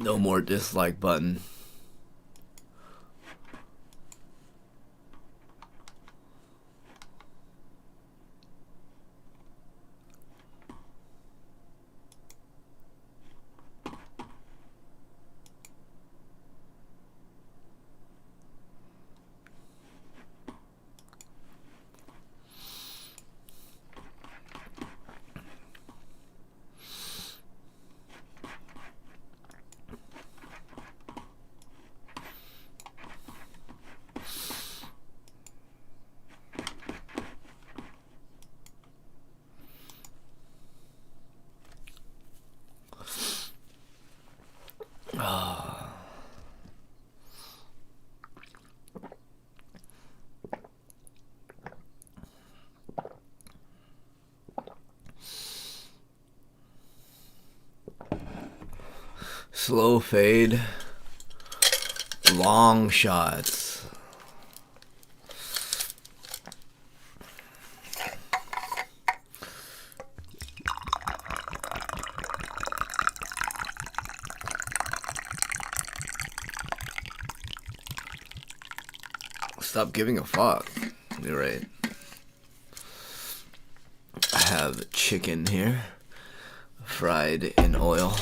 No more dislike button. Slow fade, long shots. Stop giving a fuck. You're right. I have chicken here, fried in oil.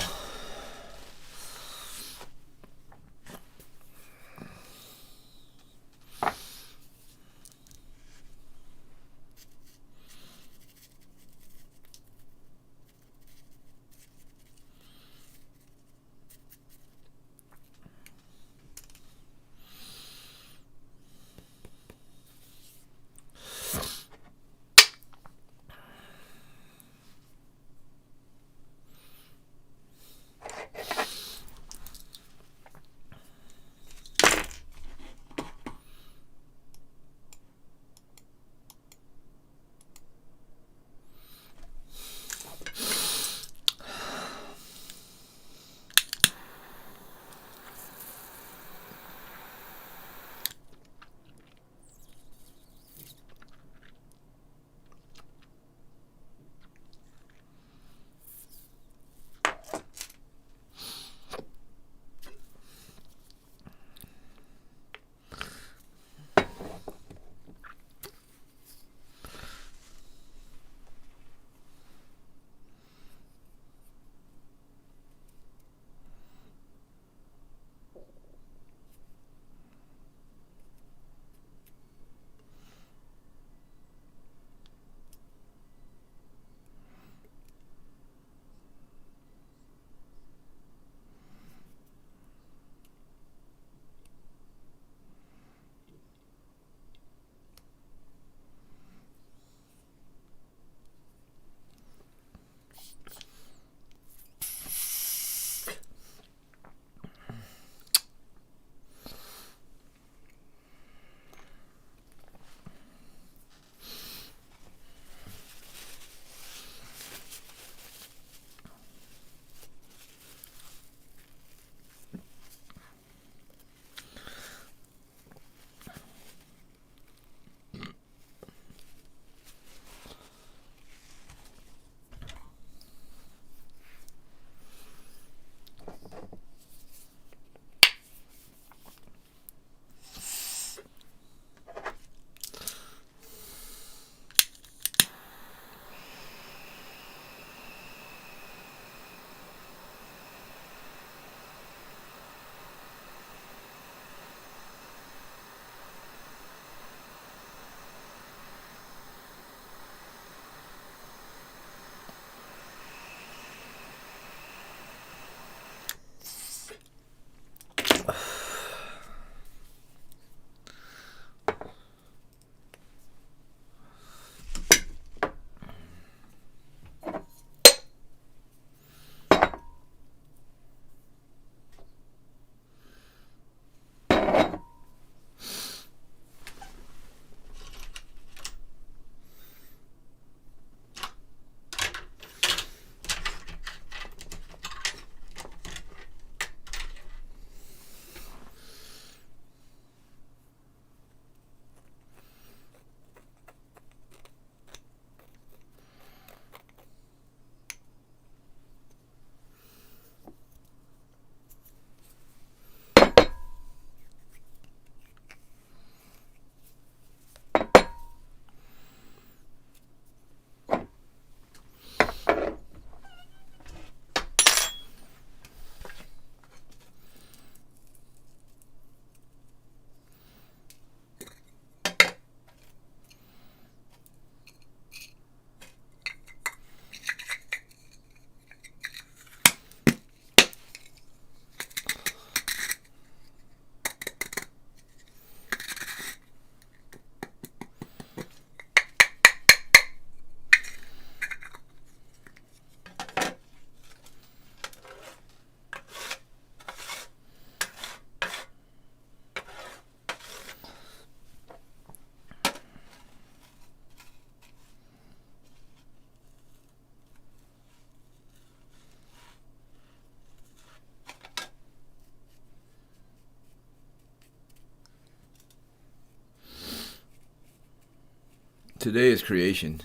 Today is creation.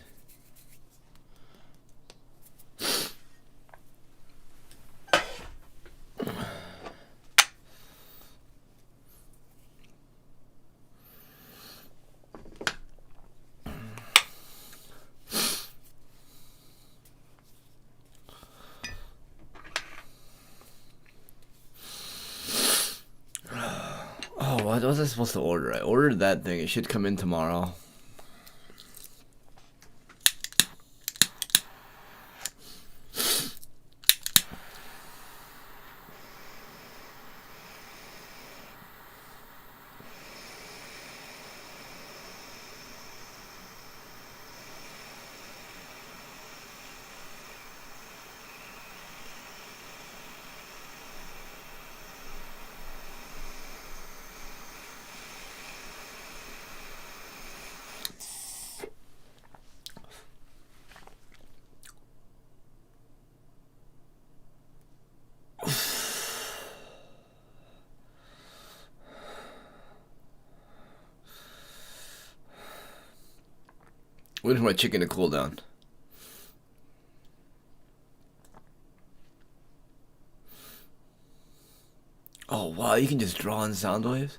Oh, what was I supposed to order? I ordered that thing. It should come in tomorrow. Waiting for my chicken to cool down. Oh wow, you can just draw in sound waves?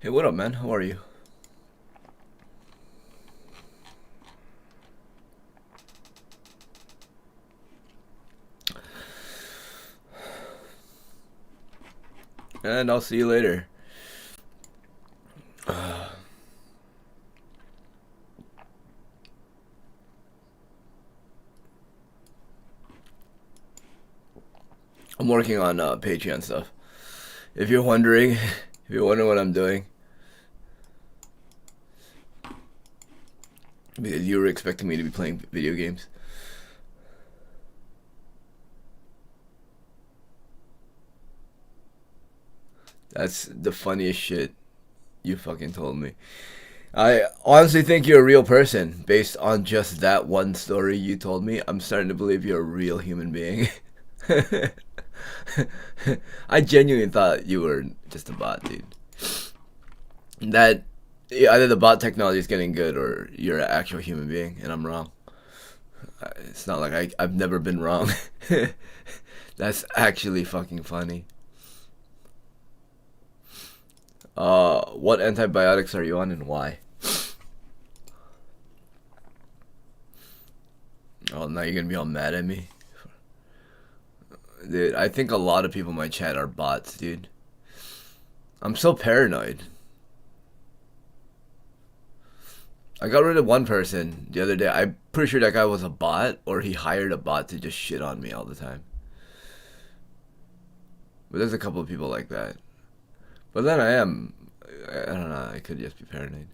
Hey, what up, man? How are you? And I'll see you later. I'm working on Patreon stuff. If you're wondering, what I'm doing, because you were expecting me to be playing video games. That's the funniest shit you fucking told me. I honestly think you're a real person based on just that one story you told me. I'm starting to believe you're a real human being. I genuinely thought you were just a bot, dude. That either the bot technology is getting good or you're an actual human being, and I'm wrong. It's not like I've never been wrong. That's actually fucking funny. What antibiotics are you on and why? Oh, now you're gonna be all mad at me? Dude, I think a lot of people in my chat are bots, dude. I'm so paranoid. I got rid of one person the other day. I'm pretty sure that guy was a bot, or he hired a bot to just shit on me all the time. But there's a couple of people like that. But then I don't know, I could just be paranoid.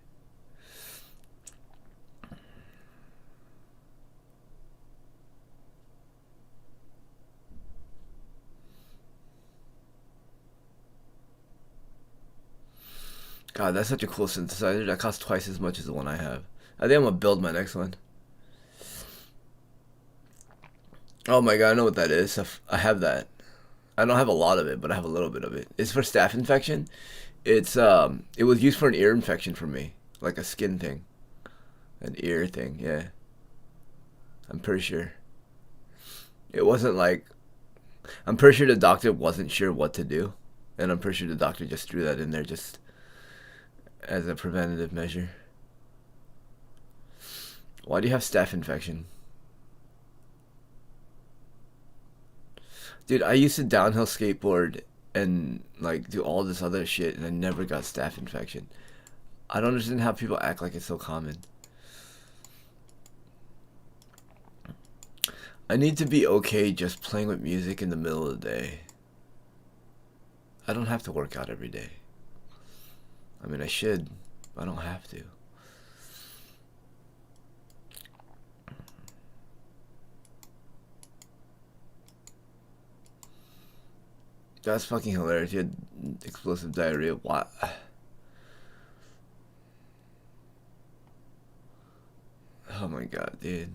God, that's such a cool synthesizer. That costs twice as much as the one I have. I think I'm gonna build my next one. Oh my god, I know what that is. I have that. I don't have a lot of it, but I have a little bit of it. It's for staph infection. It was used for an ear infection for me, like a skin thing, an ear thing. Yeah, I'm pretty sure. It wasn't like, I'm pretty sure the doctor wasn't sure what to do, and I'm pretty sure the doctor just threw that in there just as a preventative measure. Why do you have staph infection? Dude, I used to downhill skateboard and like do all this other shit and I never got staph infection. I don't understand how people act like it's so common. I need to be okay just playing with music in the middle of the day. I don't have to work out every day. I mean, I should. I don't have to. That's fucking hilarious. You had explosive diarrhea. What? Oh my god, dude.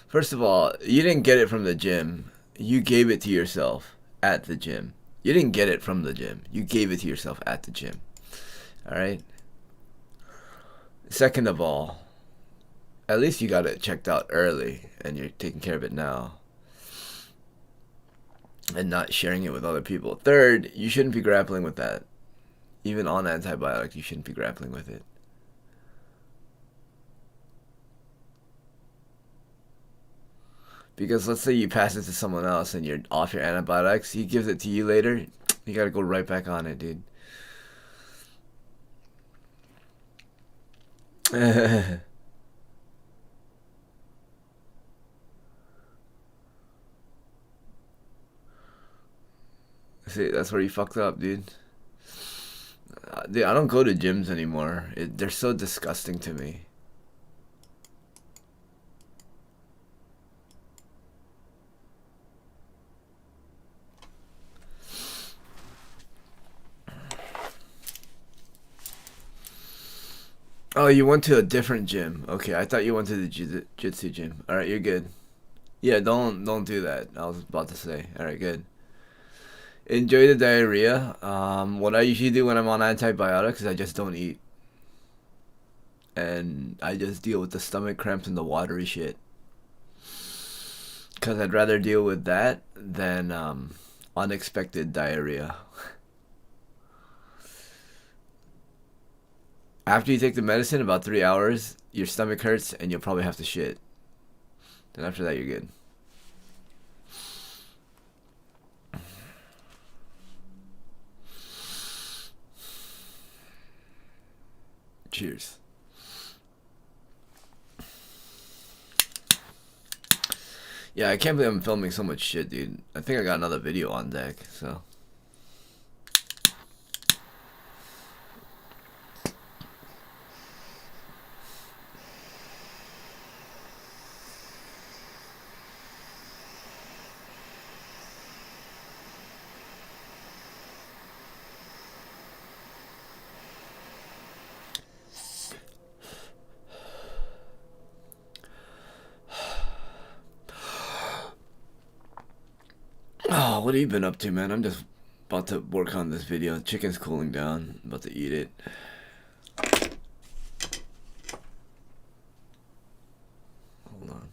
First of all, you didn't get it from the gym. You gave it to yourself at the gym. You didn't get it from the gym. You gave it to yourself at the gym. Alright? Second of all, at least you got it checked out early and you're taking care of it now. And not sharing it with other people. Third, you shouldn't be grappling with that. Even on antibiotics, you shouldn't be grappling with it. Because let's say you pass it to someone else and you're off your antibiotics, he gives it to you later, you gotta go right back on it, dude. See, that's where you fucked up, dude. Dude, I don't go to gyms anymore. They're so disgusting to me. Oh, you went to a different gym. Okay, I thought you went to the jiu-jitsu gym. All right, you're good. Yeah, don't do that. I was about to say. All right, good. Enjoy the diarrhea. What I usually do when I'm on antibiotics is I just don't eat, and I just deal with the stomach cramps and the watery shit. Cause I'd rather deal with that than unexpected diarrhea. After you take the medicine, about 3 hours, your stomach hurts and you'll probably have to shit. Then after that, you're good. Cheers. Yeah, I can't believe I'm filming so much shit, dude. I think I got another video on deck, so. Oh, what have you been up to, man? I'm just about to work on this video. Chicken's cooling down. I'm about to eat it. Hold on.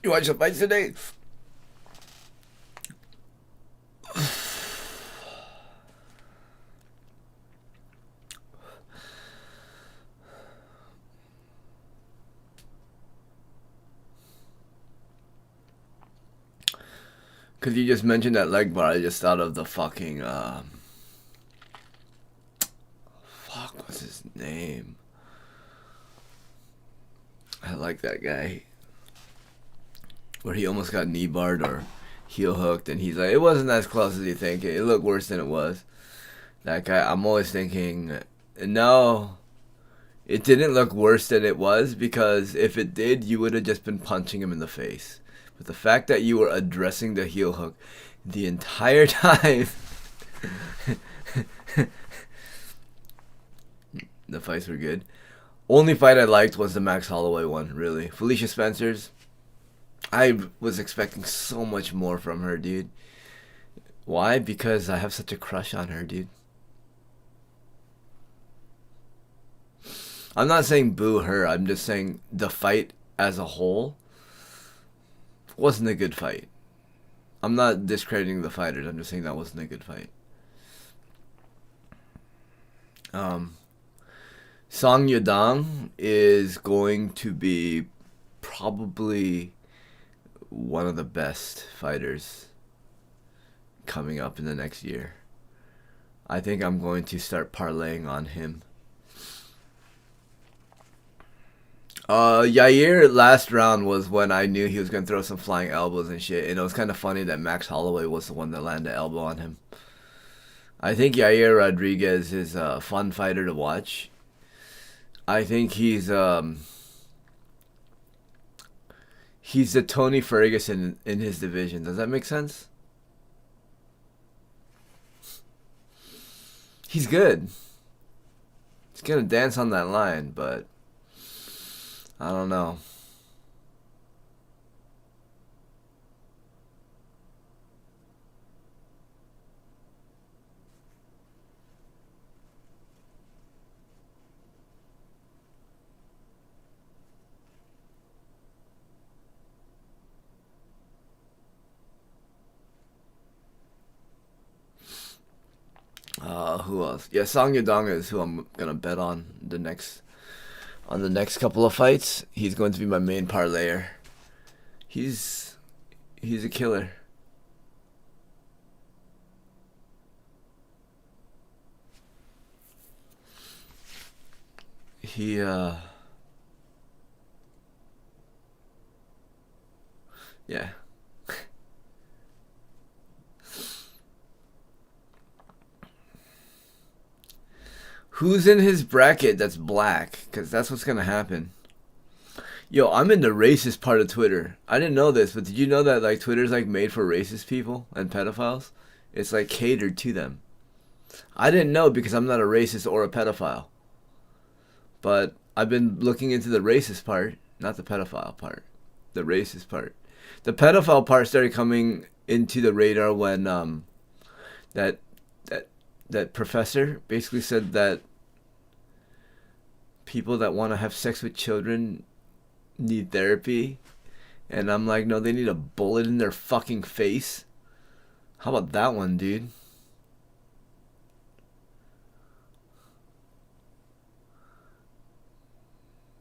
You watch the fights today? Because you just mentioned that leg bar, I just thought of the fucking, fuck, what's his name? I like that guy. Where he almost got knee barred or heel hooked, and he's like, it wasn't as close as you think. It looked worse than it was. That guy, I'm always thinking, no, it didn't look worse than it was, because if it did, you would have just been punching him in the face. But the fact that you were addressing the heel hook the entire time, the fights were good. Only fight I liked was the Max Holloway one, really. Felicia Spencer's, I was expecting so much more from her, dude. Why? Because I have such a crush on her, dude. I'm not saying boo her. I'm just saying the fight as a whole wasn't a good fight. I'm not discrediting the fighters. I'm just saying that wasn't a good fight. Song Yadong is going to be probably one of the best fighters coming up in the next year. I think I'm going to start parlaying on him. Yair last round was when I knew he was going to throw some flying elbows and shit, and it was kind of funny that Max Holloway was the one that landed the elbow on him. I think Yair Rodriguez is a fun fighter to watch. I think he's the Tony Ferguson in his division. Does that make sense? He's good. He's gonna dance on that line, but I don't know. Who else? Yeah, Song Yadong is who I'm gonna bet on the next couple of fights. He's going to be my main parlayer. He's a killer. Yeah. Who's in his bracket that's black? Because that's what's going to happen. Yo, I'm in the racist part of Twitter. I didn't know this, but did you know that like Twitter's like made for racist people and pedophiles? It's like catered to them. I didn't know because I'm not a racist or a pedophile. But I've been looking into the racist part, not the pedophile part. The racist part. The pedophile part started coming into the radar when that professor basically said that people that want to have sex with children need therapy. And I'm like, no, they need a bullet in their fucking face. How about that one, dude?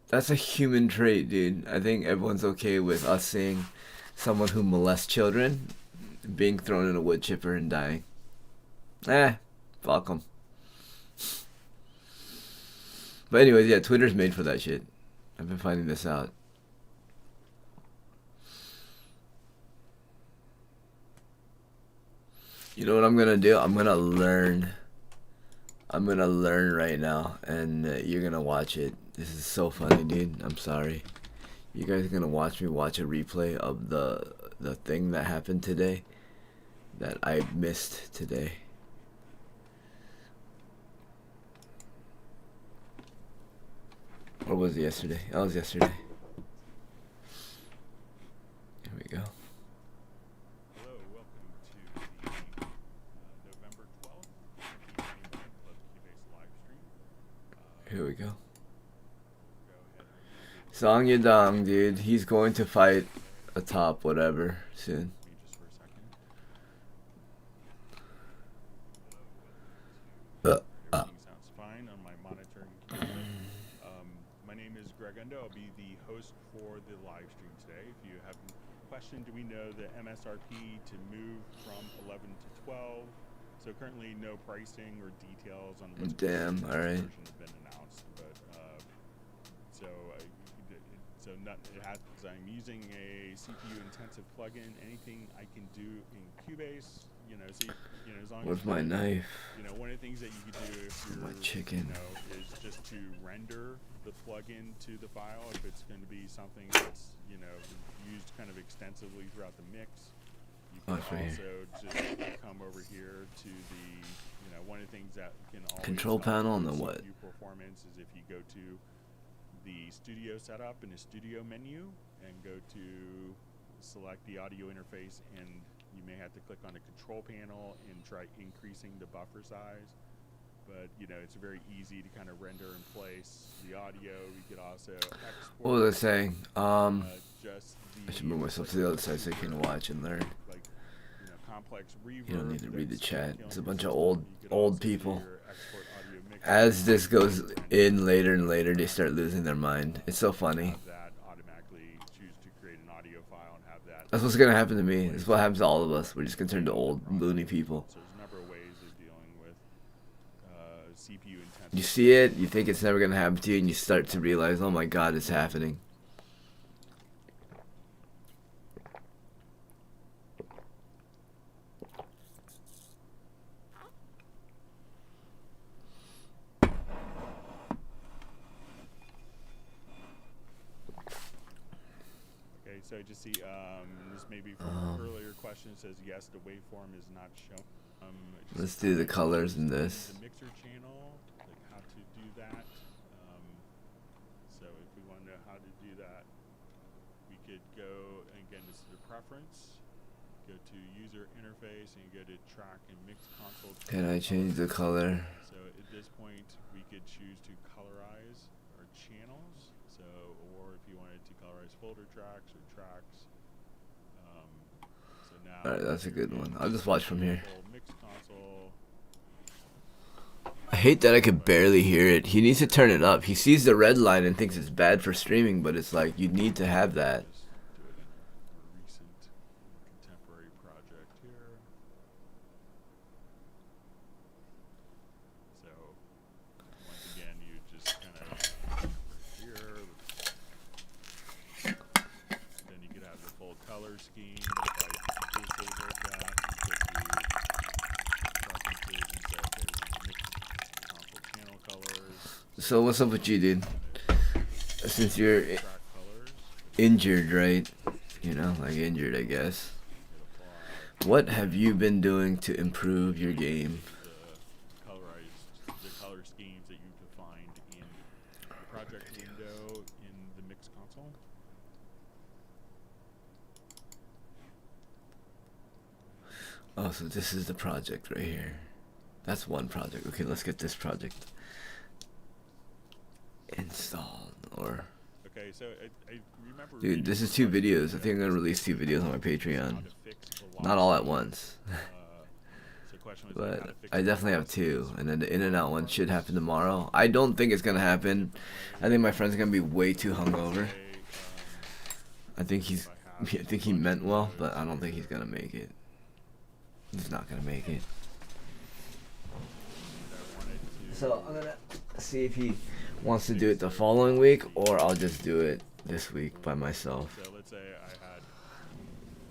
That's a human trait, dude. I think everyone's okay with us seeing someone who molests children being thrown in a wood chipper and dying. Fuck them. But anyways, yeah, Twitter's made for that shit. I've been finding this out. You know what I'm gonna do? I'm gonna learn right now, and you're gonna watch it. This is so funny, dude. I'm sorry. You guys are gonna watch me watch a replay of the thing that happened today that I missed today. Or was it yesterday? That was yesterday. Here we go. Hello, welcome to the November 12th, 2021 Club Q-Base live stream. Here we go. Go ahead and Song Yadong, dude. He's going to fight a top whatever soon. just for a second. Everything sounds fine on my monitoring computer. My name is Greg Undo. I'll be the host for the live stream today. If you have a question, do we know the MSRP to move from 11 to 12? So currently no pricing or details on what the Alright. version have been announced, but I'm using a CPU intensive plugin. Anything I can do in Cubase, as long With as my knife. one of the things that you could do if you're, My chicken. is just to render the plugin to the file. If it's going to be something that's used kind of extensively throughout the mix, you can also just come over here to the one of the things that can always Control panel and then what? CPU performance is if you go to the studio setup in the studio menu and go to select the audio interface, and you may have to click on the control panel and try increasing the buffer size. But you know, it's very easy to kind of render in place the audio. You could also export. What was I saying? Just I should move myself to the other side so you can watch and learn. Like, you know, complex reverb. You don't need to read the chat. It's a bunch of You could also old do people. your export audio mix. As this goes in later and later, they start losing their mind. It's so funny. Have that automatically choose to create an audio file and have that. That's what's gonna happen to me. That's what happens to all of us. We're just gonna turn to old, loony people. So there's a number of ways of dealing with CPU intensive. You see it, you think it's never gonna happen to you, and you start to realize, oh my god, it's happening. Okay, so just see, this may be from an earlier question. It says yes, the waveform is not shown. Let's do the colors in this. The mixer channel, like how to do that. So if we want to know how to do that, we could go, and again, this is the preference. Go to user interface and go to track and mix console. Can I change the color? So at this point, we could choose to colorize our channels. So, or if you wanted to colorize folder tracks or tracks. So now. Alright, that's a good one. I'll just watch from here. Mix console. I hate that I could barely hear it. He needs to turn it up. He sees the red line and thinks it's bad for streaming, but it's like, you need to have that. Just do it in a recent contemporary project here. So once again, you just kind of here. Then you could have the full color scheme. If I disable that, you get the preferences and say, okay, mix console channel colors, So what's up with you, dude? Since you're track colors, injured, right? You know, like injured, I guess. hit apply. What have you been doing to improve your game? The color schemes that you've defined in the project window in the mix console. Oh, so this is the project right here. That's one project. Okay, let's get this project installed. Or, Okay, so I remember. dude, this is 2 videos. I think I'm gonna release 2 videos on my Patreon. Not all at once, So question was like how to but fix I definitely have 2. And then the in and out one should happen tomorrow. I don't think it's gonna happen. I think my friend's gonna be way too hungover. I think he meant well, but I don't think he's gonna make it. He's not gonna make it. So I'm gonna see if he wants to do it the following week, or I'll just do it this week by myself. So let's say I had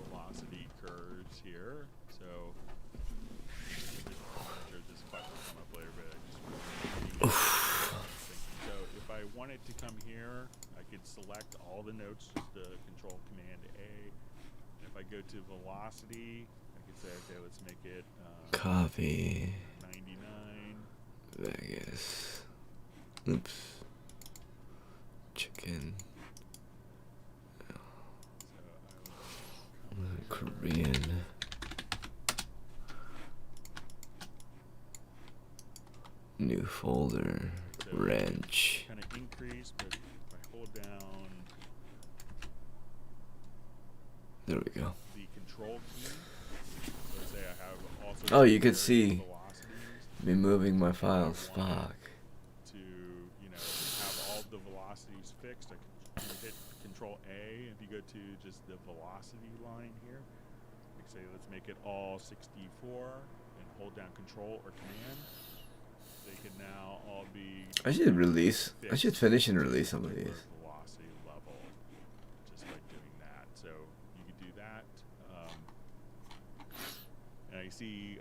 velocity curves here. So I'm sure this question will come up later, but I just so if I wanted to come here, I could select all the notes, just the control command A. And if I go to velocity, I could say, okay, let's make it Copy. 99. Vegas. Oops. Chicken. So Korean. New folder. Wrench. kind of increase, but if I hold down There we go. the control key, so let's say I have also. Oh, you could various see velocities me moving my files. Fuck. to, you know, have all the velocities fixed. I can hit Control A. If you go to just the velocity line here, like say let's make it all 64, and hold down Control or Command. They can now all be. I should release. I should finish and release some of particular these. velocity level, just by doing that. So you could do that. And I see.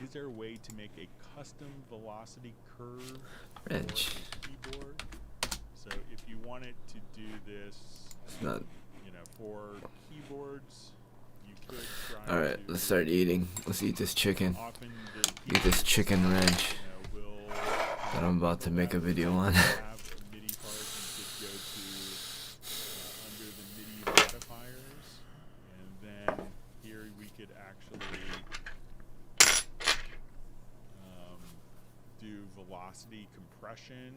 Is there a way to make a custom velocity curve Wrench. for a keyboard? So if you wanted to do this, It's not. you know, for keyboards, you could try. Alright, to, let's start eating. Let's eat this chicken. Often Eat this chicken wrench you know, will that I'm about to make a video on. have a MIDI part, you could go to under the MIDI modifiers, actually do velocity compression,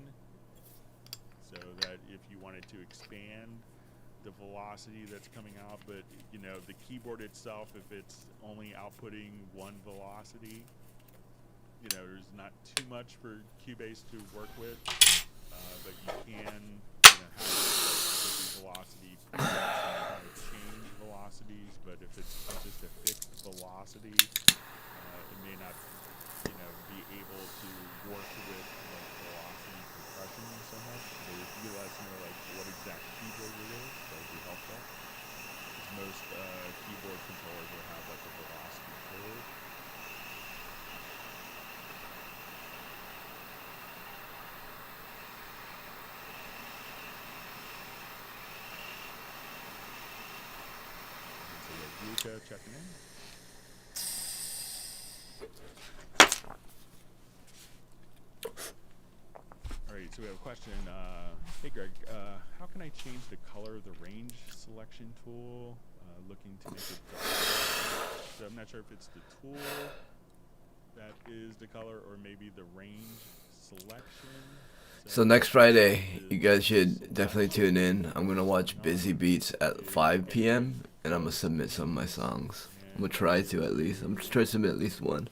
so that if you wanted to expand the velocity that's coming out, but you know, the keyboard itself, if it's only outputting one velocity, you know, there's not too much for Cubase to work with, but you can, you know, have like velocity presets and change velocities. But if it's just a fixed velocity, it may not, you know, be able to work with like velocity compression so much. But if you let us know like what exact keyboard it is, that would be helpful. Because most keyboard controllers will have like a velocity curve. So we have Yuka checking in. Alright, so we have a question. Hey Greg, how can I change the color of the range selection tool? Looking to make it dark. So I'm not sure if it's the tool that is the color or maybe the range selection. So next Friday, you guys should definitely tune in. I'm gonna watch Busy Beats at 5 p.m. and I'm gonna submit some of my songs. I'm gonna try to at least. I'm just trying to submit at least one.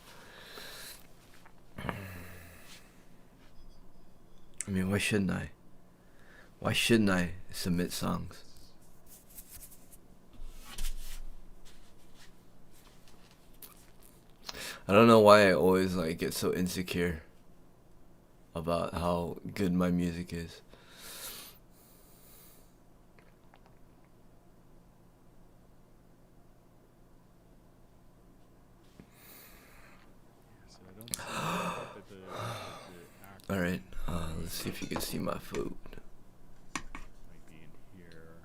I mean, why shouldn't I? Why shouldn't I submit songs? I don't know why I always like get so insecure about how good my music is. So I don't see the part that the All right, let's see if you can see my food. might be in here.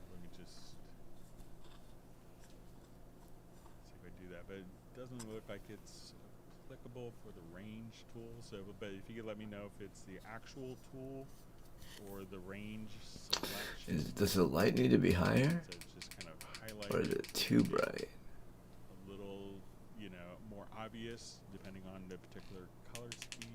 Let me just see if I do that, but it doesn't look like it's applicable for the range tool. So, but if you could let me know if it's the actual tool or the range selection. Does the light need to be higher? So it's just kind of highlighted. Or is it too bright? A little, you know, more obvious depending on the particular color scheme.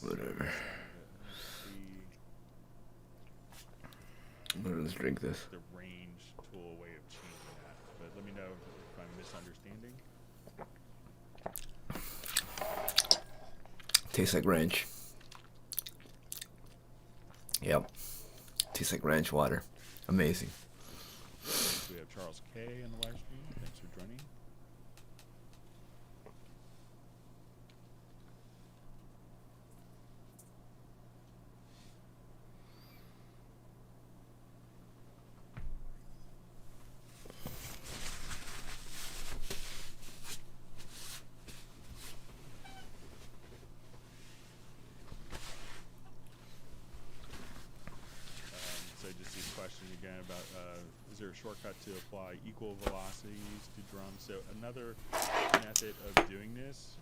Whatever. Let's drink this. The range tool way of changing that. But let me know if I'm misunderstanding. Tastes like ranch. Yep. Tastes like ranch water. Amazing. So we have Charles K in the live stream. Thanks for joining. So just this question again about is there a shortcut to apply equal velocities to drums? So another method of doing this,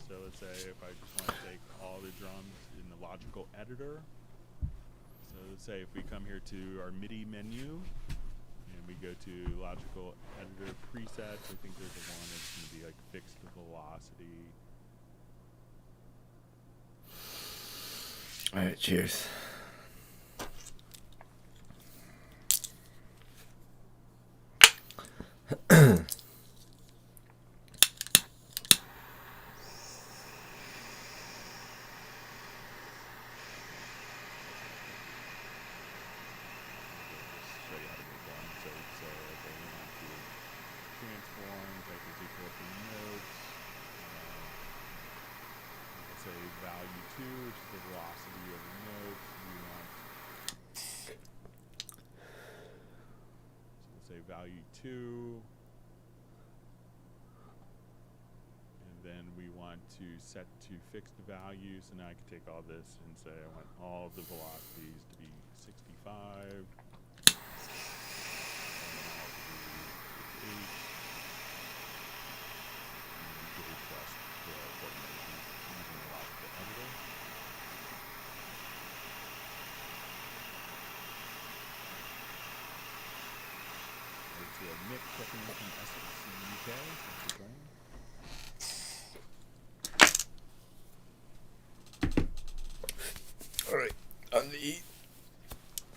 so let's say if I just want to take all the drums in the logical editor, so let's say if we come here to our MIDI menu and we go to logical editor presets, I think there's one that's going to be like fixed velocity. All right, cheers. Show you how to make one. So it's okay, we want to transform type is equal to notes. Let's say value 2, which is the velocity of the note. We want so let's say value 2. And then we want to set to fixed values. So now I can take all this and say I want all of the velocities to be 65. We have Nick checking in from Essex in the UK. Thanks for joining. All right, on the eat,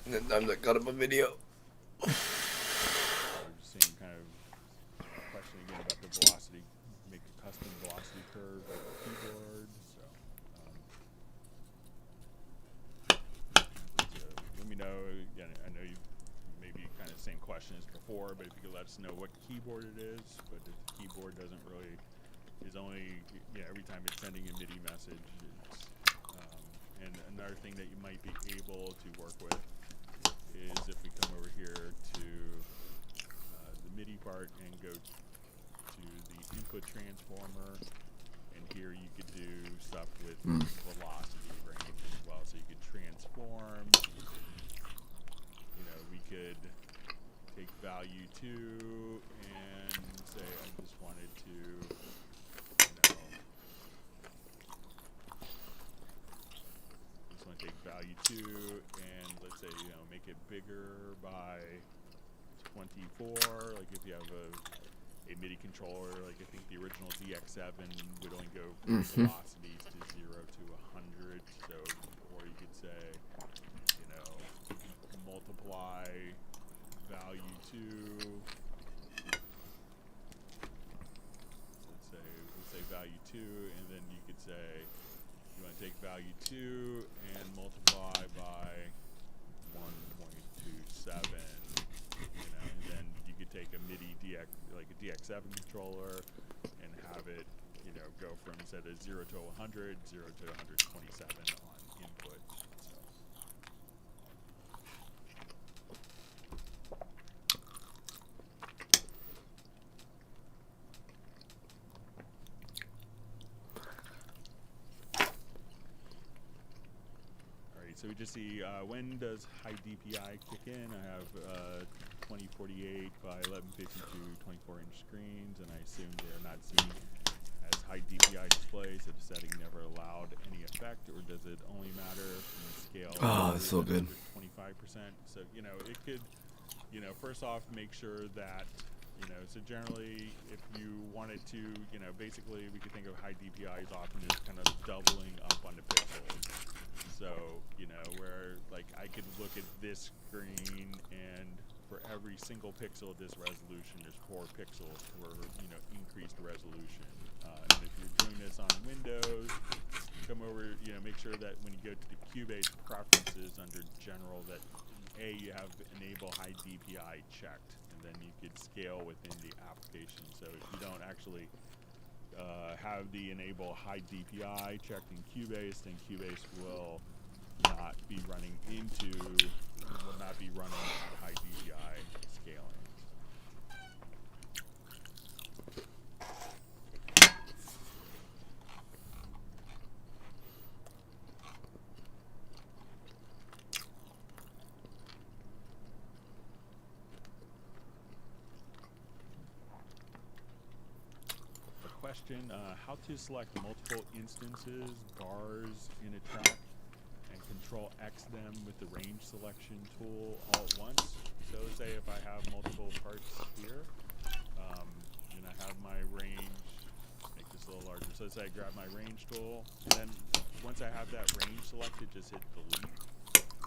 and then I'm gonna cut up a video. We're just seeing kind of question again about the velocity, make a custom velocity curve with the keyboard. So let me know. Again, I know you maybe kind of the same question as before, but if you could let us know what keyboard it is. But if the keyboard doesn't really, is only, every time it's sending a MIDI message, it's, and another thing that you might be able to work with is if we come over here to the MIDI part and go to the input transformer, and here you could do stuff with velocity range as well. So you could transform, we could take value 2 and say I just wanted to, take value 2 and let's say, make it bigger by 24. Like if you have a MIDI controller, like I think the original DX7 would only go from velocities to 0 to 100. So, or you could say, multiply value 2. Let's say value 2, and then you could say you want to take value 2 and multiply by 1.27. And then you could take a MIDI DX, like a DX7 controller, and have it, go from instead of 0 to 100, 0 to 127 on input. So we just see when does high DPI kick in. I have 2048 by 1152 24-inch screens, and I assume they're not seen as high DPI displays, so the setting never allowed any effect, or does it only matter from the scale? Oh, it's so good. 25%. So, it could, first off, make sure that, so generally, if you wanted to, basically we could think of high DPI as often as kind of doubling up on the pixels. So, where like I could look at this screen and for every single pixel of this resolution, there's 4 pixels for, increased resolution. And if you're doing this on Windows, come over, make sure that when you go to the Cubase preferences under general that you have enable high DPI checked, and then you could scale within the application. So if you don't actually have the enable high DPI checked in Cubase, then Cubase will not be running at high DPI scaling. Question, how to select multiple instances, bars in a track, and control X them with the range selection tool all at once. So let's say if I have multiple parts here, and I have my range, make this a little larger. So let's say I grab my range tool, and then once I have that range selected, just hit delete,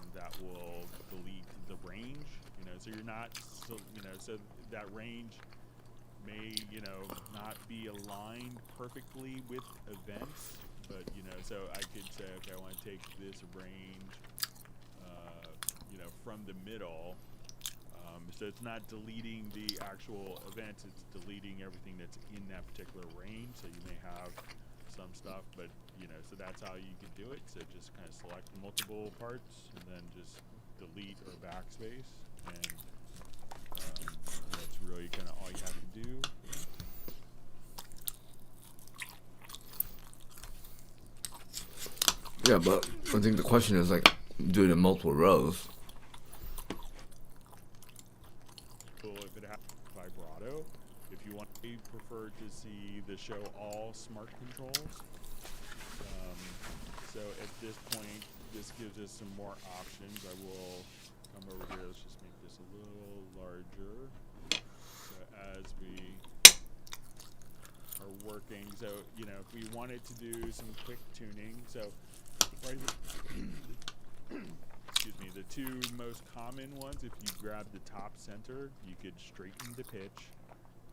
and that will delete the range. So you're not, so that range may, not be aligned perfectly with events, but, so I could say, okay, I want to take this range, from the middle, so it's not deleting the actual events, it's deleting everything that's in that particular range, so you may have some stuff, but, so that's how you could do it, so just kind of select multiple parts, and then just delete or backspace, and that's really kind of all you have to do. Yeah, but I think the question is like, do it in multiple rows. Cool if it has vibrato. If you want, I prefer to see the show all smart controls. So at this point, this gives us some more options. I will come over here. Let's just make this a little larger. we are working. So, you know, if we wanted to do some quick tuning, so right, excuse me, the two most common ones, if you grab the top center, you could straighten the pitch,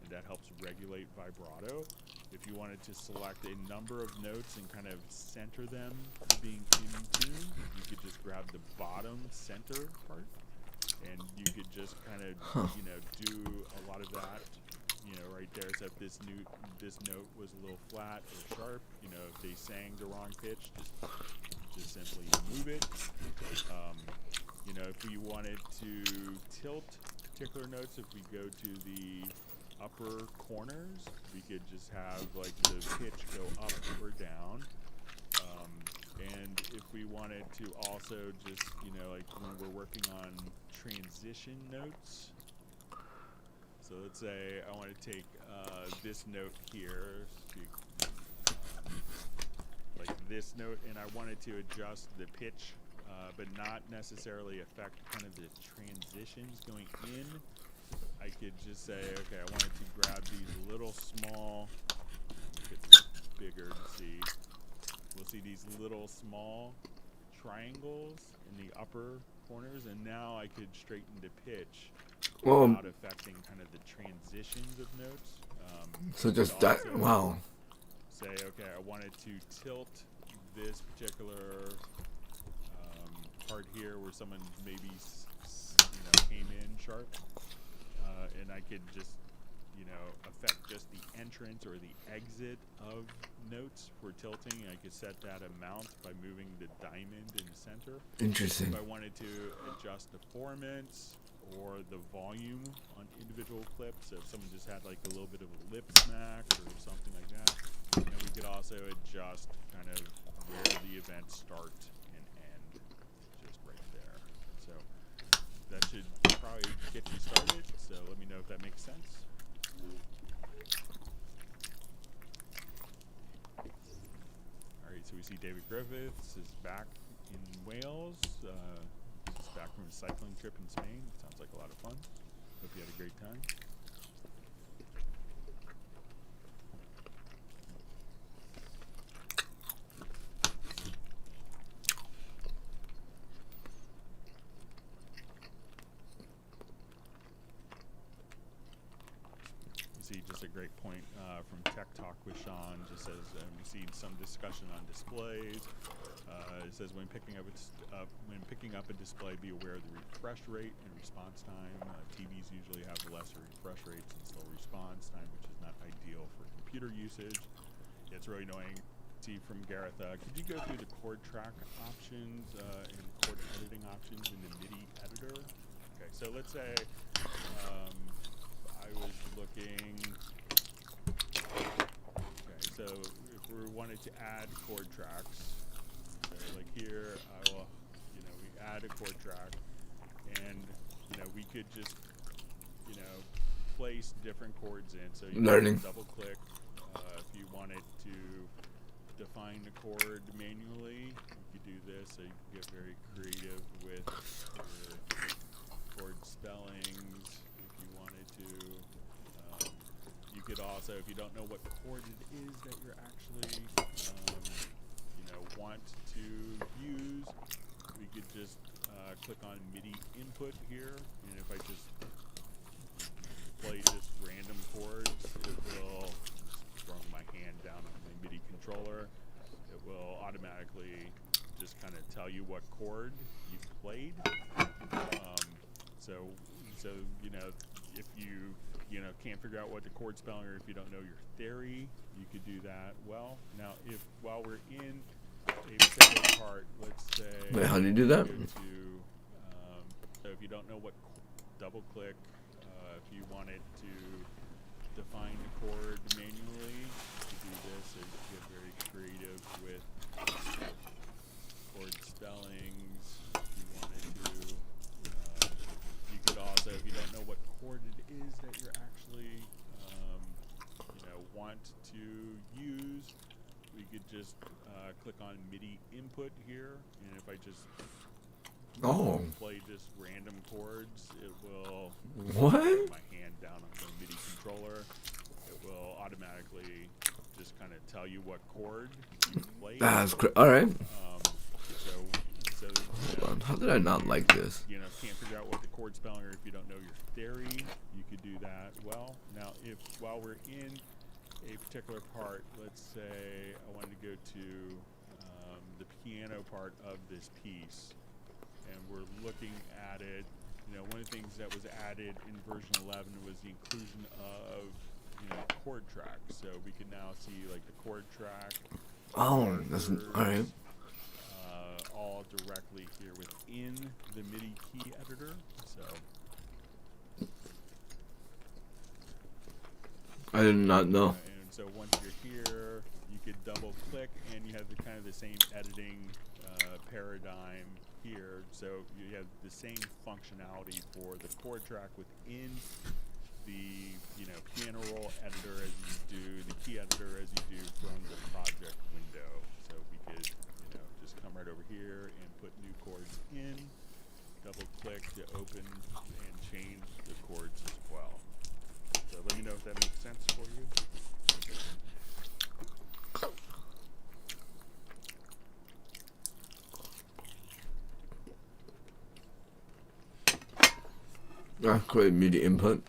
and that helps regulate vibrato. If you wanted to select a number of notes and kind of center them to being in tune, you could just grab the bottom center part, and you could just kind of, you know, do a lot of that, you know, right there. So if this note was a little flat or sharp, you know, if they sang the wrong pitch, just simply move it. You know, if we wanted to tilt particular notes, if we go to the upper corners, we could just have like the pitch go up or down. And if we wanted to also just, you know, like when we're working on transition notes, so let's say I want to take this note here, like this note, and I wanted to adjust the pitch, but not necessarily affect kind of the transitions going in. I could just say, okay, I wanted to grab these little small, make it bigger to see. We'll see these little small triangles in the upper corners, and now I could straighten the pitch without affecting kind of the transitions of notes. So just that, wow. Say, okay, I wanted to tilt this particular part here where someone maybe, you know, came in sharp, and I could just, you know, affect just the entrance or the exit of notes for tilting. I could set that amount by moving the diamond in the center. Interesting. If I wanted to adjust the formants or the volume on individual clips, so if someone just had like a little bit of a lip smack or something like that, and we could also adjust kind of where the events start and end, just right there. So that should probably get you started. So let me know if that makes sense. All right, so we see David Griffiths is back in Wales. He's back from his cycling trip in Spain. Sounds like a lot of fun. Hope you had a great time. See just a great point from Tech Talk with Sean. Just says we see some discussion on displays. It says when picking up a display, be aware of the refresh rate and response time. TVs usually have lesser refresh rates and slow response time, which is not ideal for computer usage. Yeah, it's really annoying. See from Gareth. Could you go through the chord track options and chord editing options in the MIDI editor? Okay, so let's say. I was looking, okay, so if we wanted to add chord tracks, so like here, I will, you know, we add a chord track, and, you know, we could just, you know, place different chords in, so you can double click, if you wanted to define the chord manually, you could do this, so you can get very creative with your chord spellings. You could also, if you don't know what chord it is that you're actually, you know, want to use, we could just click on MIDI input here, and if I just play just random chords, it will, throwing my hand down on my MIDI controller, it will automatically just kind of tell you what chord you played. So you know, if you know, can't figure out what the chord spelling, or if you don't know your theory, you could do that. Well, now if while we're in a particular part, let's say. Wait, how do you do that? So if you don't know what, double click. If you wanted to define the chord manually, you could do this. So you can get very creative with chord spellings. If you wanted to. You could also, if you don't know what chord it is that you're actually, you know, want to use, we could just click on MIDI input here, and if I just play just random chords, it will put my hand down on the MIDI controller. just kind of tell you what chord you play. That's all right. So Hold on. How did I not like this? You know, can't figure out what the chord spelling, or if you don't know your theory, you could do that. Well, now if while we're in a particular part, let's say I wanted to go to the piano part of this piece, and we're looking at it. You know, one of the things that was added in version 11 was the inclusion of, you know, chord tracks. So we can now see like the chord track. Oh, that's all right. All directly here within the MIDI key editor. So I did not know. and so once you're here, you could double click, and you have the kind of the same editing paradigm here. So you have the same functionality for the chord track within the, you know, piano roll editor as you do the key editor as you do from the project window. So we could, you know, just come right over here and put new chords in, double click to open and change the chords as well. So let me know if that makes sense for you. Create MIDI input.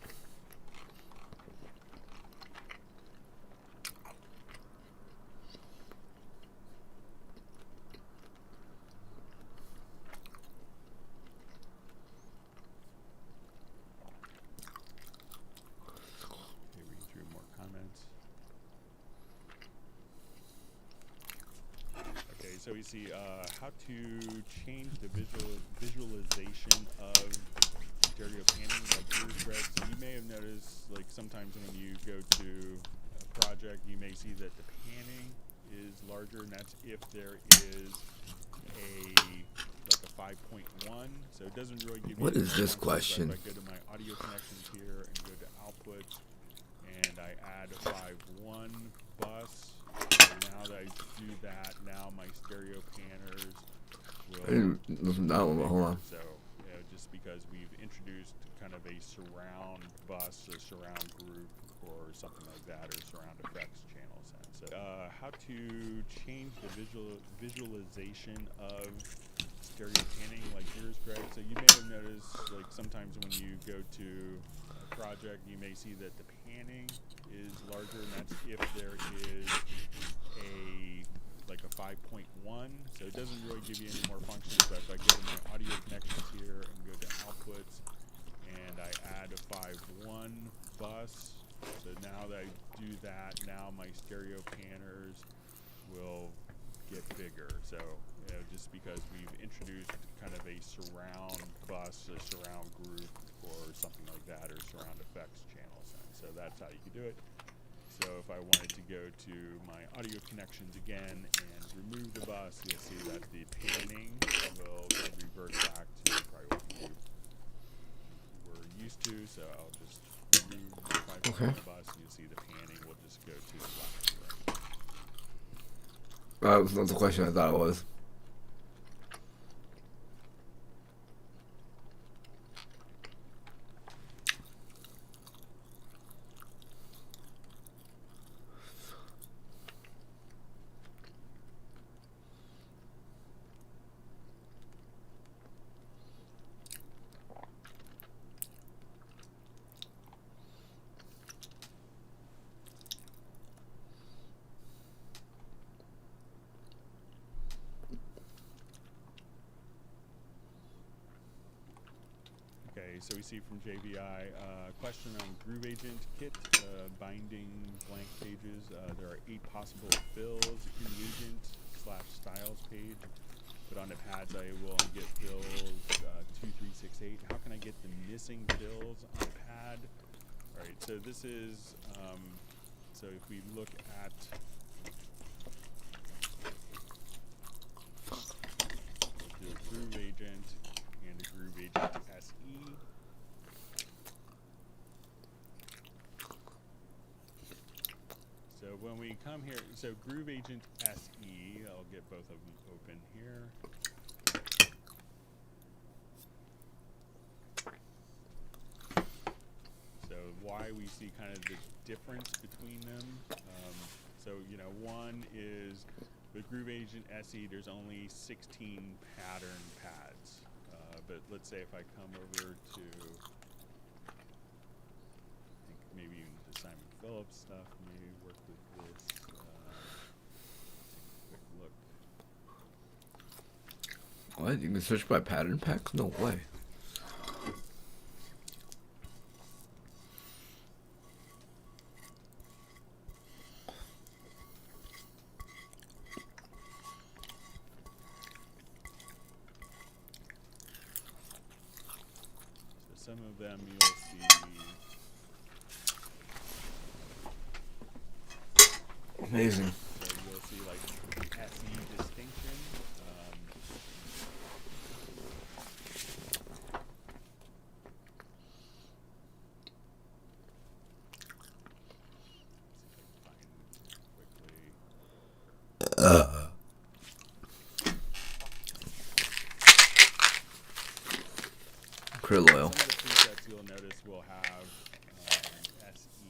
Read through more comments. Okay, so we see how to change the visualization of stereo panning like yours, Greg. So you may have noticed, like, sometimes when you go to a project, you may see that the panning is larger, and that's if there is like a 5.1. So it doesn't really give you. What is this question? If I go to my audio connections here and go to outputs, and I add a 5.1 bus. And now that I do that, now my stereo panners will. I didn't listen to that one, but hold on. So, you know, just because we've introduced kind of a surround bus, a surround group, or something like that, or surround effects channel sound. So, how to change the visualization of stereo panning like yours, Greg. So you may have noticed, like, sometimes when you go to a project, you may see that the panning is larger, and that's if there is like a 5.1. So it doesn't really give you any more functions. But if I go to my audio connections here and go to outputs, and I add a 5.1 bus, so now that I do that, now my stereo panners will get bigger. So, you know, just because we've introduced kind of a surround bus, a surround group, or something like that, or surround effects channel sound. So that's how you can do it. So if I wanted to go to my audio connections again and remove the bus, you'll see that the panning will revert back to probably what you were used to. So I'll just remove the bus, and you'll see the panning will just go to the left. That was not the question I thought it was. Okay, so we see from JVI, question on Groove Agent kit, binding blank pages. There are 8 possible fills in the agent/styles page, but on the pads I will only get fills 2, 3, 6, 8. How can I get the missing fills on a pad? All right, so this is, so if we look at the Groove Agent and the Groove Agent SE. So when we come here, so Groove Agent SE, I'll get both of them open here. So why we see kind of the difference between them. So, you know, one is with Groove Agent SE, there's only 16 pattern pads. But let's say if I come over to, I think maybe even the Simon Phillips stuff may work with this. Take a quick look. What? You can search by pattern packs? No way. So some of them you'll see. Amazing. So you'll see like SE distinction. Krill oil. Some of the presets you'll notice will have SE.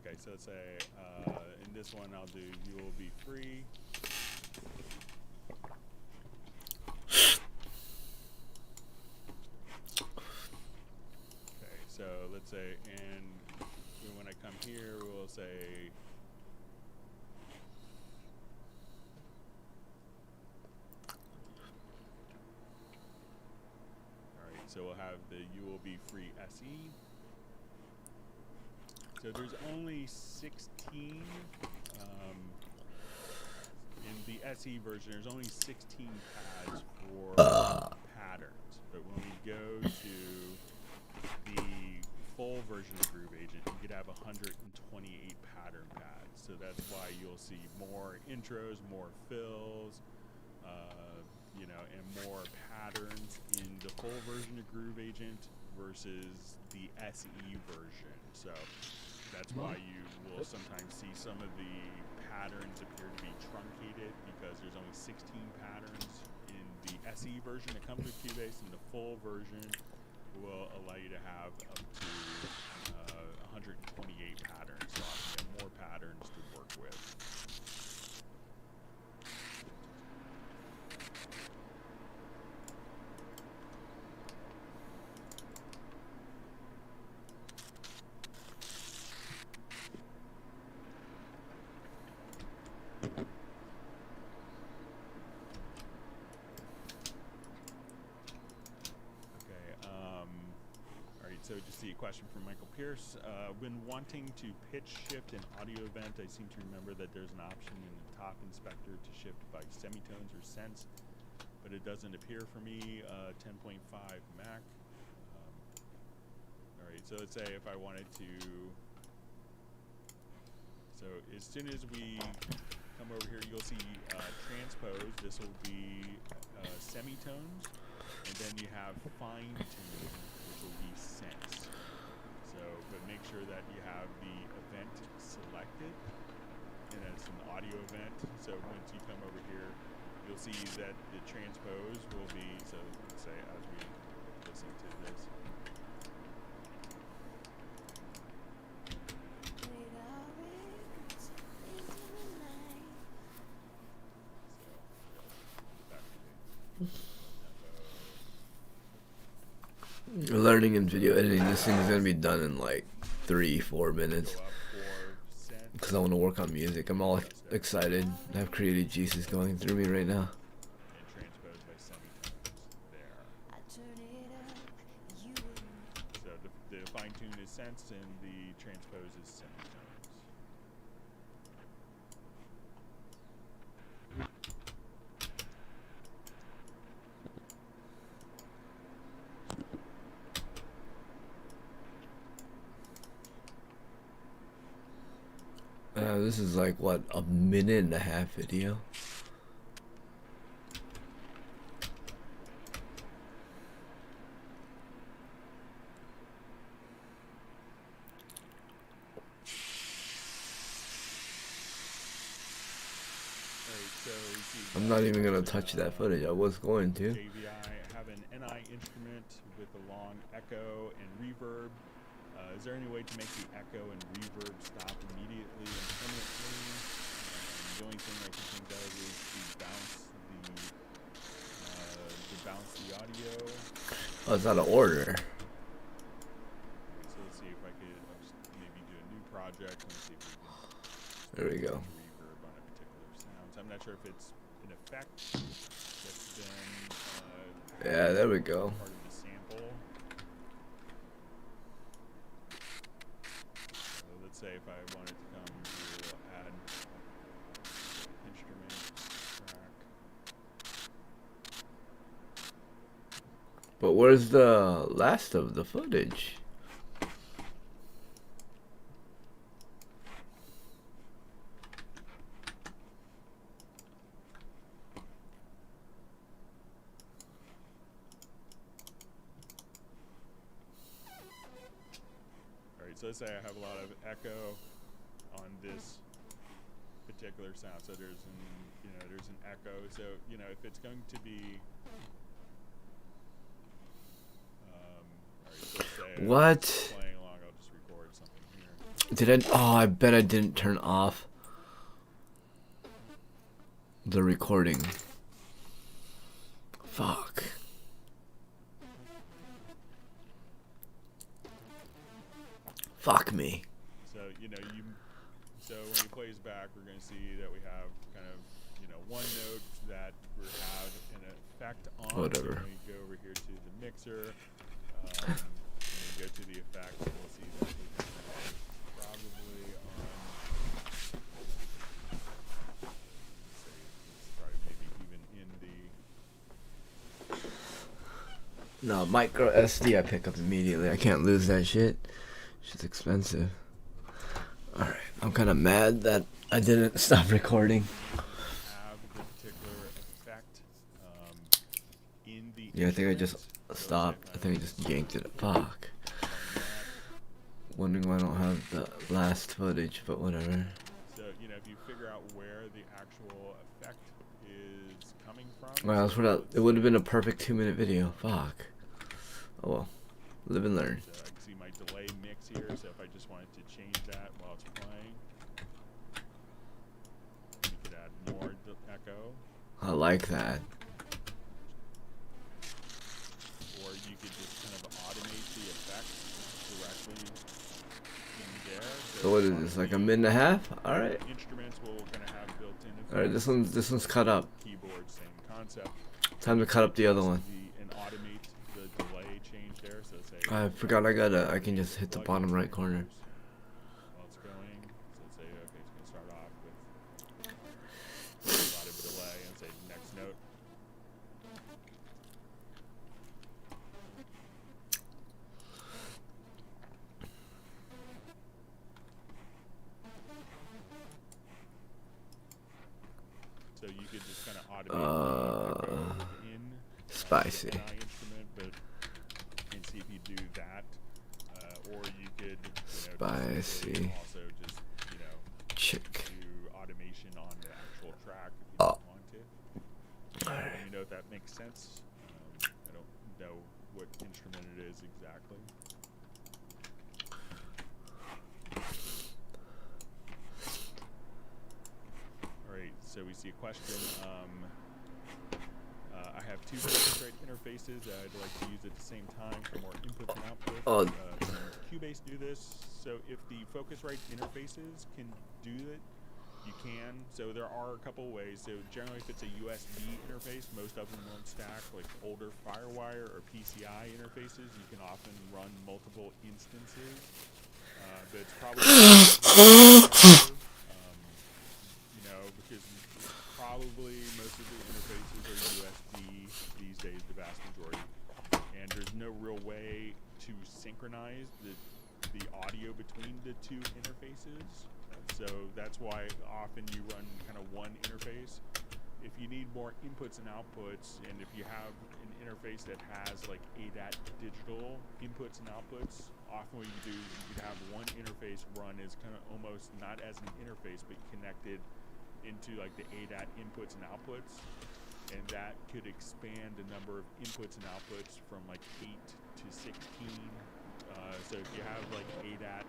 Okay, so let's say in this one I'll do "You Will Be Free." Okay, so let's say, and when I come here, we'll say. All right, so we'll have the "You Will Be Free" SE. So there's only 16 in the SE version. There's only 16 pads for patterns. But when we go to the full version of Groove Agent, you could have 128 pattern pads. So that's why you'll see more intros, more fills, you know, and more patterns in the full version of Groove Agent versus the SE version. So that's why you will sometimes see some of the patterns appear to be truncated because there's only 16 patterns in the SE version that comes with Cubase, and the full version will allow you to have up to 128 patterns. So you have more patterns to work with. So just see a question from Michael Pierce. When wanting to pitch shift an audio event, I seem to remember that there's an option in the top inspector to shift by semitones or cents, but it doesn't appear for me. 10.5 Mac. All right, so let's say if I wanted to, so as soon as we come over here, you'll see transpose. This will be semitones, and then you have fine tune, which will be cents. So, but make sure that you have the event selected, and that's an audio event. So once you come over here, you'll see that the transpose will be, so let's say as we listen to this. Learning and video editing, this thing is going to be done in like 3-4 minutes. Because I want to work on music. I'm all excited. I have creative juices going through me right now. So the fine tune is cents and the transpose is semitones. This is like, what, a minute and a half video? I'm not even gonna touch that footage. I was going to. JVI. I have an NI instrument with a long echo and reverb. Is there any way to make the echo and reverb stop immediately and permanently? The only thing I can think of is to bounce the audio. Oh, it's out of order. Okay, so let's see if I could maybe do a new project and see if we can There we go. reverb on a particular sound. So I'm not sure if it's an effect that's been Yeah, there we go. part of the sample. So let's say if I wanted to come to add instrument track. But where's the last of the footage? So let's say I have a lot of echo on this particular sound. So there's an echo. So if it's going to be all right, so let's say What? playing along, I'll just record something here. Did I? Oh, I bet I didn't turn off the recording. Fuck. Fuck me. So so when he plays back, we're going to see that we have kind of one note that we have an effect on. Whatever. So when we go over here to the mixer, when we go to the effects, we'll see that we have probably on. Let's say it's probably maybe even in the. No, micro SD I pick up immediately. I can't lose that shit. Shit's expensive. Alright, I'm kind of mad that I didn't stop recording. Have the particular effect in the. Yeah, I think I just instrument. So stopped. I if think I just yanked it. Fuck. Wondering why I don't have the last footage, but whatever. So if you figure out where the actual effect is coming from. Well, that's what it would have been a perfect 2-minute video. Fuck. Oh well. Live and learn. So I can see my delay mix here. So if I just wanted to change that while it's playing, we could add more echo. I like that. Or you could just kind of automate the effect directly in there. So what is this? Like a minute and a half? All right. Instruments will kind of have built-in effects. All right. This one's cut up. Keyboard, same concept. Time to cut up the other one. And automate the delay change there. So say I forgot I can just hit the bottom right corner. while it's going. So let's say okay, it's gonna start off with a lot of delay and say next note. So you could just kind of automate in Spicy. NI instrument, but and see if you do that, or you could Spicy. also just Chick. do automation on the actual track if you don't want to. Alright. Let me know if that makes sense. I don't know what instrument it is exactly. Alright, so we see a question. I have two Focusrite interfaces that I'd like to use at the same time for more inputs and outputs. Oh. Can Cubase do this? So if the Focusrite interfaces can do it, you can. So there are a couple ways. So generally if it's a USB interface, most of them won't stack. Like older FireWire or PCI interfaces, you can often run multiple instances. But it's probably because probably most of the interfaces are USB these days, the vast majority. And there's no real way to synchronize the audio between the two interfaces. So that's why often you run kind of one interface. If you need more inputs and outputs, and if you have an interface that has like ADAT digital inputs and outputs, often what you do is you could have one interface run as kind of almost not as an interface, but connected into like the ADAT inputs and outputs, and that could expand the number of inputs and outputs from like 8 to 16. So if you have like ADAT,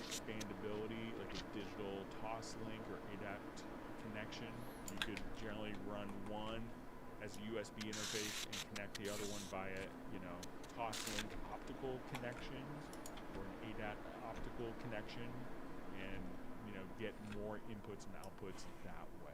expandability, like a digital TOS link or ADAT connection, you could generally run one as a USB interface and connect the other one via, TOS link optical connections or an ADAT optical connection, and get more inputs and outputs that way.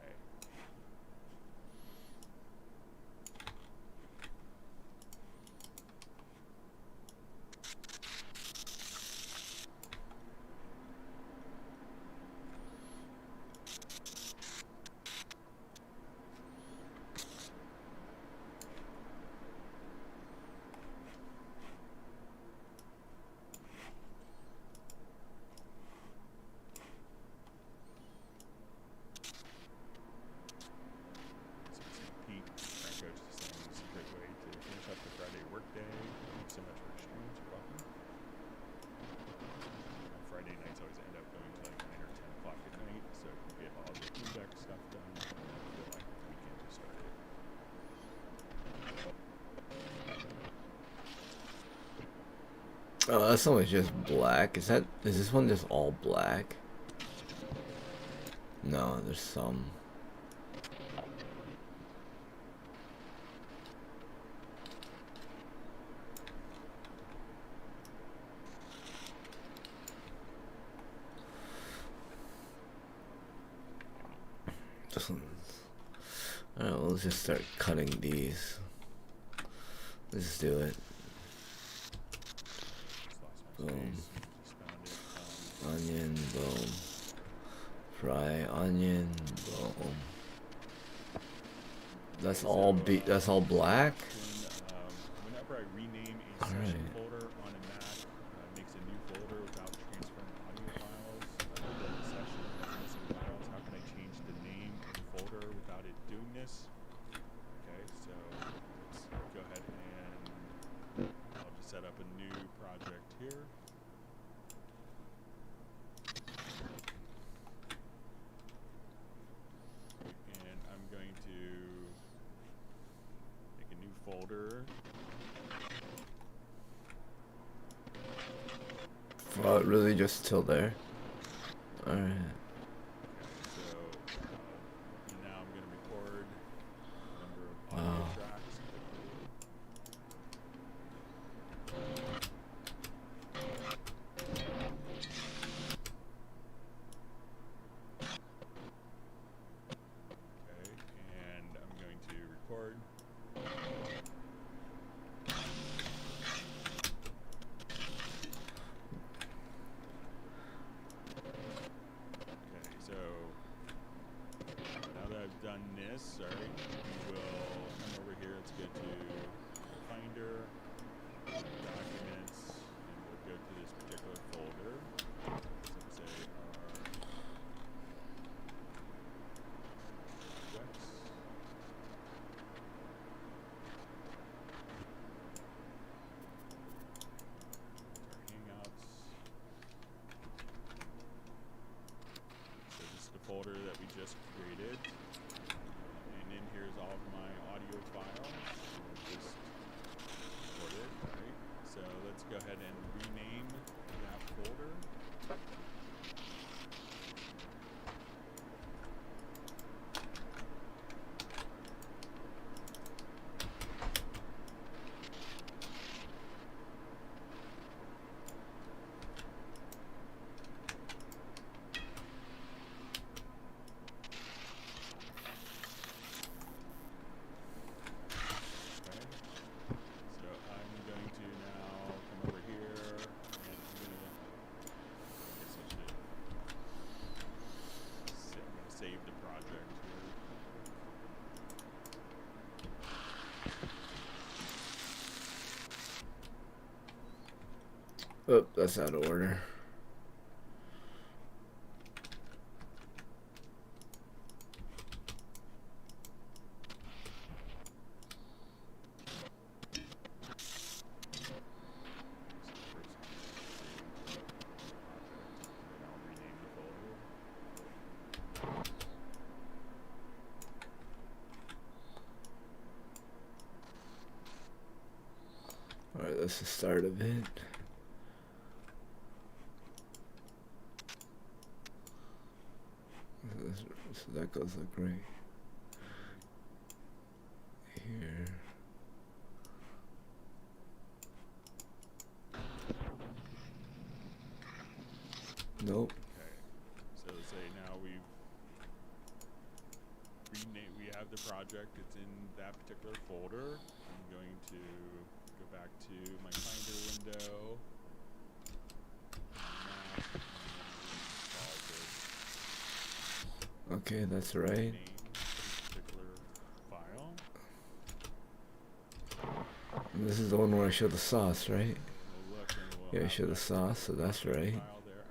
Oh, that song is just black. Is this one just all black? No, there's some. This one's... Alright, well, let's just start cutting these. Let's just do it. Boom. Onion, boom. Fry onion, boom. That's all that's all black? Whenever I rename a session folder on a Mac, it makes a new folder without transferring audio files. The session has missing files. How can I change the name of the folder without it doing this? Okay, so let's go ahead and I'll just set up a new project here. And I'm going to make a new folder. Oh, really just till there? Alright. Okay, so now I'm going to record a number of audio tracks. Okay, and I'm going to record. So now that I've done this, we will come over here. Let's go to Finder, Documents, and we'll go to this particular folder. Let's say our projects. Our Hangouts. So this is the folder that we just created, and in here is all of my audio files. Just export it, right? So let's go ahead and rename that folder. So I'm going to now come over here, and I guess I should I'm going to save the project here. Oh, that's out of order. Alright, that's the start of it. So that goes like right here. Nope. Okay. So let's say now we have the project. It's in that particular folder. I'm going to go back to my Finder window. Okay, that's right. Name this particular file. And this is the one where I show the sauce, right? We'll look and we'll Yeah, I show the sauce, so that's right. file there.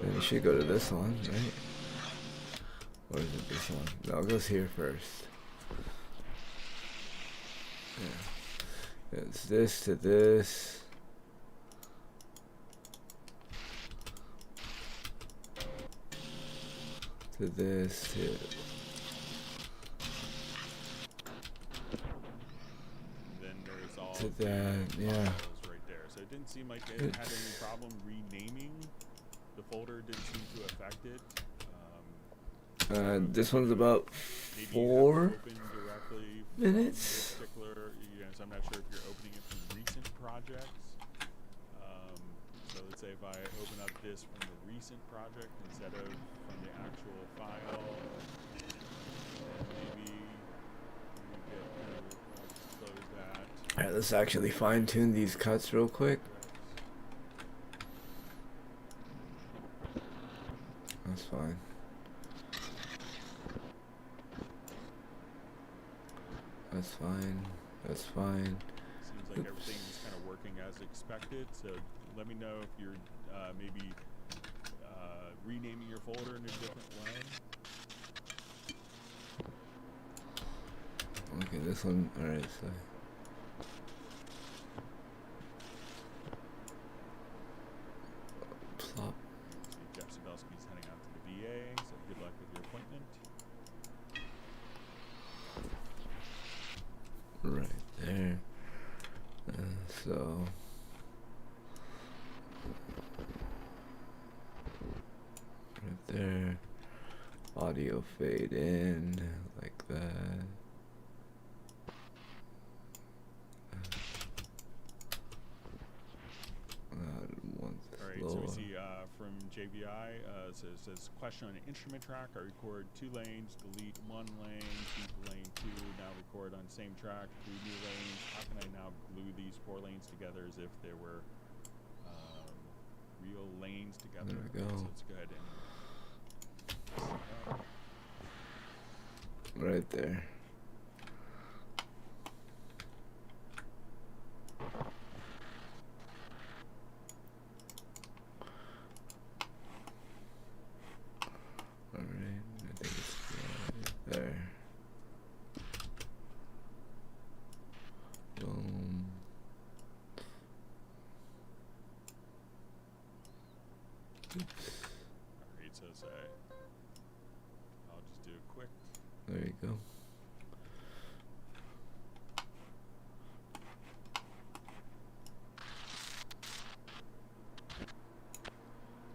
Then you should go to this one, right? Or is it this one? No, it goes here first. Yeah. It's this to this. To this to. Then there's all To that, yeah. right there. So it didn't seem like it had any problem renaming. The folder didn't seem to affect it. This one's about Maybe 4 open directly minutes. from particular, so I'm not sure if you're opening it from recent projects. So let's say if I open up this from the recent project instead of from the actual file, maybe we get close that. Alright, let's actually fine tune these cuts real quick. That's fine. That's fine. That's fine. Seems like everything's kind of working as expected. So let me know if you're maybe renaming your folder in a different way. Okay, this one. Alright, so. Plop. See, Jeff Sabelski's heading out to the VA, so good luck with your appointment. Right there. So. Right there. Audio fade in like that. Alright, so we see from JVI, so it says question on an instrument track. I record 2 lanes, delete 1 lane, keep lane 2, now record on same track, 3 new lanes. How can I now glue these 4 lanes together as if they were real lanes together? There we go. So let's go ahead and right there. Alright, I think it's right there. Boom. Oops. Alright, so say I'll just do a quick. There you go.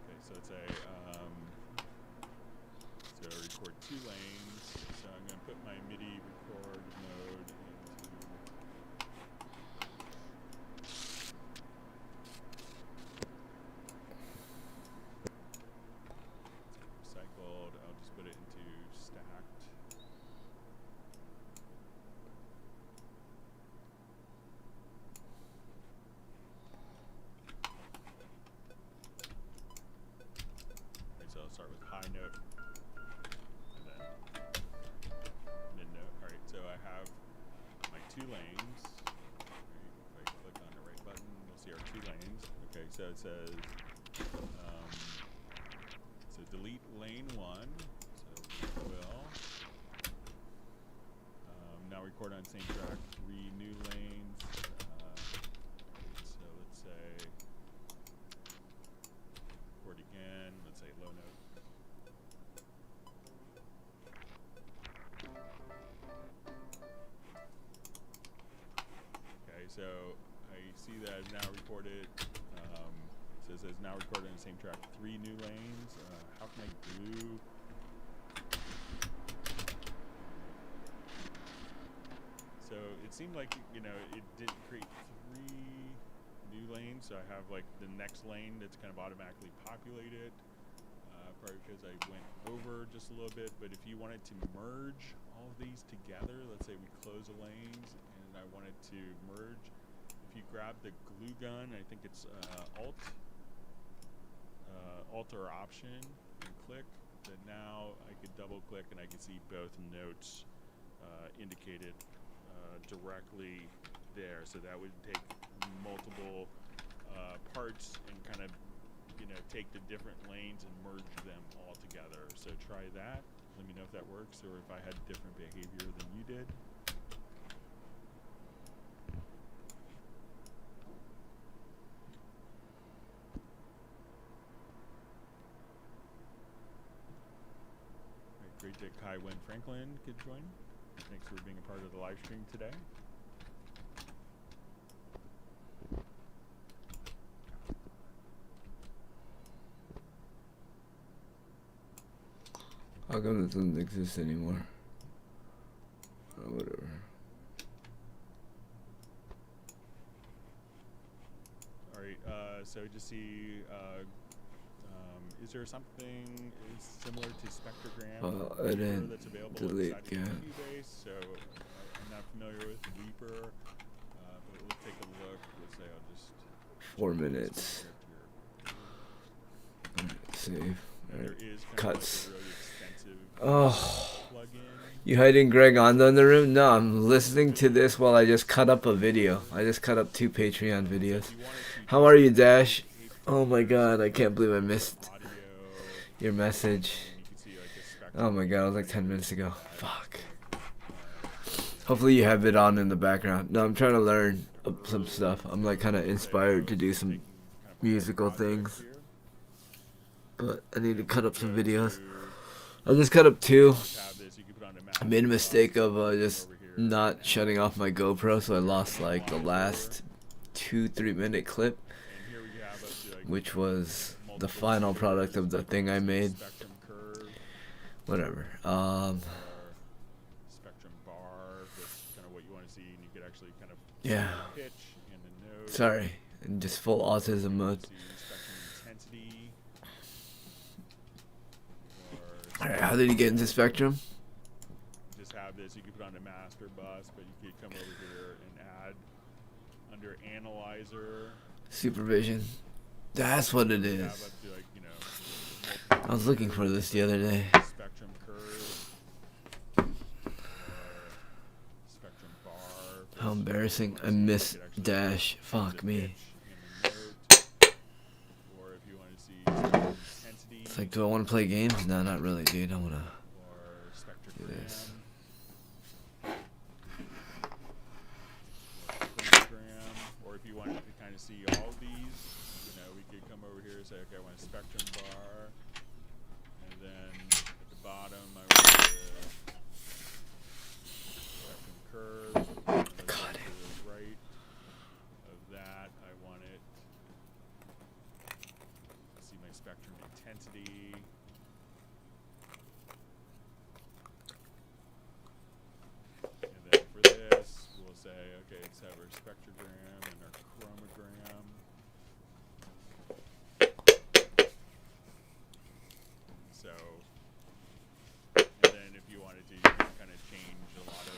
Okay, so it's a so record 2 lanes. So I'm going to put my MIDI record mode into recycled. I'll just put it into stacked. Okay, so I'll start with high note. And then mid note. Alright, so I have my 2 lanes. Right, if I click on the right button, you'll see our 2 lanes. Okay, so it says so delete lane 1. So we will. Now record on same track 3 new lanes. So let's say record again. Let's say low note. Okay, so I see that I've now recorded. So it says now recorded on the same track 3 new lanes. How can I glue? So it seemed like, you know, it didn't create 3 new lanes. So I have like the next lane that's kind of automatically populated. Probably because I went over just a little bit. But if you wanted to merge all of these together, let's say we close the lanes and I wanted to merge. If you grab the glue gun, I think it's Alt or Option, and click, then now I could double click and I can see both notes indicated directly there. So that would take multiple parts and kind of, you know, take the different lanes and merge them all together. So try that. Let me know if that works or if I had different behavior than you did. Great that Kai Wen Franklin could join. Thanks for being a part of the live stream today. How come it doesn't exist anymore? Or whatever. All right, so just see, is there something similar to spectrogram that's available delete, inside yeah. of Cubase? So I'm not familiar with Reaper, but let's take a look. Let's say I'll just 4 minutes. Save. There is kind Cuts. of like a really extensive plugin. You hiding Greg Ondo in the room? No, I'm listening to this while I just cut up a video. I just cut up 2 Patreon videos. How are you, Dash? Oh my god, I can't believe I missed your message. Oh my god, it was like 10 minutes ago. Fuck. Hopefully you have it on in the background. No, I'm trying to learn some stuff. I'm like kind of inspired to do some musical things. But I need to cut up some videos. I just cut up 2. I made a mistake of just not shutting off my GoPro, so I lost like the last 2-3 minute clip, which was the final product of the thing I made. Whatever. Yeah. Sorry. In just full autism mode. Alright, how did he get into Spectrum? Just have this. You can put on a master bus, but you could come over here and add under analyzer. Supervision. That's what it is. Have up to, like, you know, I was looking for this the other day. Spectrum curve. Spectrum bar. How embarrassing. I miss Dash. Fuck me. Or if you want to see intensity. It's like, do I want to play games? No, not really, dude. I want to do this. Or if you wanted to kind of see all of these, you know, we could come over here and say, okay, I want a spectrum bar, and then at the bottom I want a spectrum curve. Got it. To the right of that, I want it. See my spectrum intensity. And then for this, we'll say, okay, let's have our spectrogram and our chromogram. So, and then if you wanted to, you can kind of change a lot of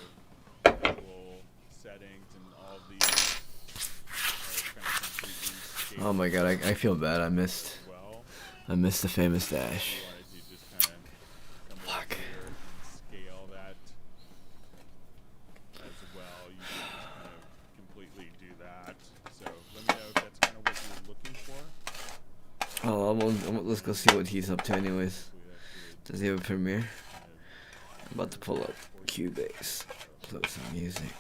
visual settings and all these are kind of completely Oh my god, I feel bad. I missed the famous Dash. If you wanted to just kind of come over here and scale that as well, you can just kind of completely do that. So let me know if that's kind of what you're looking for. Oh, let's go see what he's up to anyways. Does he have a Premiere? I'm about to pull up Cubase. Play some music.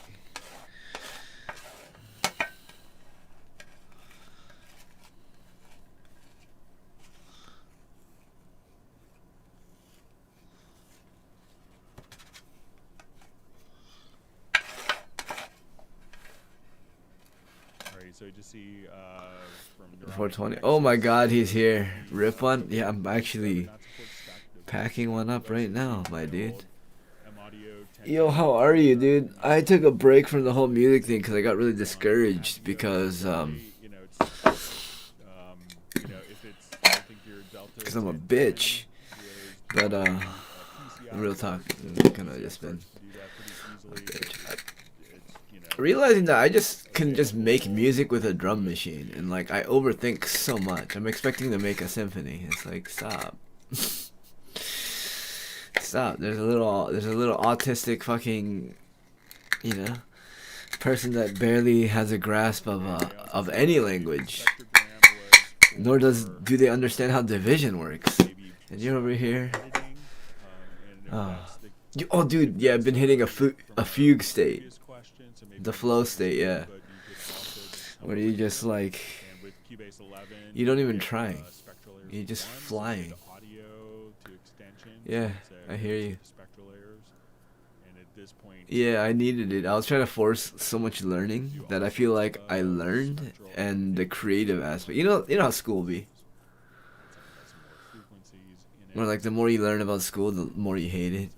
So you just see from 420. Oh my God, he's here. Rip one. Yeah, I'm actually packing one up right now, my dude. Yo, how are you, dude? I took a break from the whole music thing because I got really discouraged because I'm a bitch. But real talk, kind of just been a bitch. Realizing that I just can just make music with a drum machine, and like I overthink so much. I'm expecting to make a symphony. It's like, stop. Stop. There's a little autistic fucking, person that barely has a grasp of any language. Nor do they understand how division works. And you're over here. Oh, dude, yeah, I've been hitting a fugue state. The flow state, yeah. Where you just like, you don't even try. You're just flying. Yeah, I hear you. Yeah, I needed it. I was trying to force so much learning that I feel like I learned, and the creative aspect. You know how school be. Where like the more you learn about school, the more you hate it.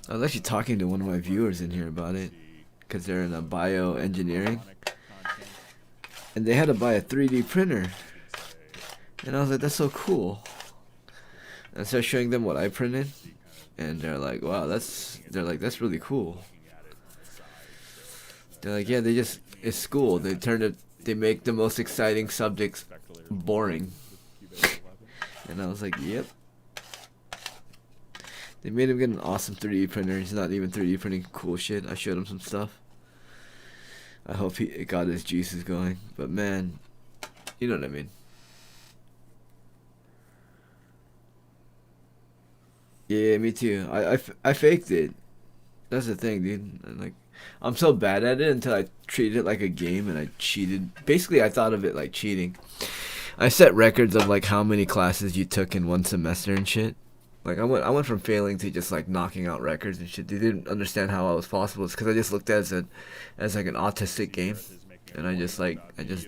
I was actually talking to one of my viewers in here about it, because they're in a bioengineering, and they had to buy a 3D printer, and I was like, that's so cool. And I started showing them what I printed, and they're like, wow, that's really cool. They're like, yeah, it's school. They make the most exciting subjects boring. And I was like, yep. They made him get an awesome 3D printer. He's not even 3D printing cool shit. I showed him some stuff. I hope he got his juices going. But man, you know what I mean. Yeah, me too. I faked it. That's the thing, dude. And I'm so bad at it until I treated it like a game and I cheated. Basically, I thought of it like cheating. I set records of like how many classes you took in one semester and shit. Like I went from failing to just like knocking out records and shit. They didn't understand how it was possible. It's because I just looked at it as like an autistic game, and I just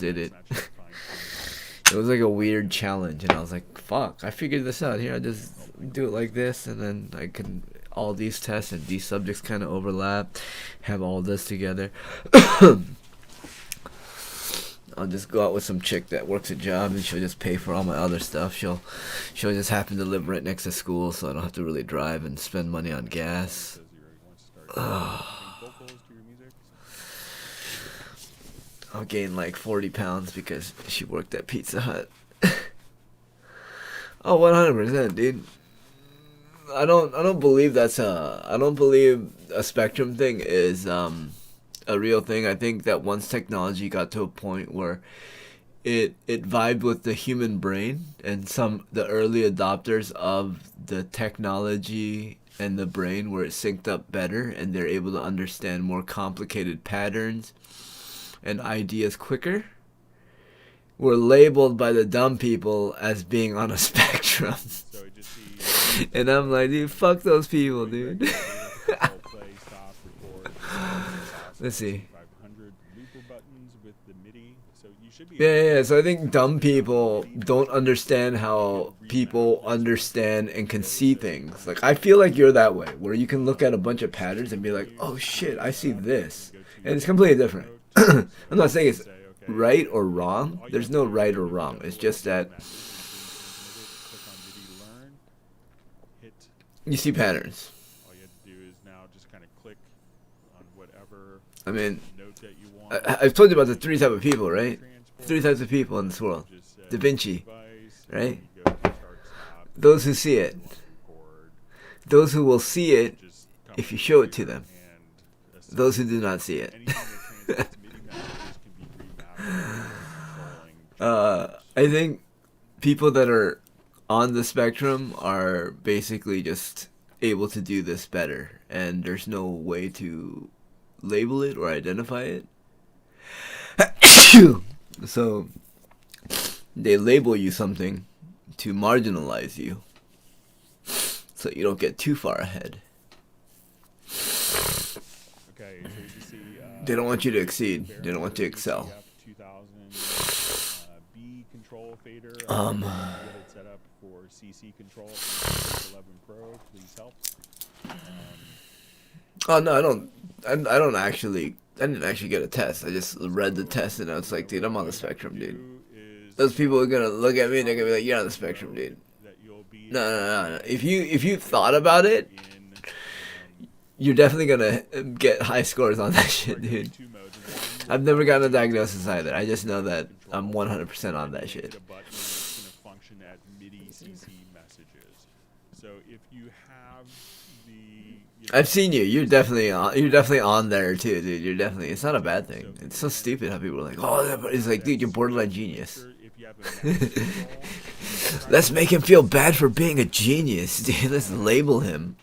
did it. It was like a weird challenge, and I was like, fuck, I figured this out. Here, I just do it like this, and then I can all these tests and these subjects kind of overlap, have all this together. I'll just go out with some chick that works a job, and she'll just pay for all my other stuff. She'll just happen to live right next to school, so I don't have to really drive and spend money on gas. I'll gain like 40 pounds because she worked at Pizza Hut. Oh, 100%, dude. I don't believe I don't believe a spectrum thing is a real thing. I think that once technology got to a point where it vibed with the human brain, and the early adopters of the technology and the brain where it synced up better, and they're able to understand more complicated patterns and ideas quicker, were labeled by the dumb people as being on a spectrum. And I'm like, dude, fuck those people, dude. Let's see. Yeah. So I think dumb people don't understand how people understand and can see things. Like, I feel like you're that way, where you can look at a bunch of patterns and be like, oh shit, I see this. And it's completely different. I'm not saying it's right or wrong. There's no right or wrong. It's just that you see patterns. All you have to do is now just kind of click on whatever I mean, note that you want. I've told you about the three types of people, right? Three types of people in this world. Da Vinci, right? Those who see it. Those who will see it if you show it to them. Those who do not see it. I think people that are on the spectrum are basically just able to do this better, and there's no way to label it or identify it. So they label you something to marginalize you, so you don't get too far ahead. Okay, so you see They don't want you to exceed. They don't want you to excel. ATF 2000 B control fader. Um. Get it set up for CC control. 11 Pro, please help. Oh no, I don't. I don't actually. I didn't actually get a test. I just read the test and I was like, dude, I'm on the spectrum, dude. Those people are gonna look at me and they're gonna be like, you're on the spectrum, dude. No. If you thought about it, you're definitely gonna get high scores on that shit, dude. I've never gotten a diagnosis either. I just know that I'm 100% on that shit. So if you have I've seen you. You're definitely on. You're definitely on there too, dude. You're definitely. It's not a bad thing. It's so stupid how people are like, oh, it's like, dude, you're borderline genius. Let's make him feel bad for being a genius, dude. Let's label him.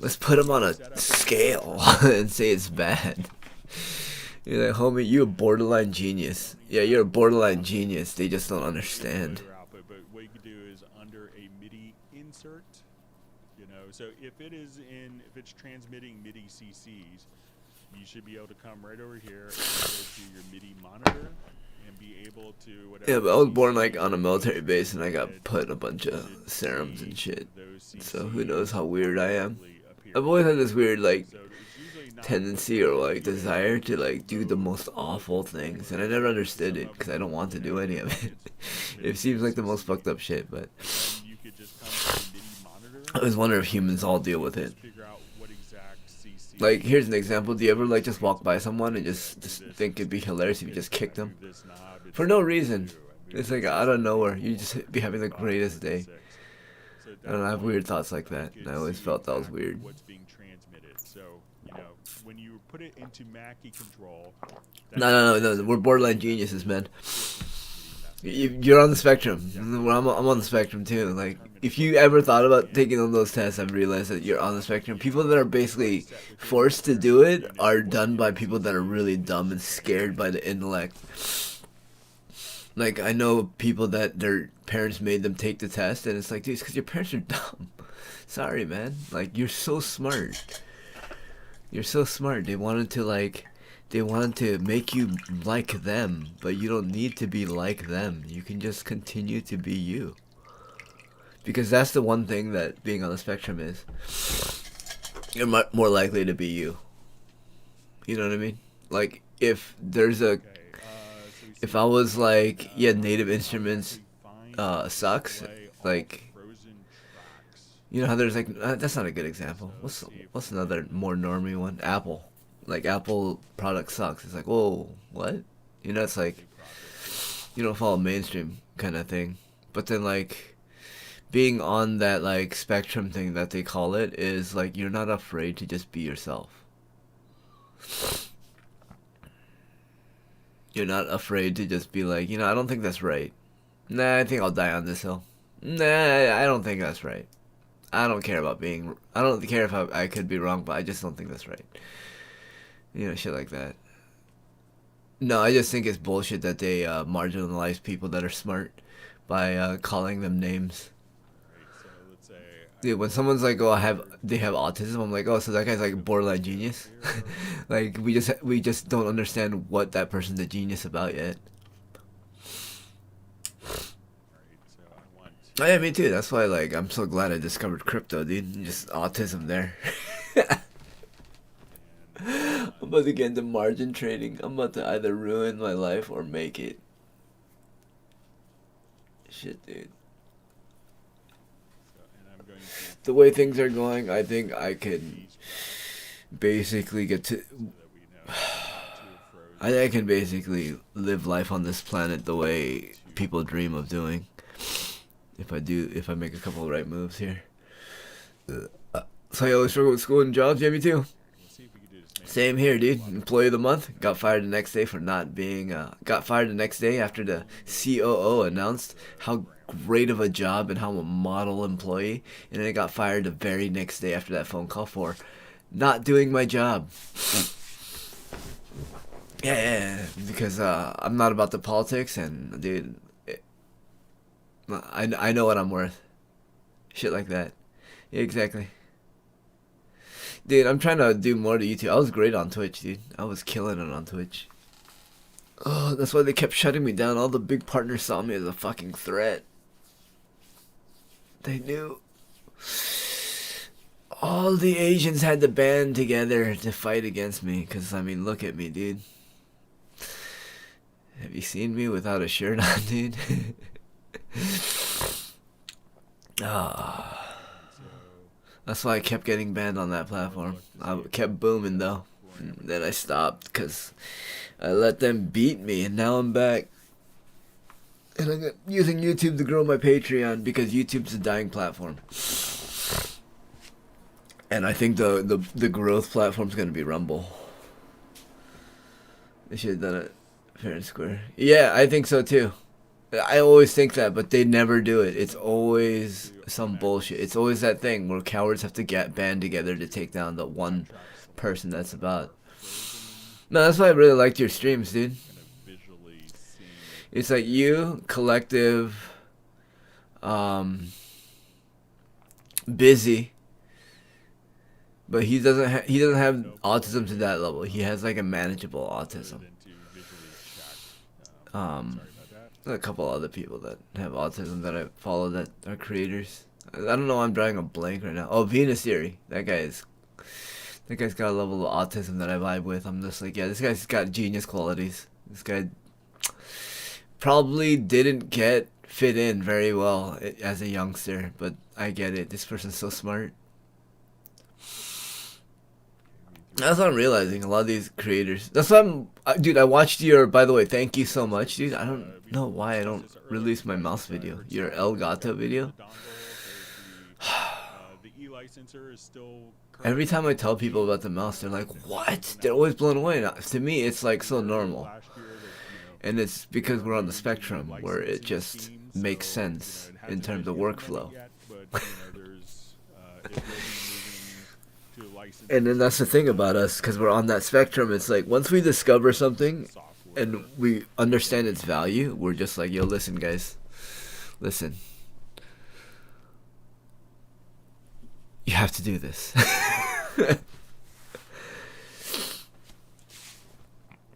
Let's put him on a scale and say it's bad. You're like, homie, you a borderline genius. Yeah, you're a borderline genius. They just don't understand. But what you could do is under a MIDI insert, you know, so if it's transmitting MIDI CCs, you should be able to come right over here and go to your MIDI monitor and be able to whatever. Yeah, but I was born like on a military base and I got put a bunch of serums and shit. So who knows how weird I am. I've always had this weird like tendency or like desire to like do the most awful things, and I never understood it because I don't want to do any of it. It seems like the most fucked up shit, but I always wonder if humans all deal with it. Like, here's an example. Do you ever like just walk by someone and just think it'd be hilarious if you just kicked them for no reason? It's like out of nowhere. You just be having the greatest day. I don't know, I have weird thoughts like that, and I always felt that was weird. What's being transmitted. So, you know, when you put it into Mackie control. No. We're borderline geniuses, man. You're on the spectrum. I'm on the spectrum too. Like, if you ever thought about taking on those tests, I've realized that you're on the spectrum. People that are basically forced to do it are done by people that are really dumb and scared by the intellect. Like, I know people that their parents made them take the test, and it's like, dude, it's because your parents are dumb. Sorry, man. Like, you're so smart. You're so smart. They wanted to make you like them, but you don't need to be like them. You can just continue to be you. Because that's the one thing that being on the spectrum is. You're more likely to be you. You know what I mean? Like, if I was like, yeah, Native Instruments sucks. Like, you know how there's like, that's not a good example. What's another more normie one? Apple. Like, Apple product sucks. It's like, whoa, what? You know, it's like, you don't follow mainstream kind of thing. But then, like, being on that, like, spectrum thing that they call it is, like, you're not afraid to just be yourself. You're not afraid to just be like, you know, I don't think that's right. Nah, I think I'll die on this hill. Nah, I don't think that's right. I don't care if I could be wrong, but I just don't think that's right. You know, shit like that. No, I just think it's bullshit that they marginalize people that are smart by calling them names. Dude, when someone's like, "Oh, they have autism," I'm like, "Oh, so that guy's like a borderline genius." Like, we just don't understand what that person's a genius about yet. Oh yeah, me too. That's why, like, I'm so glad I discovered crypto, dude. Just autism there. I'm about to get into margin trading. I'm about to either ruin my life or make it. Shit, dude. The way things are going, I think I can basically get to... I think I can basically live life on this planet the way people dream of doing. If I make a couple of right moves here. So I always struggle with school and jobs, yeah, me too. Same here, dude. Employee of the month. Got fired the next day for not being... got fired the next day after the COO announced how great of a job and how I'm a model employee. And then I got fired the very next day after that phone call for not doing my job. Yeah. Because I'm not about the politics, and, dude... I know what I'm worth. Shit like that. Yeah, exactly. Dude, I'm trying to do more to YouTube. I was great on Twitch, dude. I was killing it on Twitch. Oh, that's why they kept shutting me down. All the big partners saw me as a fucking threat. They knew. All the Asians had to band together to fight against me. Because, I mean, look at me, dude. Have you seen me without a shirt on, dude? Ah. That's why I kept getting banned on that platform. I kept booming though. And then I stopped because I let them beat me, and now I'm back. And I'm using YouTube to grow my Patreon because YouTube's a dying platform. And I think the growth platform's gonna be Rumble. They should have done it fair and square. Yeah, I think so too. I always think that, but they never do it. It's always some bullshit. It's always that thing where cowards have to get band together to take down the one person that's about. No, that's why I really liked your streams, dude. It's like you, Collective, Busy, but he doesn't have autism to that level. He has like a manageable autism. A couple other people that have autism that I follow that are creators. I don't know why I'm drawing a blank right now. Oh, Venus Theory. That guy's got a level of autism that I vibe with. I'm just like, yeah, this guy's got genius qualities. This guy probably didn't fit in very well as a youngster, but I get it. This person's so smart. That's what I'm realizing. A lot of these creators. That's why dude, I watched your. By the way, thank you so much, dude. I don't know why I don't release my mouse video. Your El Gato video. Every time I tell people about the mouse, they're like, "What?" They're always blown away. Now, to me, it's like so normal, and it's because we're on the spectrum where it just makes sense in terms of workflow. And then that's the thing about us, because we're on that spectrum. It's like once we discover something and we understand its value, we're just like, yo, listen, guys, listen, you have to do this.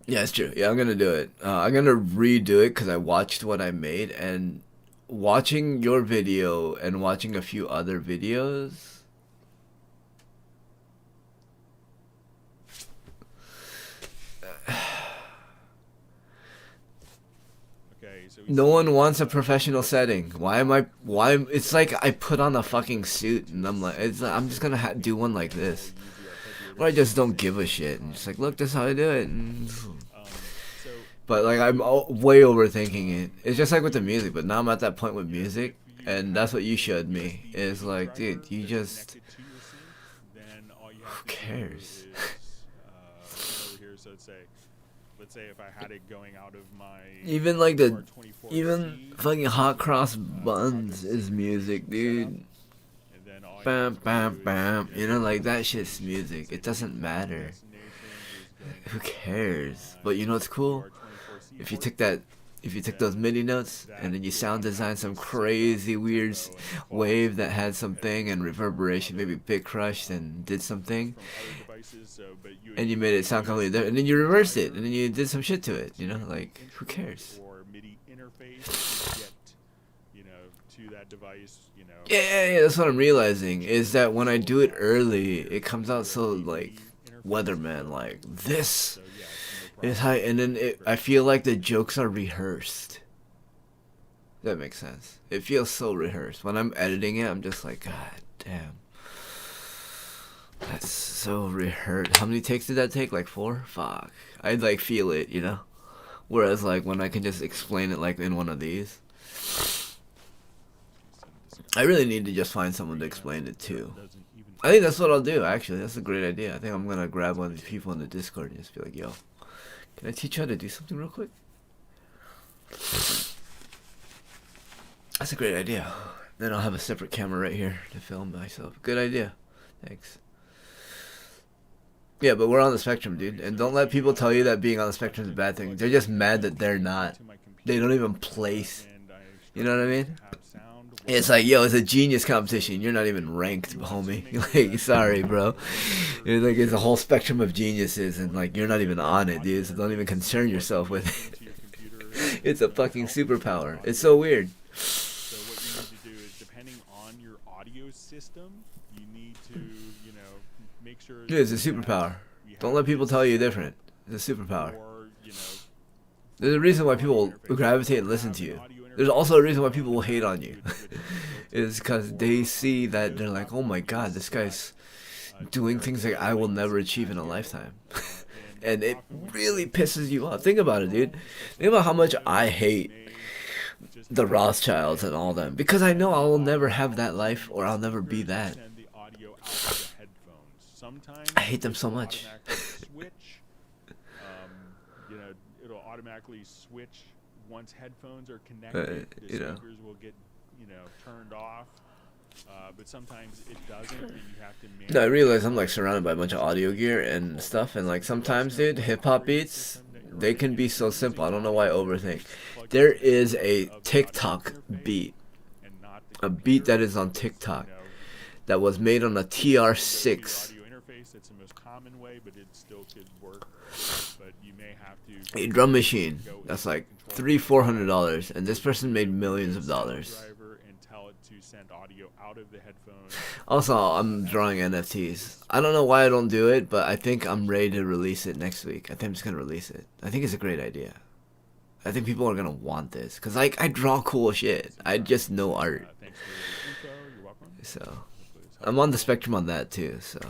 Yeah, it's true. Yeah, I'm gonna do it. I'm gonna redo it because I watched what I made, and watching your video and watching a few other videos. No one wants a professional setting. Why? It's like I put on a fucking suit and I'm like, I'm just gonna do one like this. Or I just don't give a shit and just like, look, this is how I do it. But like, I'm way overthinking it. It's just like with the music, but now I'm at that point with music, and that's what you showed me. Is like, dude, you just, who cares? Let's say if I had it going out of my even like even fucking Hot Cross Buns is music, dude. Bam bam bam, you know, like that shit's music. It doesn't matter. Who cares? But you know what's cool? If you took those MIDI notes and then you sound design some crazy weird wave that had something and reverberation, maybe bit crushed and did something, and you made it sound completely different, and then you reversed it and then you did some shit to it, you know, like who cares? Yeah, that's what I'm realizing, is that when I do it early, it comes out so like Weatherman, like this is high, and then I feel like the jokes are rehearsed. That makes sense. It feels so rehearsed. When I'm editing it, I'm just like, God damn, that's so rehearsed. How many takes did that take? Like 4? Fuck. I'd like feel it, you know? Whereas like when I can just explain it like in one of these, I really need to just find someone to explain it to. I think that's what I'll do, actually. That's a great idea. I think I'm gonna grab one of these people in the Discord and just be like, yo, can I teach you how to do something real quick? That's a great idea. Then I'll have a separate camera right here to film myself. Good idea. Thanks. Yeah, but we're on the spectrum, dude. And don't let people tell you that being on the spectrum is a bad thing. They're just mad that they're not. They don't even place. You know what I mean? It's like, yo, it's a genius competition. You're not even ranked, homie. Like, sorry, bro. It's like it's a whole spectrum of geniuses, and like you're not even on it, dude. So don't even concern yourself with it. It's a fucking superpower. It's so weird. So what you need to do is, depending on your audio system, you need to, make sure. Dude, it's a superpower. Don't let people tell you different. It's a superpower. Or, There's a reason why people gravitate and listen to you. There's also a reason why people will hate on you. It's because they see that they're like, oh my god, this guy's doing things that I will never achieve in a lifetime. And it really pisses you off. Think about it, dude. Think about how much I hate the Rothschilds and all them. Because I know I will never have that life, or I'll never be that. I hate them so much. It'll automatically switch once headphones are connected. The speakers will get, turned off. But sometimes it doesn't, and you have to. No, I realize I'm like surrounded by a bunch of audio gear and stuff, and like sometimes, dude, hip hop beats, they can be so simple. I don't know why I overthink. There is a TikTok beat, a beat that is on TikTok, that was made on a TR6. That's the most common way, but it still could work. But you may have to. A drum machine that's like $300-400, and this person made millions of dollars. Also, I'm drawing NFTs. I don't know why I don't do it, but I think I'm ready to release it next week. I think I'm just gonna release it. I think it's a great idea. I think people are gonna want this, because like I draw cool shit. I just know art. So I'm on the spectrum on that too. So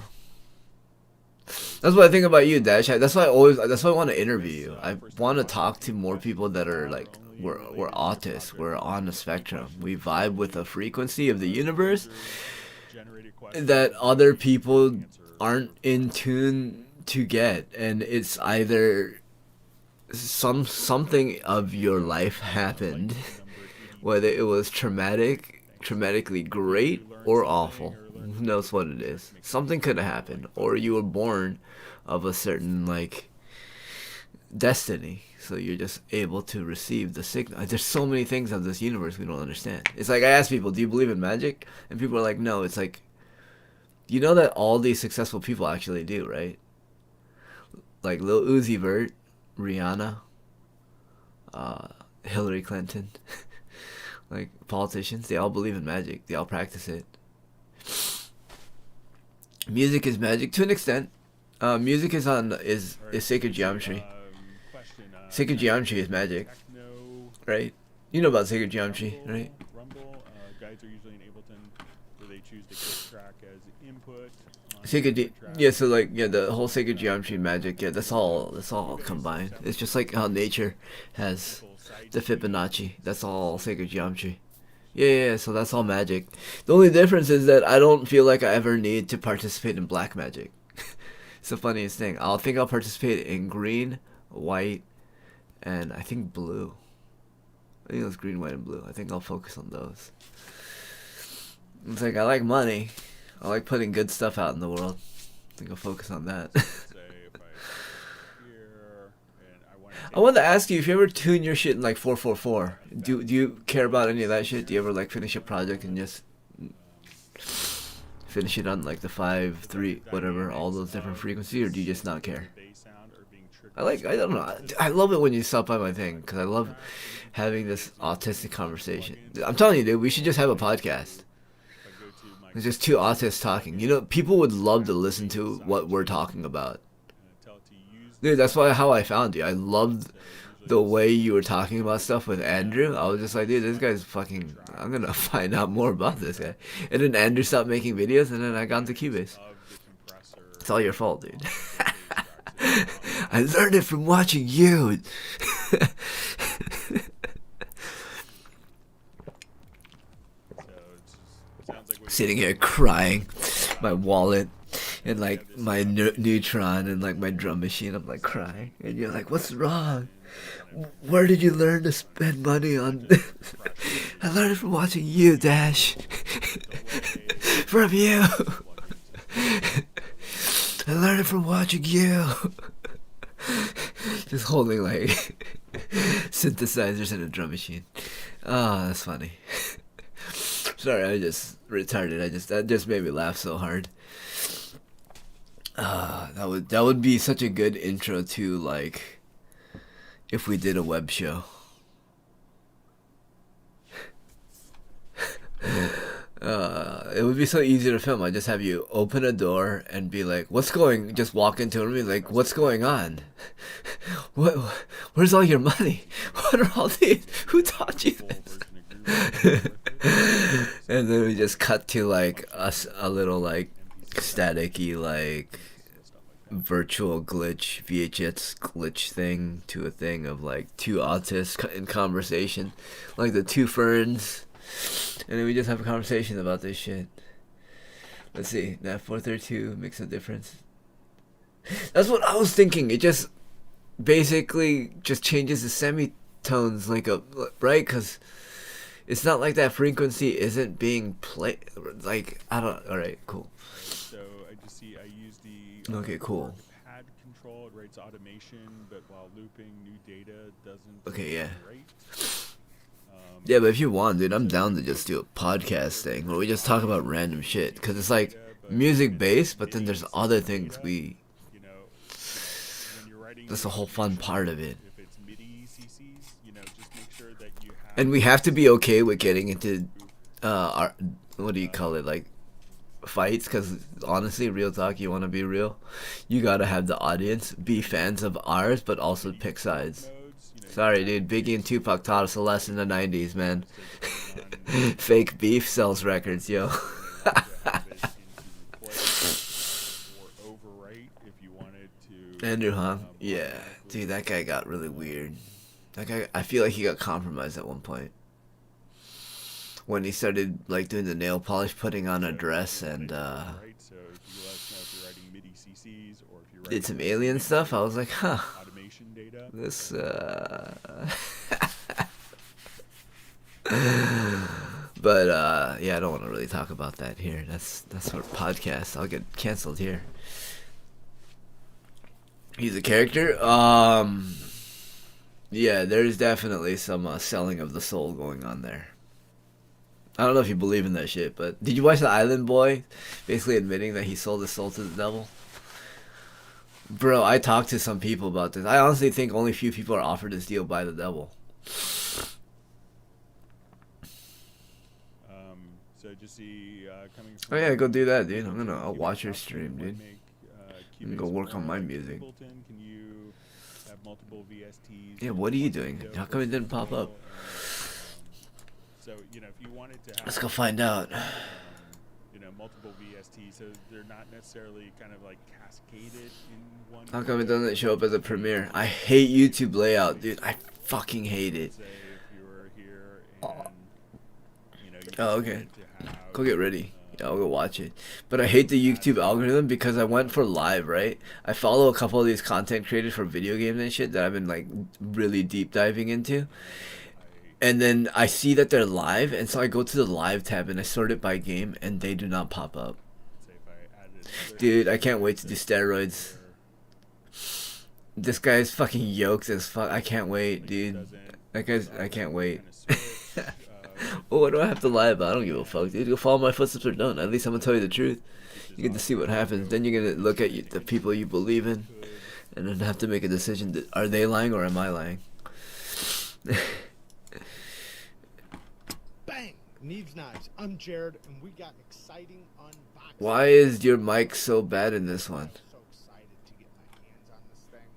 that's what I think about you, Dash. That's why I want to interview you. I want to talk to more people that are like, we're autists. We're on the spectrum. We vibe with a frequency of the universe that other people aren't in tune to get, and it's either something of your life happened, whether it was traumatically great or awful. Who knows what it is? Something could have happened, or you were born of a certain like destiny, so you're just able to receive the signal. There's so many things of this universe we don't understand. It's like I ask people, do you believe in magic? And people are like, no. It's like, you know that all these successful people actually do, right? Like Lil Uzi Vert, Rihanna, Hillary Clinton, like politicians, they all believe in magic. They all practice it. Music is magic to an extent. Music is sacred geometry. Sacred geometry is magic, right? You know about sacred geometry, right? Guides are usually in Ableton, where they choose the kick track as input. So like the whole sacred geometry magic, that's all combined. It's just like how nature has the Fibonacci. That's all sacred geometry. Yeah, so that's all magic. The only difference is that I don't feel like I ever need to participate in black magic. It's the funniest thing. I'll participate in green, white, and I think blue. I think it was green, white, and blue. I think I'll focus on those. It's like I like money. I like putting good stuff out in the world. I think I'll focus on that. I wanted to ask you if you ever tune your shit in like 444. Do you care about any of that shit? Do you ever like finish a project and just finish it on like the 5-3 whatever, all those different frequencies, or do you just not care? I don't know. I love it when you stop by my thing, because I love having this autistic conversation. I'm telling you, dude, we should just have a podcast. It's just two autists talking. You know, people would love to listen to what we're talking about. Dude, that's how I found you. I loved the way you were talking about stuff with Andrew. I was just like, dude, this guy's fucking... I'm gonna find out more about this guy. And then Andrew stopped making videos, and then I got into Cubase. It's all your fault, dude. I learned it from watching you. Sitting here crying, my wallet, and like my Neutron, and like my drum machine. I'm like crying, and you're like, "What's wrong? Where did you learn to spend money on?" I learned it from watching you, Dash. From you. I learned it from watching you. Just holding like synthesizers and a drum machine. Oh, that's funny. Sorry, I just retarded. That just made me laugh so hard. That would be such a good intro to, like, if we did a web show. It would be so easy to film. I just have you open a door and be like, "What's going?" Just walk into it and be like, "What's going on? What? Where's all your money? What are all these? Who taught you this?" And then we just cut to like a little like staticky like virtual glitch VHS glitch thing to a thing of like two autists in conversation, like the two ferns. And then we just have a conversation about this shit. Let's see. That 432 makes a difference. That's what I was thinking. It just basically just changes the semitones, like a right, because it's not like that frequency isn't being played. Like I don't. All right, cool. So I just see I use the okay, cool. Pad control. It writes automation, but while looping new data doesn't. Okay, yeah. Write. Yeah, but if you want, dude, I'm down to just do a podcast thing where we just talk about random shit. Because it's like music based, but then there's other things we. That's the whole fun part of it. And we have to be okay with getting into, our, what do you call it, like, fights. Because honestly, real talk, you want to be real, you gotta have the audience be fans of ours, but also pick sides. Sorry, dude. Biggie and Tupac taught us a lesson in the 90s, man. Fake beef sells records, yo. Andrew, huh? Yeah. Dude, that guy got really weird. That guy, I feel like he got compromised at one point. When he started, like, doing the nail polish, putting on a dress, and, did some alien stuff. I was like, huh. This, but, yeah, I don't want to really talk about that here. That's for podcasts. I'll get canceled here. He's a character? Yeah, there's definitely some, selling of the soul going on there. I don't know if you believe in that shit, but did you watch The Island Boy? Basically admitting that he sold his soul to the devil? Bro, I talked to some people about this. I honestly think only few people are offered this deal by the devil. So just see, coming oh yeah, go do that, dude. I'll watch your stream, dude. I'm gonna go work on my music. Can you have multiple VSTs? Yeah, what are you doing? How come it didn't pop up? So, you know, if you wanted to have, let's go find out. You know, multiple VSTs, so they're not necessarily kind of like cascaded in one. How come it doesn't show up as a premiere? I hate YouTube layout, dude. I fucking hate it. Say if you were here and, you know, you oh, okay. have, go get ready. Yeah, I'll go watch it. But I hate the YouTube algorithm because I went for live, right? I follow a couple of these content creators for video games and shit that I've been like really deep diving into. And then I see that they're live, and so I go to the live tab and I sort it by game, and they do not pop up. Dude, I can't wait to do steroids. This guy's fucking yoked as fuck. I can't wait, dude. That guy's, I can't wait. Well, what do I have to lie about? I don't give a fuck, dude. Go follow my footsteps or don't. At least I'm gonna tell you the truth. You get to see what happens. Then you're gonna look at the people you believe in, and then have to make a decision. That, are they lying or am I lying? Bang! Neves Knives. I'm Jared, and we got an exciting unboxing. Why is your mic so bad in this one? I'm so excited to get my hands on this thing,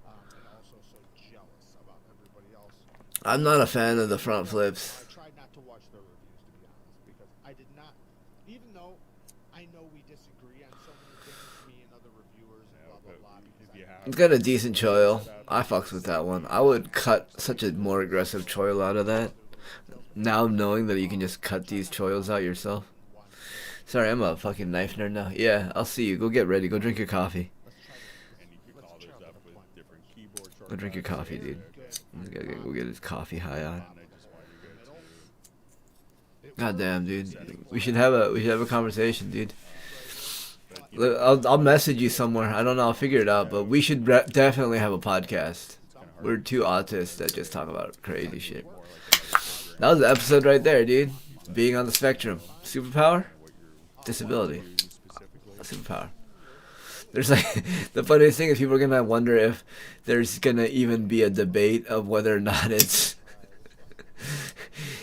and also so jealous about everybody else. I'm not a fan of the front flips. I tried not to watch their reviews, to be honest, because I did not, even though I know we disagree on so many things, me and other reviewers, and blah, blah, blah. It's got a decent choil. I fucks with that one. I would cut such a more aggressive choil out of that. Now knowing that you can just cut these choils out yourself. Sorry, I'm a fucking knife nerd now. Yeah, I'll see you. Go get ready. Go drink your coffee. Go drink your coffee, dude. Go get his coffee high on. God damn, dude. We should have a conversation, dude. I'll message you somewhere. I don't know. I'll figure it out. But we should definitely have a podcast. We're two autists that just talk about crazy shit. That was the episode right there, dude. Being on the spectrum. Superpower? what you're Disability. doing specifically. Superpower. There's like the funniest thing is people are gonna wonder if there's gonna even be a debate of whether or not it's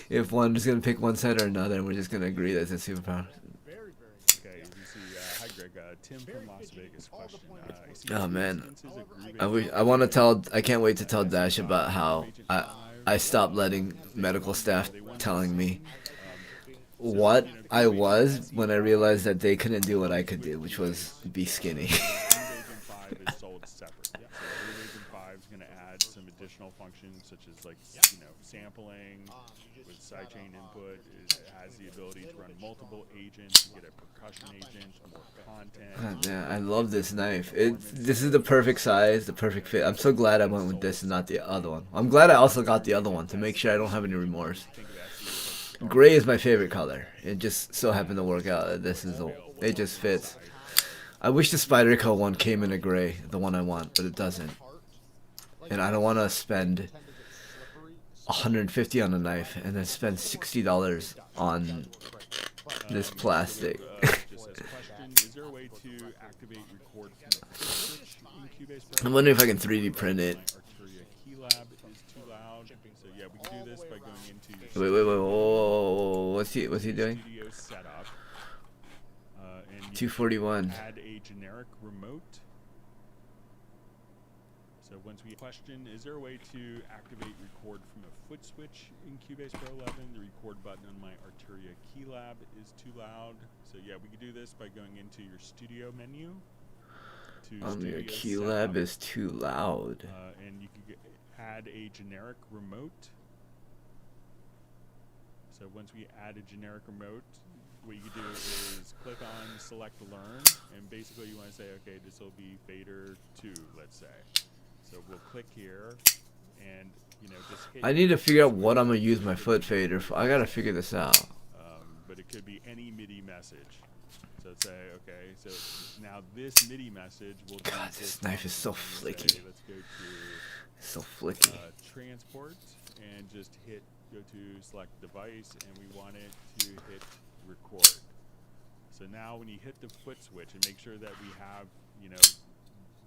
if one's gonna pick one side or another, and we're just gonna agree that it's a superpower. Very, very Okay, as you see, hi Greg, Tim from Las Vegas question. I see Oh man, instances of grievance I want to tell. I can't wait to tell Dash about how I stopped letting medical staff telling me what I was when I realized that they couldn't do what I could do, which was be skinny. Agent 5 is sold separate. So Agent 5 is going to add some additional functions such as like sampling with sidechain input. It has the ability to run multiple agents, to get a percussion agent, more content. God, yeah, I love this knife. This is the perfect size, the perfect fit. I'm so glad I went with this and not the other one. I'm glad I also got the other one to make sure I don't have any remorse. Gray is my favorite color. It just so happened to work out that this is it just fits. I wish the Spyderco one came in a gray, the one I want, but it doesn't. And I don't want to spend $150 on a knife and then spend $60 on this plastic. Is there a way to activate record from the switch in Cubase? I'm wondering if I can 3D print it. Arteria Keylab is too loud. So yeah, we can do this by going into Wait, whoa, what's he doing? studio setup. And you 241. add a generic remote. So once we question, is there a way to activate record from a foot switch in Cubase Pro 11? The record button on my Arteria Keylab is too loud. So yeah, we can do this by going into your studio menu. Your Studio Keylab Setup, is too loud. and you can add a generic remote. So once we add a generic remote, what you can do is click on select learn, and basically you want to say, okay, this will be fader 2, let's say. So we'll click here, and just hit. I need to figure out what I'm gonna use my foot fader for. I gotta figure this out. But it could be any MIDI message. So say, okay, so now this MIDI message will do God, this knife is so flicky. Let's go to So flicky. transport and just go to select device, and we want it to hit record. So now when you hit the foot switch, and make sure that we have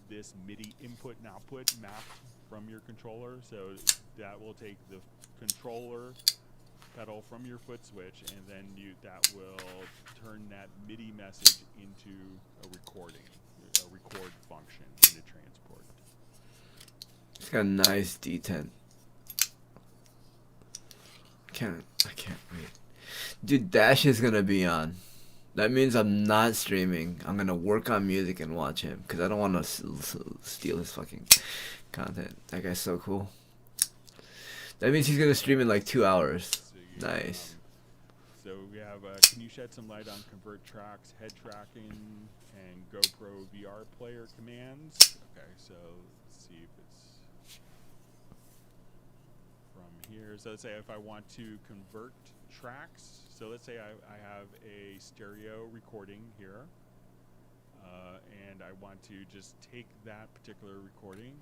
this MIDI input and output mapped from your controller, so that will take the controller pedal from your foot switch, and then that will turn that MIDI message into a record function in the transport. It's got a nice detent. I can't wait. Dude, Dash is gonna be on. That means I'm not streaming. I'm gonna work on music and watch him, because I don't want to steal his fucking content. That guy's so cool. That means he's gonna stream in like 2 hours. Nice. So we have, can you shed some light on convert tracks, head tracking, and GoPro VR player commands? Okay, so let's see if it's from here. So let's say if I want to convert tracks, so let's say I have a stereo recording here, and I want to just take that particular recording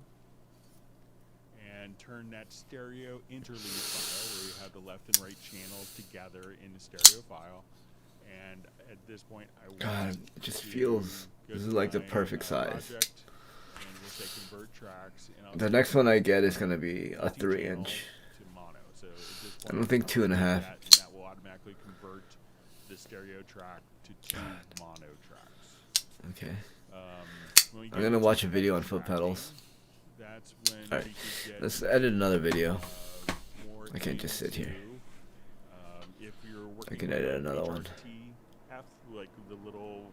and turn that stereo interleave file, where you have the left and right channels together in the stereo file. And at this point, I want God, it just to feels go this to is like the my, perfect size. project, and we'll say convert tracks. And I'll The say next one I get is gonna be a multi-channel 3-inch. to mono. So at this I don't point, think I'll 2.5. do that, and that will automatically convert the stereo track to 2 mono tracks. Okay. When we I'm get gonna into watch a video on tracking, foot pedals. That's when Alright, we could get let's edit another video. more I can't just sit here. into, if you're I working can with edit another one. HRTF, like the little,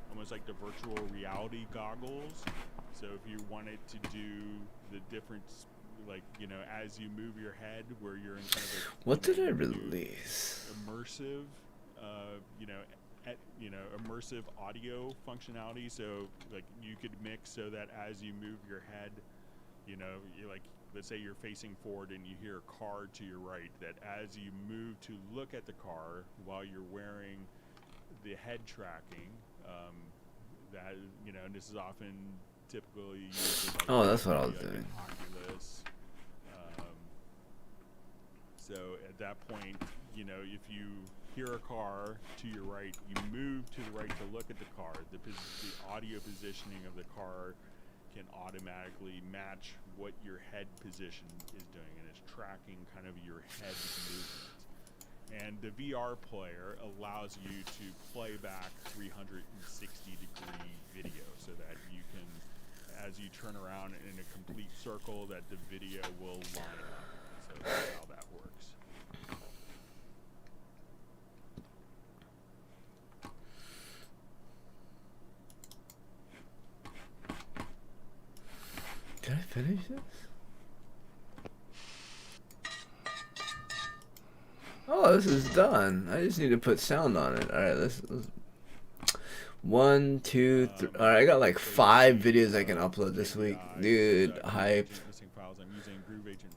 almost like the virtual reality goggles. So if you wanted to do the different, like, as you move your head, where you're in kind of a, What did I release? immersive, immersive audio functionality. So like you could mix so that as you move your head, you're like, let's say you're facing forward and you hear a car to your right, that as you move to look at the car while you're wearing the head tracking, that, and this is often typically used with, like, Oh, that's what I was like doing. an Oculus. So at that point, if you hear a car to your right, you move to the right to look at the car. The audio positioning of the car can automatically match what your head position is doing, and it's tracking kind of your head movement. And the VR player allows you to play back 360-degree video so that you can, as you turn around in a complete circle, that the video will line up. So that's how that works. Can I finish this? Oh, this is done. I just need to put sound on it. All right, let's 1, 2, 3. All right, I got like 5 videos I can upload this week, dude. Hype.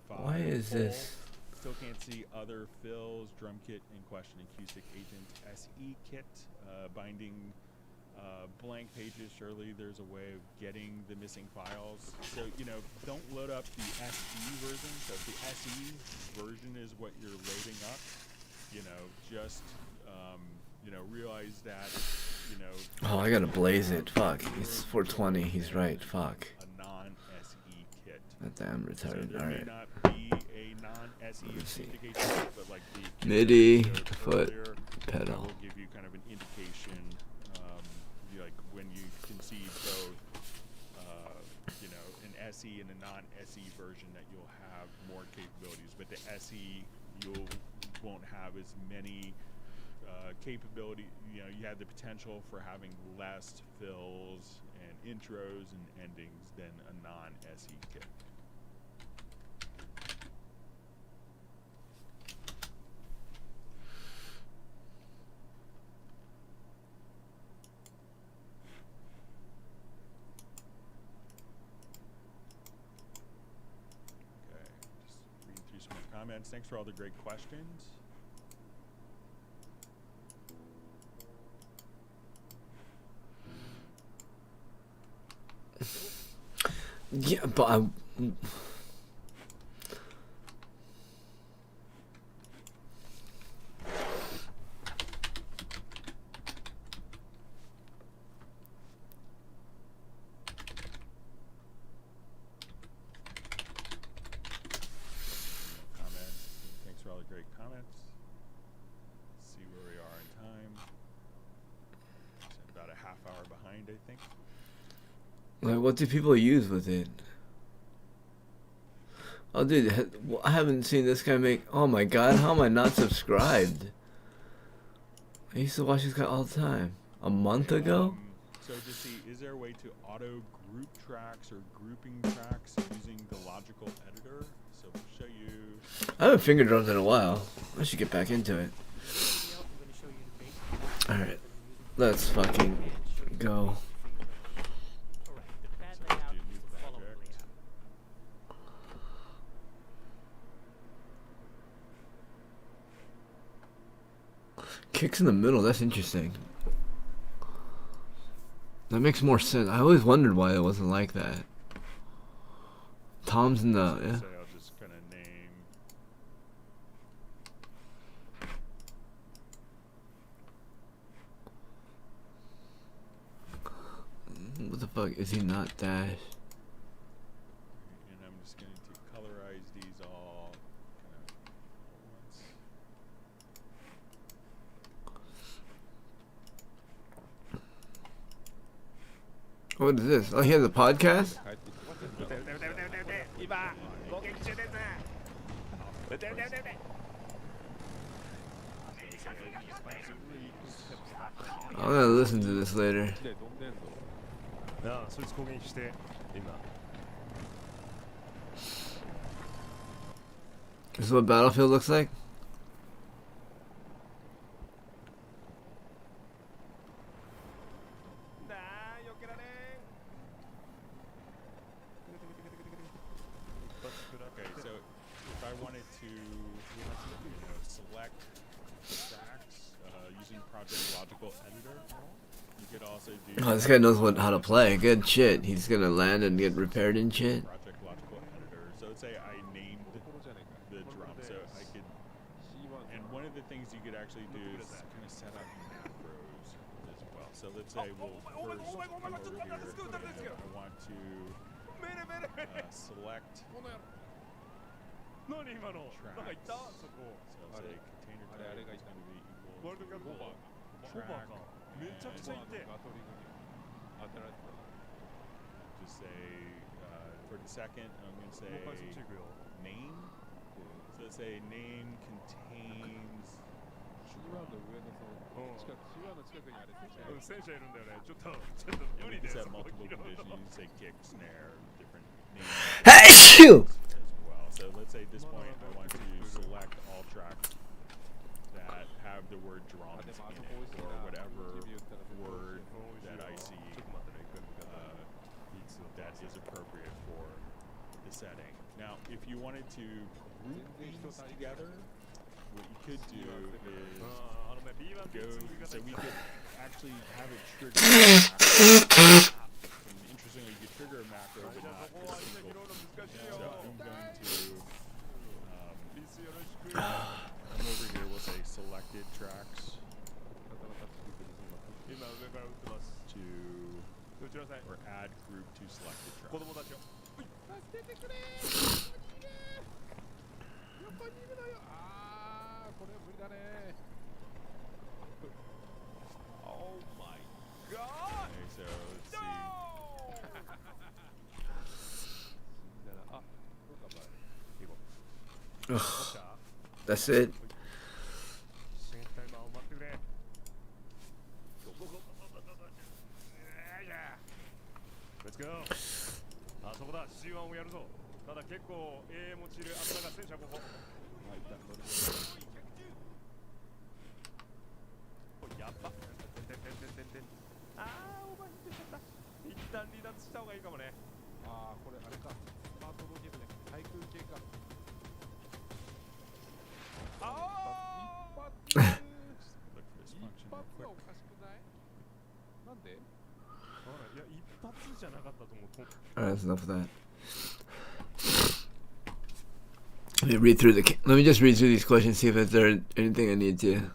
Why is this? Still can't see other fills, drum kit in question, acoustic agent, SE kit, binding blank pages. Surely there's a way of getting the missing files. So, you know, don't load up the SE version. So if the SE version is what you're loading up, you know, just, you know, realize that, you know. Oh, I gotta blaze it. Fuck. It's 420. He's right. Fuck. A non-SE kit. That damn retarded. So there Alright. may not be a non-SE indication, but like the MIDI, kit foot, earlier, pedal. will give you kind of an indication, like when you can see both, you know, an SE and a non-SE version, that you'll have more capabilities. But the SE, you won't have as many capability. You know, you have the potential for having less fills and intros and endings than a non-SE kit. Comments. Thanks for all the great questions. Yeah, but like, what do people use with it? Oh, dude, I haven't seen this guy make. Oh my god, how am I not subscribed? I used to watch this guy all the time. A month ago? So to see, is there a way to auto group tracks or grouping tracks using the logical editor? So we'll show you. I haven't finger drummed in a while. I should get back into it. Alright, let's fucking go. Kicks in the middle, that's interesting. That makes more sense. I always wondered why it wasn't like that. Tom's in the, yeah. I'll just kind of name. What the fuck? Is he not Dash? And I'm just going to colorize these all kind of What is this? Oh, he has a podcast? I'm gonna listen to this later. This is what Battlefield looks like? Okay, so if I wanted to, you know, select tracks using Project Logical Editor, you could also do. Oh, this guy knows how to play. Good shit. He's gonna land and get repaired and shit. Project Logical Editor. So let's say I named the drum, so I could And one of the things you could actually do is kind of set up macros as well. So let's say we'll first come over here. I want to select tracks. So let's say container type is going to be equal to track. Just say for the second, I'm going to say name. So let's say name contains. You can set multiple conditions. You can say kick, snare, different names as well. So let's say at this point I want to select all tracks that have the word drums in it, or whatever word that I see that is appropriate for the setting. Now, if you wanted to group these together, what you could do is go, so we could actually have it trigger a macro. And interestingly, you could trigger a macro, but not a single. So I'm going to come over here, we'll say selected tracks or add group to selected tracks. Oh my god! Okay, so let's see. That's it. Let's go. あそこだ C1 をやるぞ。ただ結構 A 持ちるあたが戦車5本。やった。あーオーバーヒットしちゃった。一旦離脱した方がいいかもね。あーこれあれか。スマートボーゲームね。対空系か。あー一発はおかしくない？なんで？いや一発じゃなかったと思う。 Alright, that's enough of that. Let me just read through these questions, see if there's anything I need to.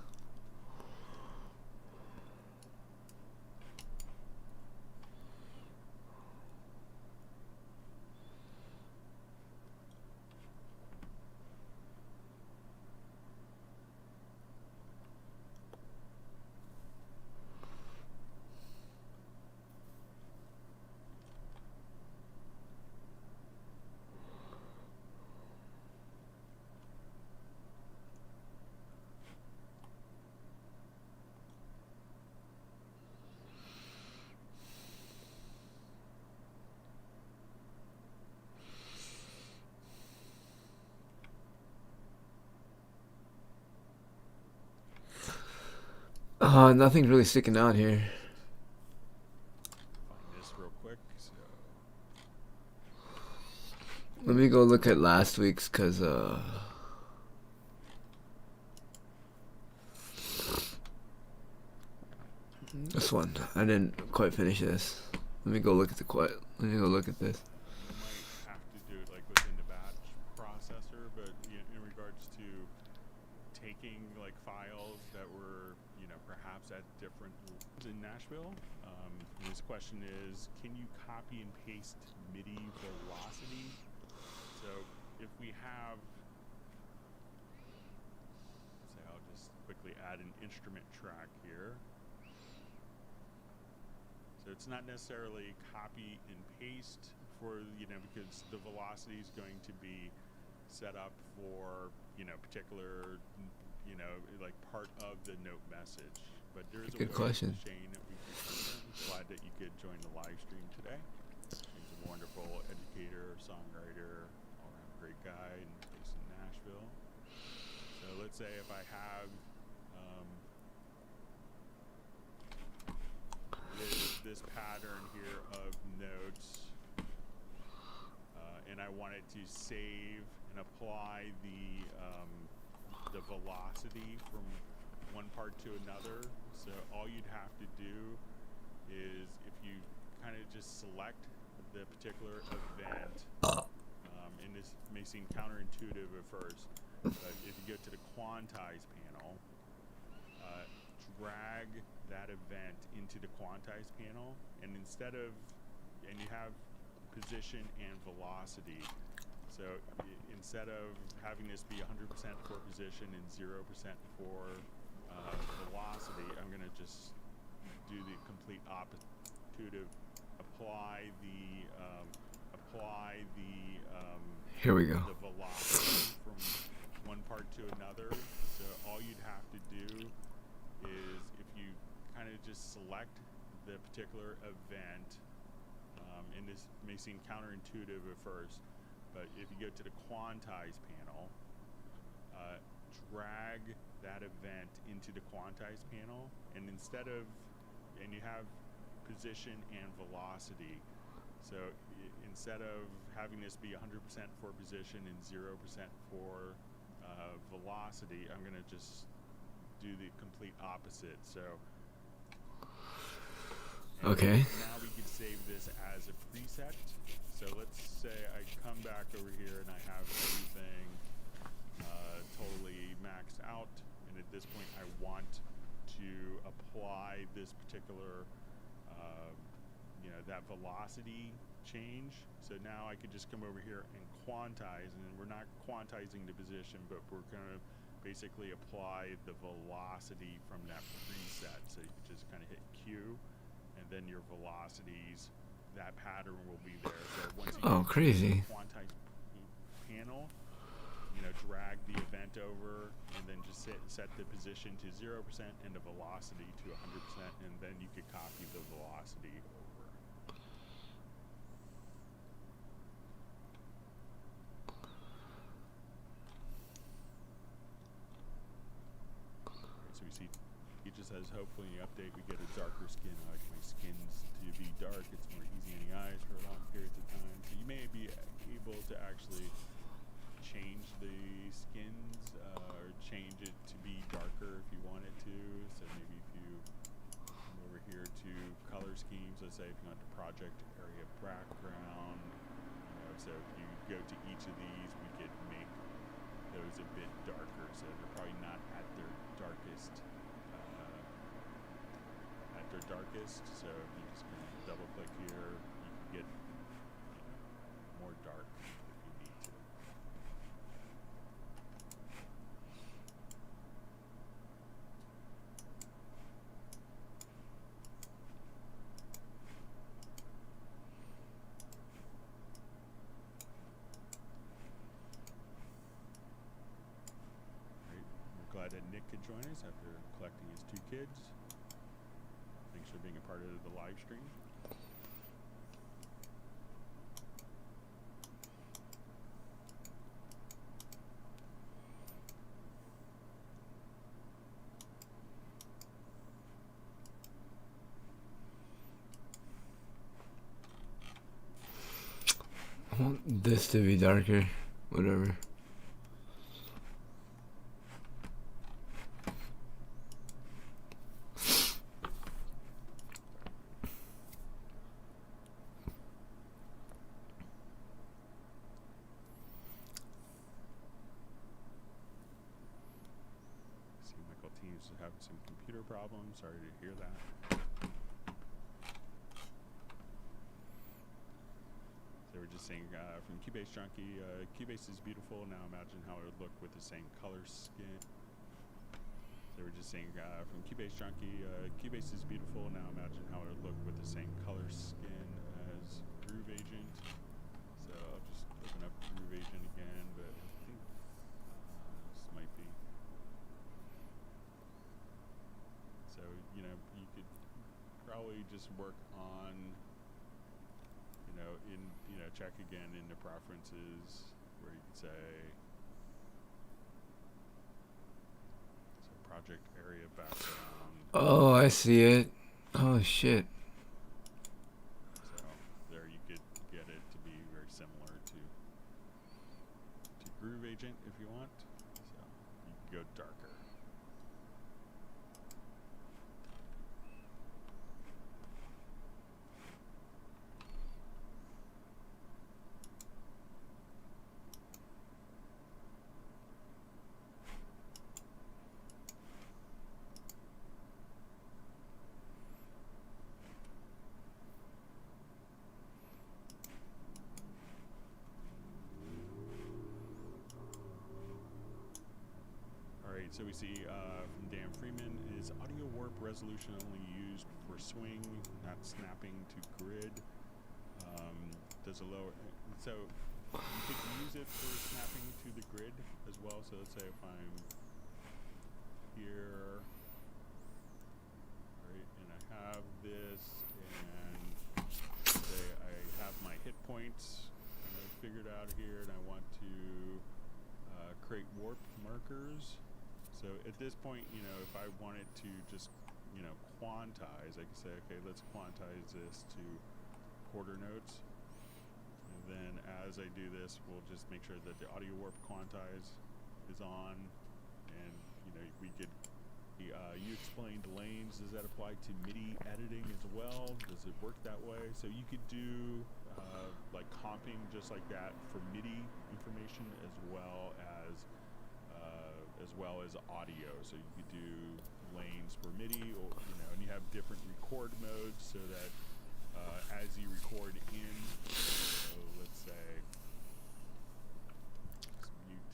Nothing's really sticking out here. Find this real quick. So. Let me go look at last week's, cause this one I didn't quite finish this. Let me go look at Let me go look at this. You might have to do it like within the batch processor, but in regards to taking like files that were, perhaps at different in Nashville. His question is, can you copy and paste MIDI velocity? So if we have, let's say I'll just quickly add an instrument track here. So it's not necessarily copy and paste for, because the velocity is going to be set up for, particular, like part of the note message. But there is a Good question. Shane, that we I'm glad that you could join the live stream today. He's a wonderful educator, songwriter, all-around great guy, and based in Nashville. So let's say if I have this pattern here of notes, and I wanted to save and apply the velocity from one part to another. So all you'd have to do is, if you kind of just select the particular event, and this may seem counterintuitive at first, But if you go to the quantize panel, drag that event into the quantize panel, and and you have position and velocity. So instead of having this be 100% for position and 0% for velocity, I'm going to just do the complete opposite. To apply the Here we go. the velocity from one part to another. So all you'd have to do is, if you kind of just select the particular event, and this may seem counterintuitive at first, but if you go to the quantize panel, drag that event into the quantize panel, and and you have position and velocity. So instead of having this be 100% for position and 0% for velocity, I'm going to just do the complete opposite. So Okay. now we can save this as a preset. So let's say I come back over here and I have everything totally maxed out, and at this point I want to apply this particular that velocity change. So now I could just come over here and quantize, and we're not quantizing the position, but we're going to basically apply the velocity from that preset. So you can just kind of hit Q, and then your velocities, that pattern will be there. So once you Oh, crazy. quantize panel, drag the event over, and then just set the position to 0% and the velocity to 100%, and then you could copy the velocity over. So we see it just says, hopefully in the update we get a darker skin. I like my skins to be dark. It's more easy on the eyes for long periods of time. So you may be able to actually change the skins or change it to be darker if you wanted to. So maybe if you come over here to color schemes, let's say if you want the project area background, so if you go to each of these, we could make those a bit darker. So they're probably not at their darkest. So if you just kind of double click here, you can get more dark if you need to. Great. We're glad that Nick could join us after collecting his 2 kids. Thanks for being a part of the live stream. I want this to be darker. Whatever. Teams are having some computer problems. Sorry to hear that. So we're just saying from Cubase Junkie, Cubase is beautiful. Now imagine how it would look with the same color scheme. So we're just saying from Cubase Junkie, Cubase is beautiful. Now imagine how it would look with the same color skin as Groove Agent. So I'll just open up Groove Agent again, but I think this might be. So, you could probably just work on, check again in the preferences where you could say, so project area background. Oh, I see it. Oh, shit. So there you could get it to be very similar to Groove Agent if you want. So you can go darker. Alright, so we see from Dan Freeman, is audio warp resolution only used for swing, not snapping to grid? Does a lower, so you could use it for snapping to the grid as well. So let's say if I'm here, right, and I have this, and say I have my hit points kind of figured out here, and I want to create warp markers. So at this point, you know, if I wanted to just, you know, quantize, I could say, okay, let's quantize this to quarter notes. And then as I do this, we'll just make sure that the audio warp quantize is on. And, you know, we could, you explained lanes. Does that apply to MIDI editing as well? Does it work that way? So you could do like comping just like that for MIDI information as well as audio. So you could do lanes for MIDI, or, you know, and you have different record modes so that as you record in, so let's say, let's mute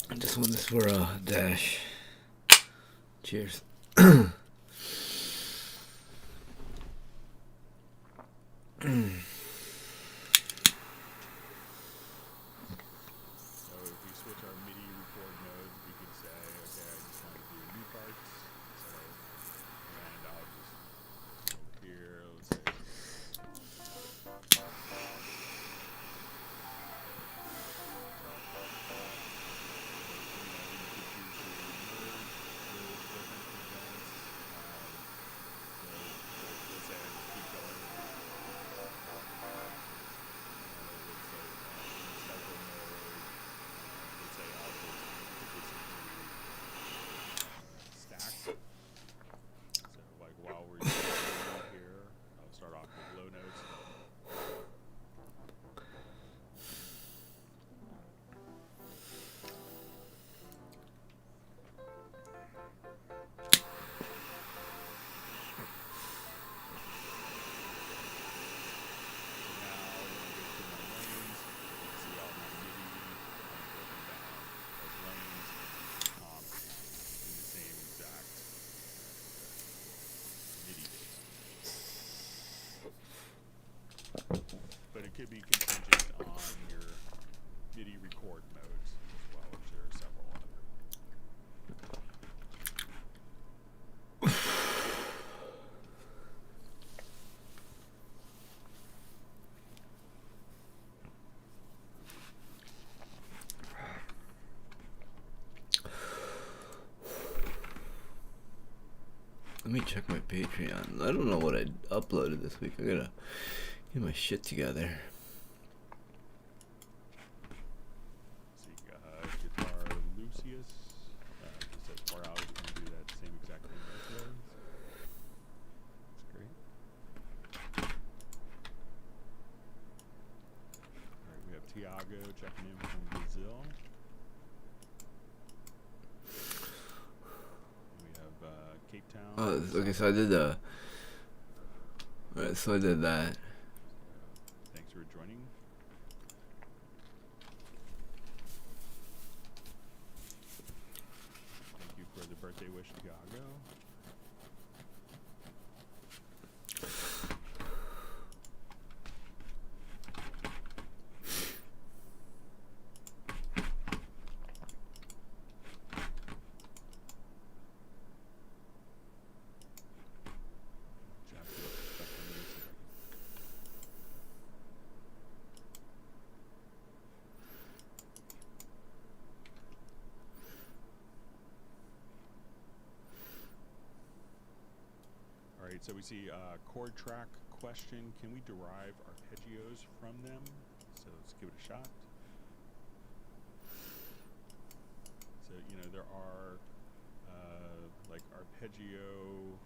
this. This one is for Dash. Cheers. So if we switch our MIDI record modes, we could say, okay, I just want to do new parts. So, and I'll just go here, let's say. But it could be contingent on your MIDI record modes as well, which there are several of them. Let me check my Patreon. I don't know what I uploaded this week. I gotta get my shit together. See, guitar Lucius. Just said 4 hours, you can do that same exact thing both ways. That's great. Alright, we have Tiago checking in from Brazil. We have Cape Town. Oh, okay, so I did alright, so I did that. Thanks for joining. Thank you for the birthday wish, Tiago. Alright, so we see chord track question. Can we derive arpeggios from them? So let's give it a shot. So, you know, there are like arpeggio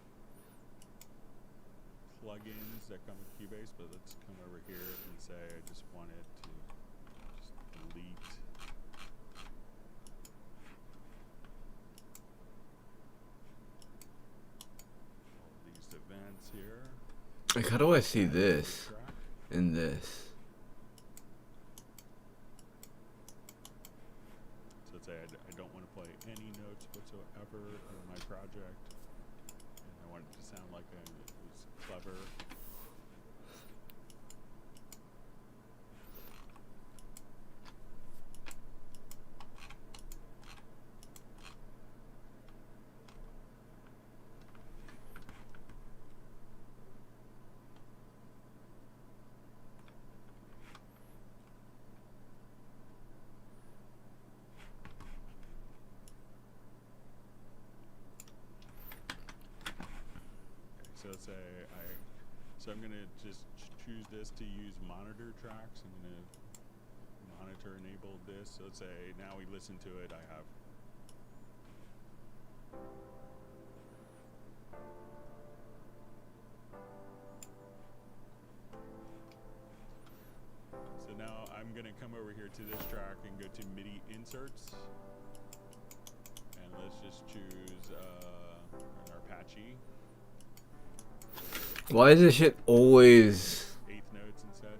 plugins that come with Cubase, but let's come over here and say I just wanted to just delete all these events here. Like, how do I see this? Track. in this. So let's say I don't want to play any notes whatsoever in my project, and I want it to sound like it was clever. So let's say I'm gonna just choose this to use monitor tracks. I'm gonna monitor enable this. So let's say now we listen to it. I have so now I'm gonna come over here to this track and go to MIDI inserts, and let's just choose an Apache. Why is this shit always... Eighth notes instead.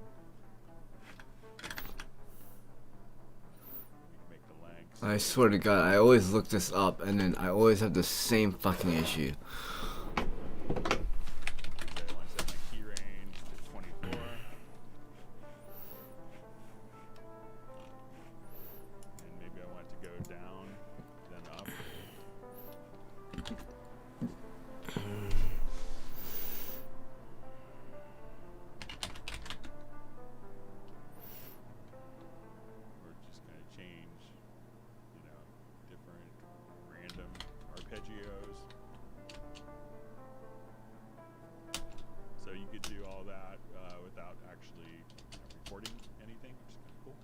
Make the length. I swear to God, I always look this up and then I always have the same fucking issue. Okay, I want to set my key range to 24. And maybe I want to go down, then up. We're just going to change, different random arpeggios. So you could do all that without actually recording anything, which is kind of cool.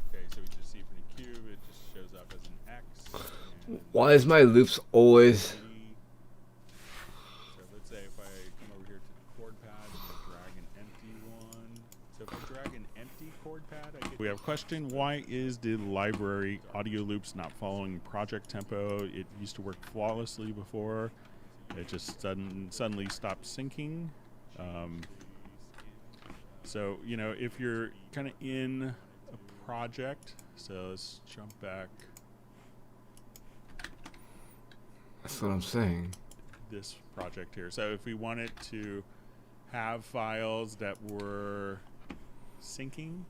Okay, so we just see from the cube, it just shows up as an X. And Why is my loops always... so let's say if I come over here to the chord pad and drag an empty one. So if I drag an empty chord pad, I get... We have a question. Why is the library audio loops not following project tempo? It used to work flawlessly before. It just suddenly stopped syncing. So, if you're kind of in a project, so let's jump back That's what I'm saying. this project here. So if we wanted to have files that were syncing,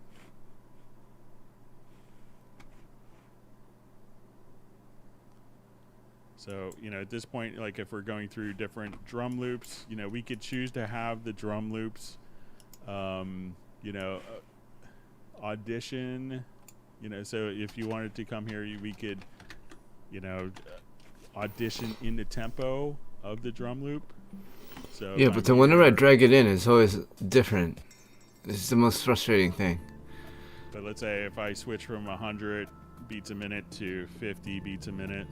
so at this point, like if we're going through different drum loops, we could choose to have the drum loops audition, so if you wanted to come here, we could audition in the tempo of the drum loop. So Yeah, but then whenever I drag it in, it's always different. This is the most frustrating thing. But let's say if I switch from 100 beats a minute to 50 beats a minute,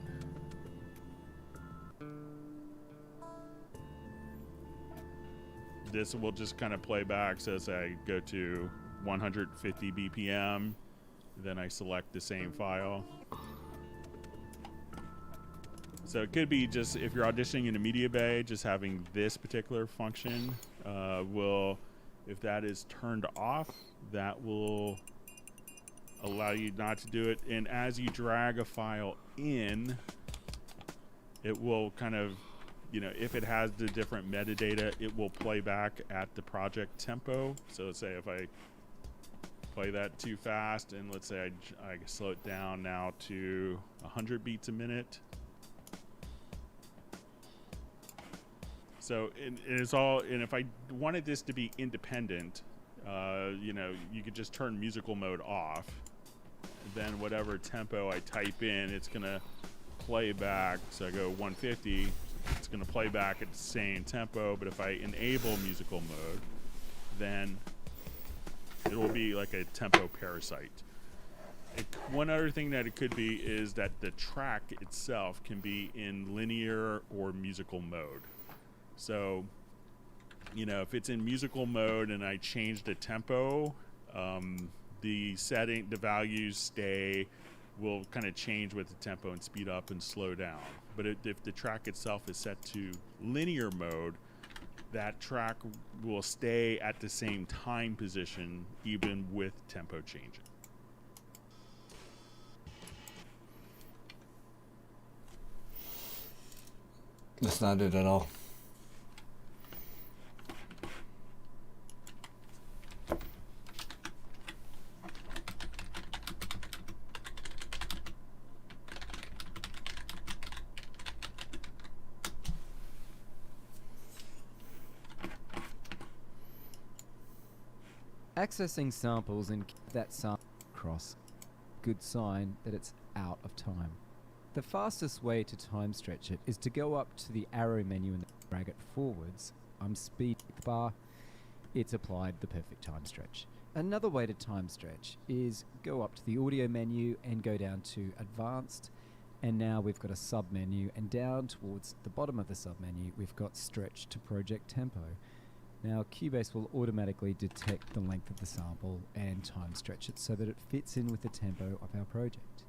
this will just kind of play back. So as I go to 150 BPM, then I select the same file. So it could be just if you're auditioning in a media bay, just having this particular function will, if that is turned off, that will allow you not to do it. And as you drag a file in, it will kind of, if it has the different metadata, it will play back at the project tempo. So let's say if I play that too fast, and let's say I slow it down now to 100 beats a minute. So it's all, and if I wanted this to be independent, you could just turn musical mode off. Then whatever tempo I type in, it's gonna play back. So I go 150, it's gonna play back at the same tempo. But if I enable musical mode, then it will be like a tempo parasite. One other thing that it could be is that the track itself can be in linear or musical mode. So you know, if it's in musical mode and I change the tempo, the values will kind of change with the tempo and speed up and slow down. But if the track itself is set to linear mode, that track will stay at the same time position even with tempo changing. That's not it at all. Accessing samples and keep that sample across, good sign that it's out of time. The fastest way to time stretch it is to go up to the arrow menu and drag it forwards. I'm speed the bar, it's applied the perfect time stretch. Another way to time stretch is go up to the audio menu and go down to advanced, and now we've got a sub menu, and down towards the bottom of the sub menu we've got stretch to project tempo. Now Cubase will automatically detect the length of the sample and time stretch it so that it fits in with the tempo of our project.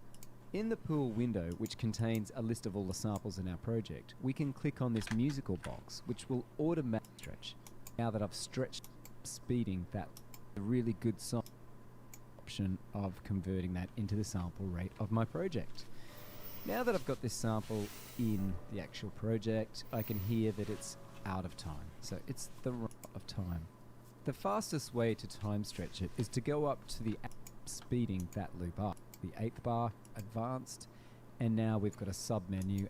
In the pool window, which contains a list of all the samples in our project, we can click on this musical box, which will automatically stretch. Now that I've stretched speeding, that a really good option of converting that into the sample rate of my project. Now that I've got this sample in the actual project, I can hear that it's out of time. So it's the run of time. The fastest way to time stretch it is to go up to the speeding that loop up. The 8th bar, advanced, and now we've got a sub menu.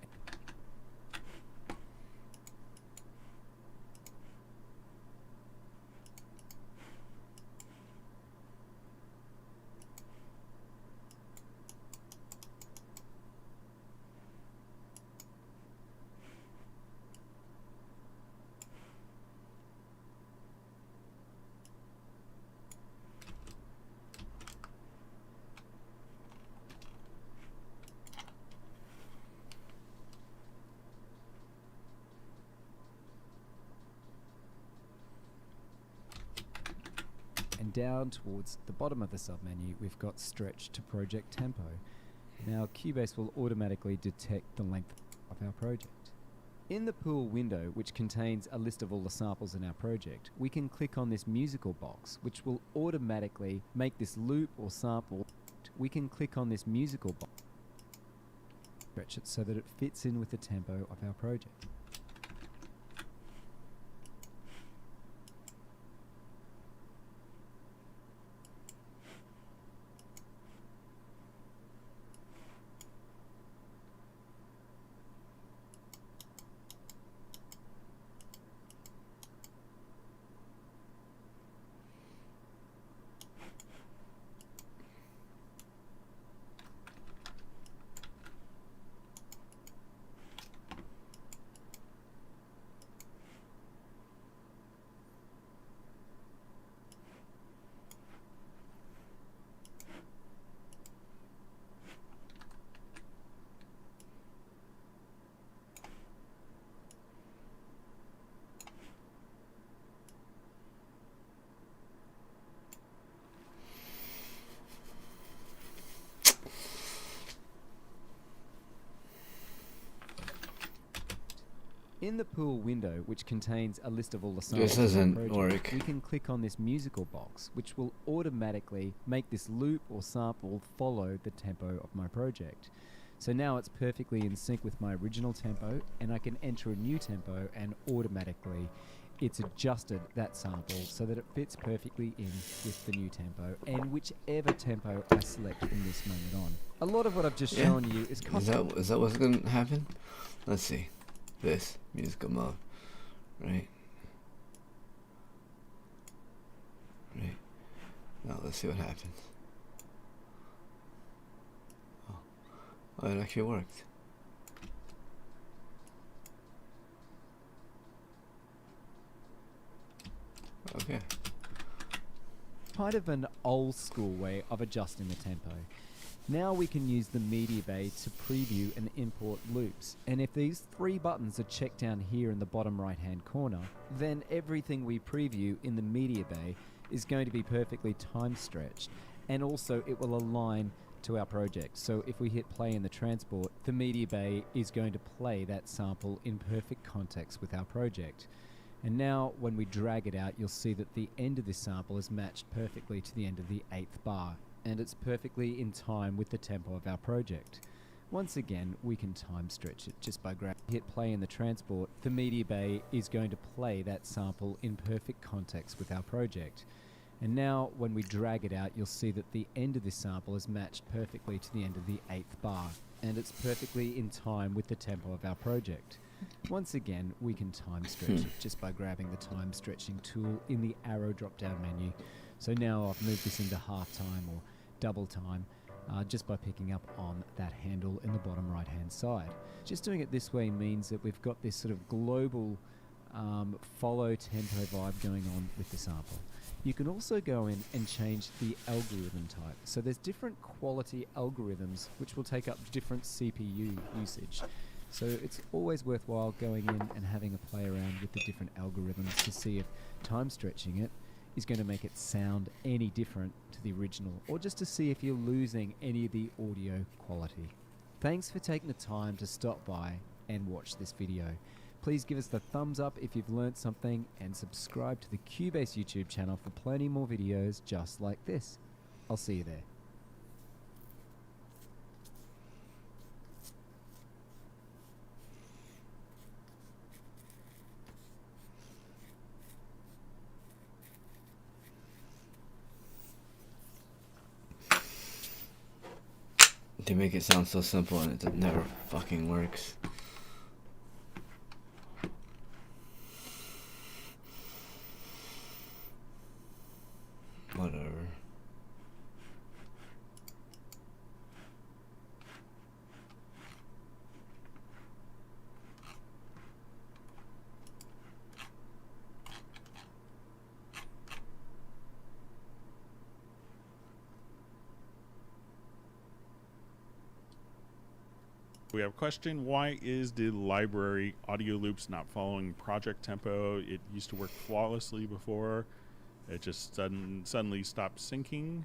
And down towards the bottom of the submenu, we've got stretch to project tempo. Now Cubase will automatically detect the length of our project. In the pool window, which contains a list of all the samples in our project, we can click on this musical box, which will automatically make this loop or sample. We can click on this musical box, stretch it so that it fits in with the tempo of our project. In the pool window, which contains a list of all the samples This in the doesn't project, work. we can click on this musical box, which will automatically make this loop or sample follow the tempo of my project. So now it's perfectly in sync with my original tempo, and I can enter a new tempo, and automatically it's adjusted that sample so that it fits perfectly in with the new tempo and whichever tempo I select from this moment on. A lot of what I've just shown you is custom. Is that what's gonna happen? Let's see. This musical mode, right? Right. Now let's see what happens. Oh, it actually worked. Okay. Kind of an old school way of adjusting the tempo. Now we can use the media bay to preview and import loops, and if these 3 buttons are checked down here in the bottom right hand corner, then everything we preview in the media bay is going to be perfectly time stretched, and also it will align to our project. So if we hit play in the transport, the media bay is going to play that sample in perfect context with our project. And now when we drag it out, you'll see that the end of this sample is matched perfectly to the end of the 8th bar, and it's perfectly in time with the tempo of our project. Once again, we can time stretch it just by hit play in the transport. The media bay is going to play that sample in perfect context with our project. And now when we drag it out, you'll see that the end of this sample is matched perfectly to the end of the 8th bar, and it's perfectly in time with the tempo of our project. Once again, we can time stretch it just by grabbing the time stretching tool in the arrow drop down menu. So now I've moved this into half time or double time just by picking up on that handle in the bottom right hand side. Just doing it this way means that we've got this sort of global follow tempo vibe going on with the sample. You can also go in and change the algorithm type. So there's different quality algorithms which will take up different CPU usage. So it's always worthwhile going in and having a play around with the different algorithms to see if time stretching it is going to make it sound any different to the original, or just to see if you're losing any of the audio quality. Thanks for taking the time to stop by and watch this video. Please give us the thumbs up if you've learnt something, and subscribe to the Cubase YouTube channel for plenty more videos just like this. I'll see you there. They make it sound so simple and it never fucking works. Whatever. We have a question. Why is the library audio loops not following project tempo? It used to work flawlessly before. It just suddenly stopped syncing.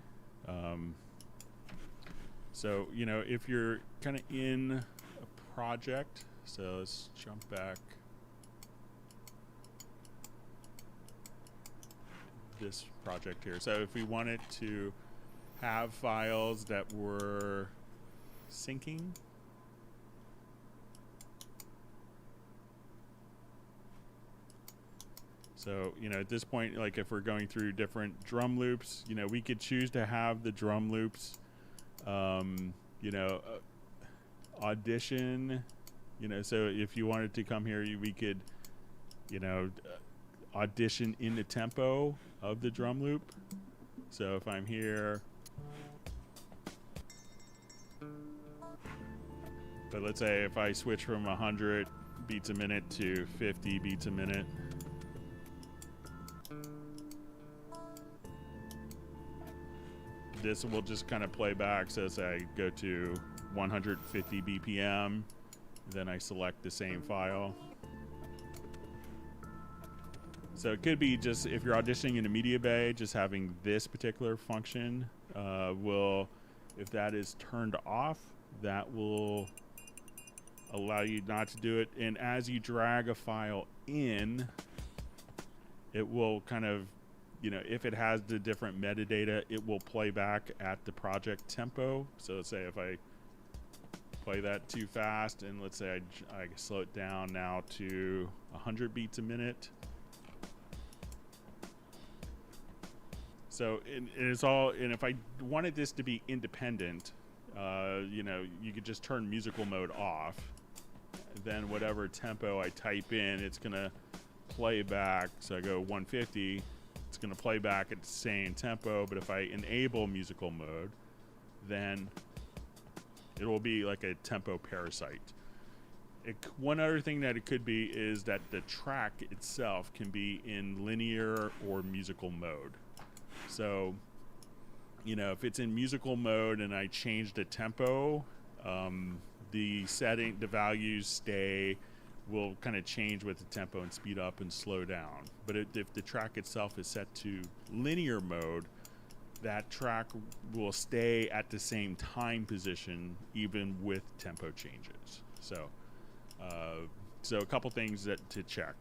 So, you know, if you're kind of in a project, so let's jump back. This project here. So if we wanted to have files that were syncing, so, you know, at this point, like if we're going through different drum loops, you know, we could choose to have the drum loops, you know, audition, you know, so if you wanted to come here, we could, you know, audition in the tempo of the drum loop. So if I'm here, but let's say if I switch from 100 beats a minute to 50 beats a minute, this will just kind of play back. So say I go to 150 BPM, then I select the same file. So it could be just, if you're auditioning in a media bay, just having this particular function will, if that is turned off, that will allow you not to do it. And as you drag a file in, it will kind of, you know, if it has the different metadata, it will play back at the project tempo. So let's say if I play that too fast, and let's say I slow it down now to 100 beats a minute. So it's all, and if I wanted this to be independent, you know, you could just turn musical mode off. Then whatever tempo I type in, it's gonna play back. So I go 150. It's going to play back at the same tempo, but if I enable musical mode, then it will be like a tempo parasite. One other thing that it could be is that the track itself can be in linear or musical mode. So you know, if it's in musical mode and I change the tempo, the values will kind of change with the tempo and speed up and slow down. But if the track itself is set to linear mode, that track will stay at the same time position even with tempo changes. So, so a couple things to check.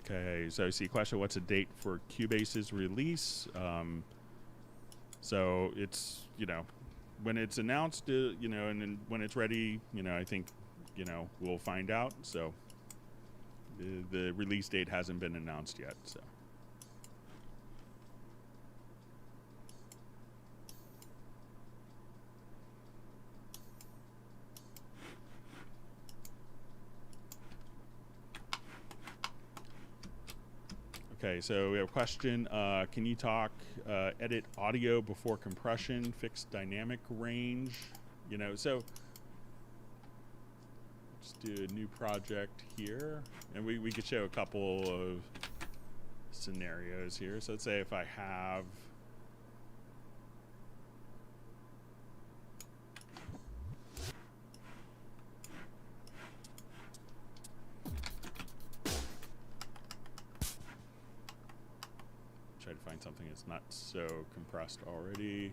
Okay, so I see a question, what's the date for Cubase's release? So it's, you know, when it's announced, you know, and then when it's ready, you know, I think, you know, we'll find out. So the release date hasn't been announced yet, so. Okay, so we have a question. Can you talk, edit audio before compression, fix dynamic range? You know, so let's do a new project here. And we could show a couple of scenarios here. So let's say if I have, try to find something that's not so compressed already.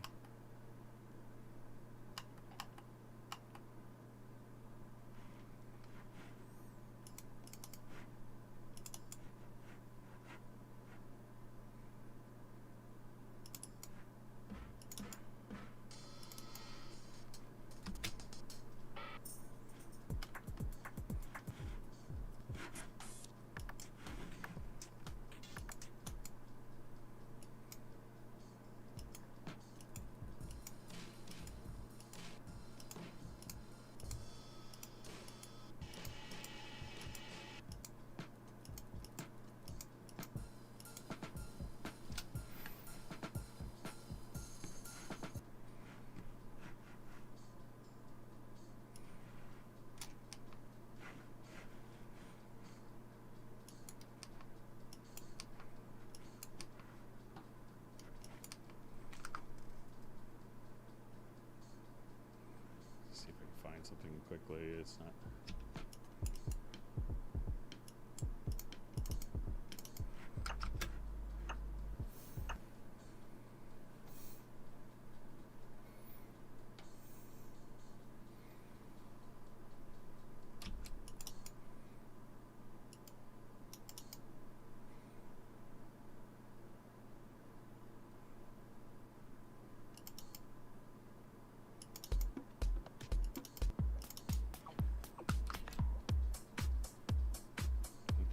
See if I can find something quickly. It's not.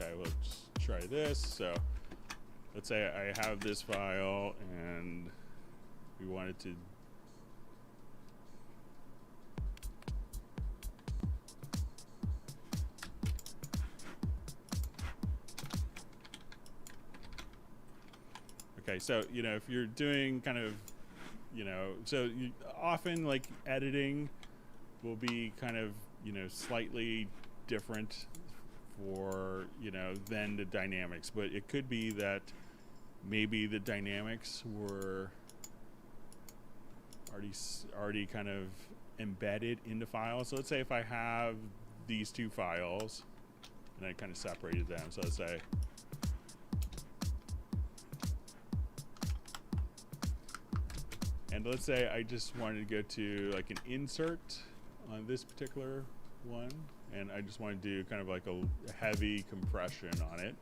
Okay, let's try this. So let's say I have this file and we wanted to okay, so you know, if you're doing kind of, you know, so you often like editing will be kind of, you know, slightly different for, you know, than the dynamics, but it could be that maybe the dynamics were already kind of embedded in the file. So let's say if I have these two files and I kind of separated them. So let's say I just wanted to go to like an insert on this particular one, and I just want to do kind of like a heavy compression on it.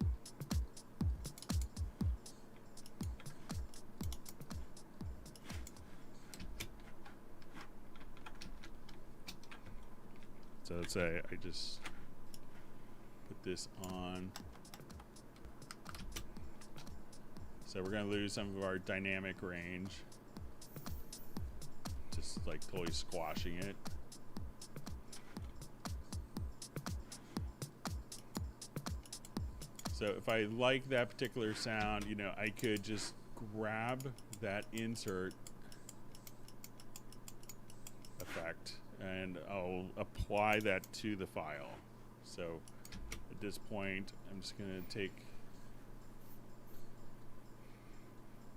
So let's say I just put this on. So we're going to lose some of our dynamic range. Just like totally squashing it. So if I like that particular sound, you know, I could just grab that insert effect and I'll apply that to the file. So at this point, I'm just going to take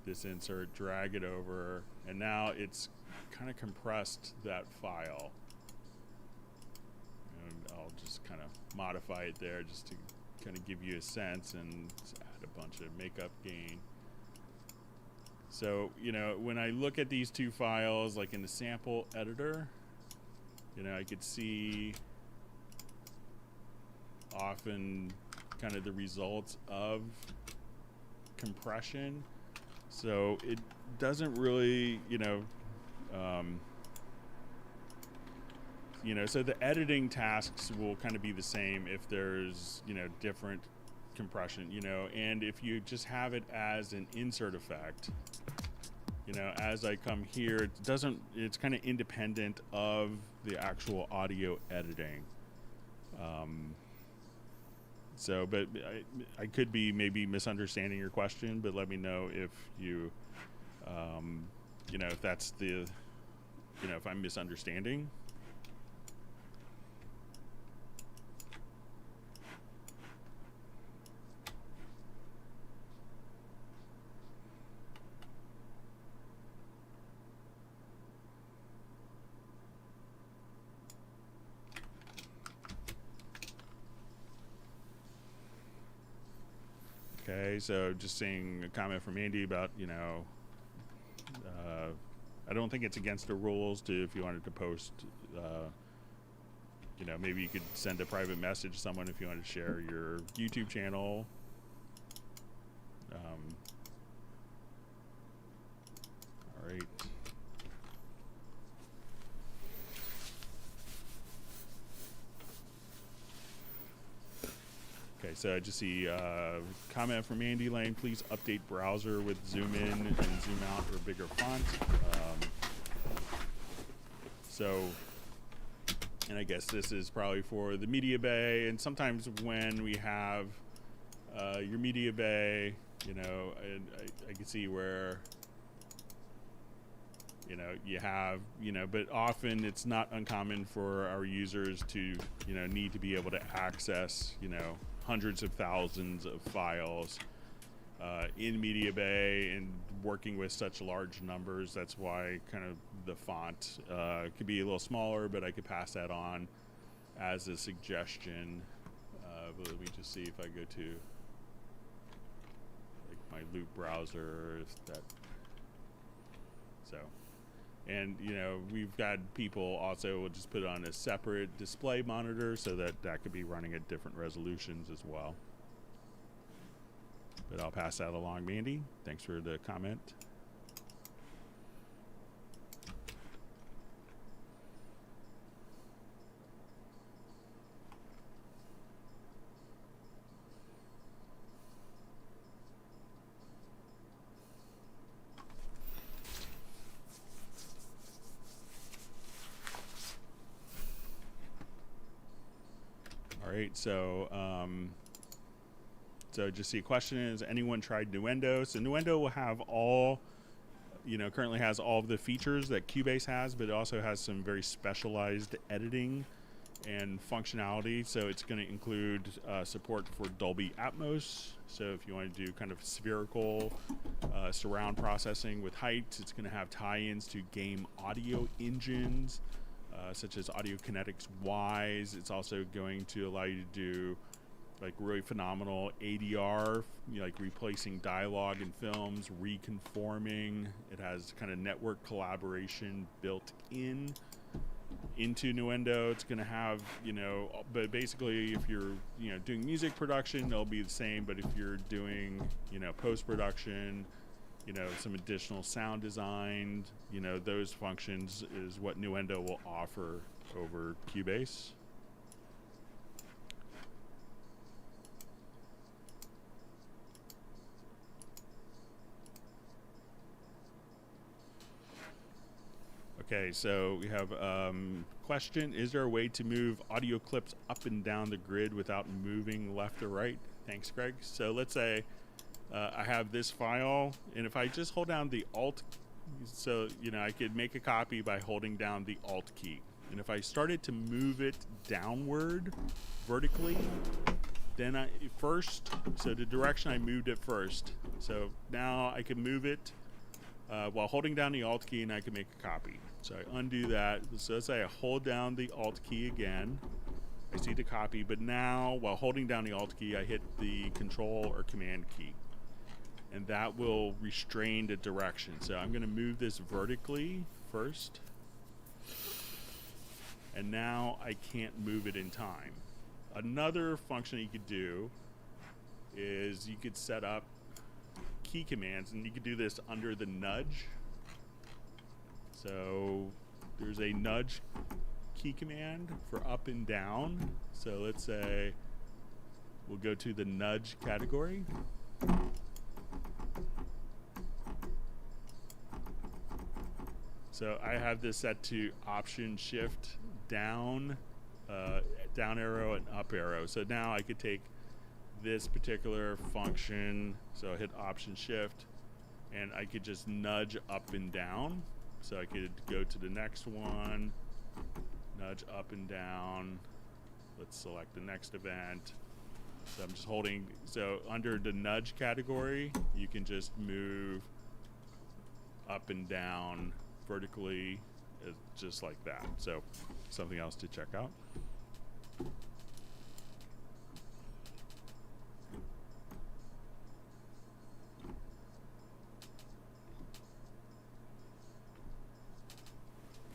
this insert, drag it over, and now it's kind of compressed that file. And I'll just kind of modify it there just to kind of give you a sense and add a bunch of makeup gain. So, you know, when I look at these two files, like in the sample editor, you know, I could see often kind of the results of compression. So it doesn't really, so the editing tasks will kind of be the same if there's, different compression, and if you just have it as an insert effect, as I come here, it's kind of independent of the actual audio editing. But I could be maybe misunderstanding your question, but let me know if you, if that's the, if I'm misunderstanding. Okay, so just seeing a comment from Andy about, I don't think it's against the rules to, if you wanted to post, maybe you could send a private message to someone if you wanted to share your YouTube channel. All right. Okay, so I just see a comment from Andy Lane. Please update browser with zoom in and zoom out or bigger font. And I guess this is probably for the media bay. And sometimes when we have your media bay, and I can see where, you have, but often it's not uncommon for our users to, need to be able to access, hundreds of thousands of files in media bay, and working with such large numbers, that's why kind of the font could be a little smaller, but I could pass that on as a suggestion. But let me just see if I go to like my loop browser, if that, so. And, we've got people also will just put on a separate display monitor so that that could be running at different resolutions as well. But I'll pass that along, Mandy. Thanks for the comment. All right, so just see a question is, anyone tried Nuendo? So Nuendo will have all, currently has all of the features that Cubase has, but it also has some very specialized editing and functionality. So it's going to include support for Dolby Atmos. So if you want to do kind of spherical surround processing with height, it's going to have tie-ins to game audio engines, such as Audio Kinetics Wise. It's also going to allow you to do like really phenomenal ADR, like replacing dialogue in films, reconforming. It has kind of network collaboration built into Nuendo. It's going to have, but basically if you're, doing music production, it'll be the same. But if you're doing, post-production, some additional sound design, those functions is what Nuendo will offer over Cubase. Okay, so we have question: is there a way to move audio clips up and down the grid without moving left or right? Thanks, Greg. So let's say I have this file, and if I just hold down the Alt, so I could make a copy by holding down the Alt key. And if I started to move it downward vertically, then so the direction I moved it first. So now I can move it while holding down the Alt key, and I can make a copy. So I undo that. So let's say I hold down the Alt key again. I see the copy, but now while holding down the Alt key, I hit the Control or Command key. And that will restrain the direction. So I'm going to move this vertically first. And now I can't move it in time. Another function you could do is you could set up key commands, and you could do this under the nudge. So there's a nudge key command for up and down. So let's say we'll go to the nudge category. So I have this set to Option Shift down, down arrow and up arrow. So now I could take this particular function, so I hit Option Shift, and I could just nudge up and down. So I could go to the next one, nudge up and down. Let's select the next event. So I'm just holding, so under the nudge category, you can just move up and down vertically, just like that. So something else to check out.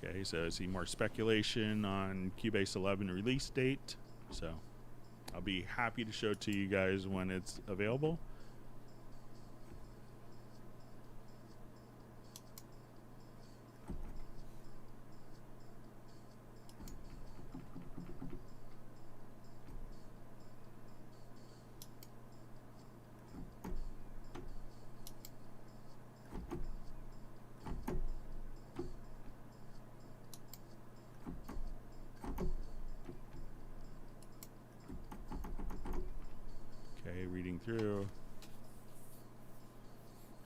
Okay, so I see more speculation on Cubase 11 release date. So I'll be happy to show it to you guys when it's available. Reading through.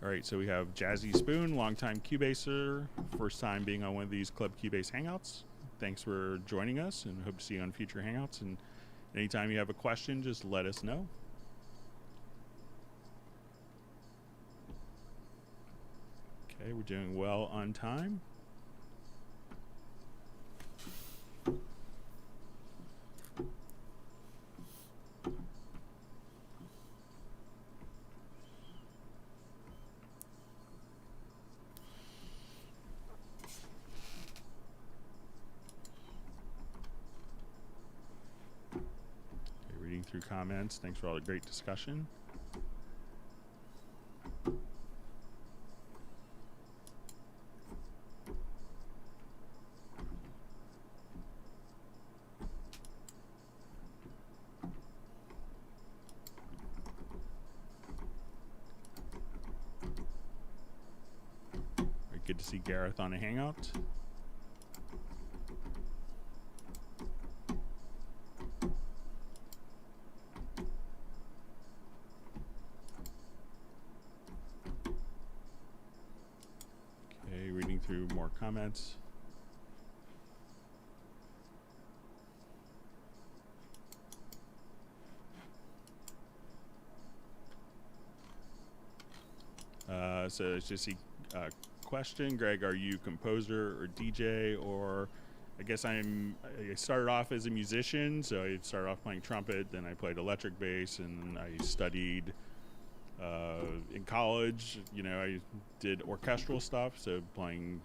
All right, so we have Jazzy Spoon, longtime Cubaser, first time being on one of these Club Cubase Hangouts. Thanks for joining us, and hope to see you on future Hangouts. And anytime you have a question, just let us know. Okay, we're doing well on time. Through comments. Thanks for all the great discussion. Right, good to see Gareth on a hangout. Through more comments. So it's just a question, Greg, are you composer or DJ? Or I guess I started off as a musician, so I started off playing trumpet, then I played electric bass, and I studied in college. I did orchestral stuff, so playing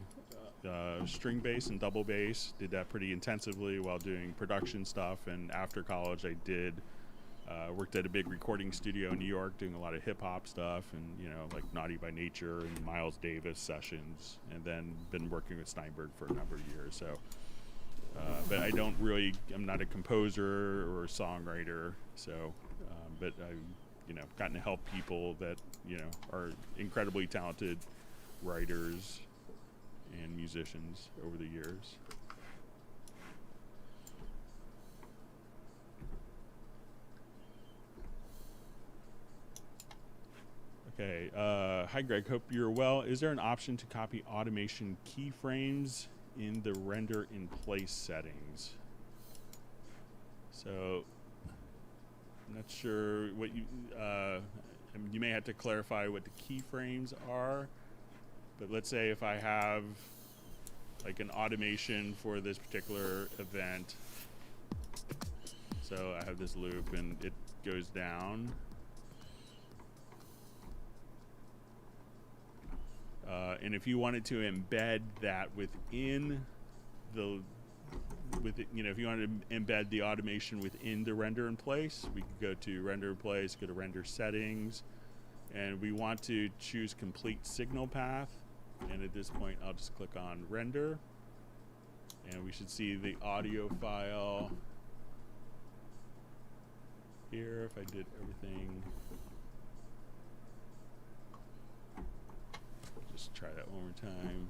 string bass and double bass. Did that pretty intensively while doing production stuff. And after college, I did worked at a big recording studio in New York, doing a lot of hip hop stuff, and like Naughty by Nature and Miles Davis sessions. And then been working with Steinberg for a number of years. So, but I'm not a composer or a songwriter. So, but I've gotten to help people that are incredibly talented writers, and musicians over the years. Okay, hi Greg, hope you're well. Is there an option to copy automation keyframes in the render in place settings? So, I'm not sure what you, I mean, you may have to clarify what the keyframes are, but let's say if I have like an automation for this particular event, so I have this loop and it goes down. And if you wanted to embed that within the, if you wanted to embed the automation within the render in place, we could go to render in place, go to render settings, and we want to choose complete signal path. And at this point, I'll just click on render, and we should see the audio file here if I did everything. Just try that one more time.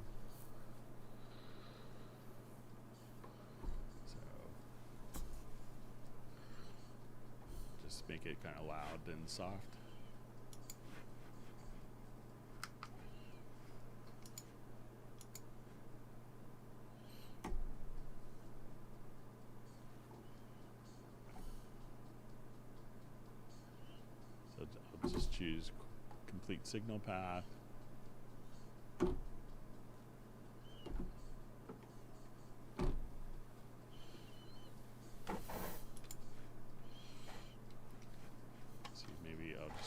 So just make it kind of loud and soft. So I'll just choose complete signal path.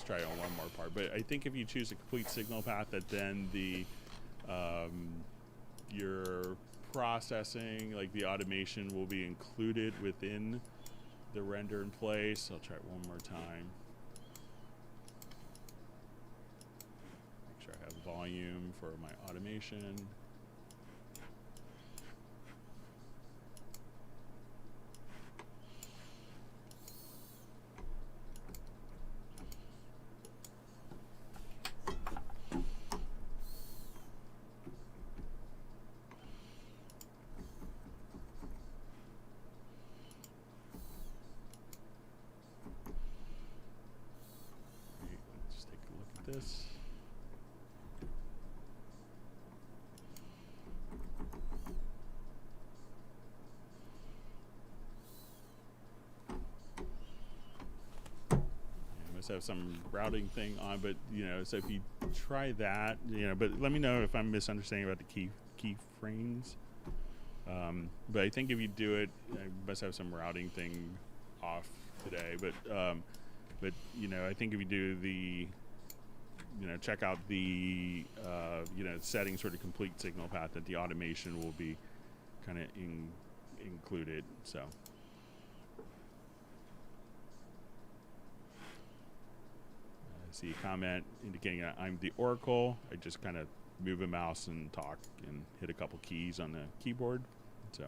Try on one more part, but I think if you choose a complete signal path, that then the your processing, like the automation, will be included within the render in place. I'll try it one more time. Make sure I have volume for my automation. This. Must have some routing thing on, but so if you try that, but let me know if I'm misunderstanding about the keyframes. But I think if you do it, I must have some routing thing off today. But I think if you do the check out the settings for the complete signal path, that the automation will be kind of included. So I see a comment indicating that I'm the Oracle. I just kind of move a mouse and talk and hit a couple keys on the keyboard. So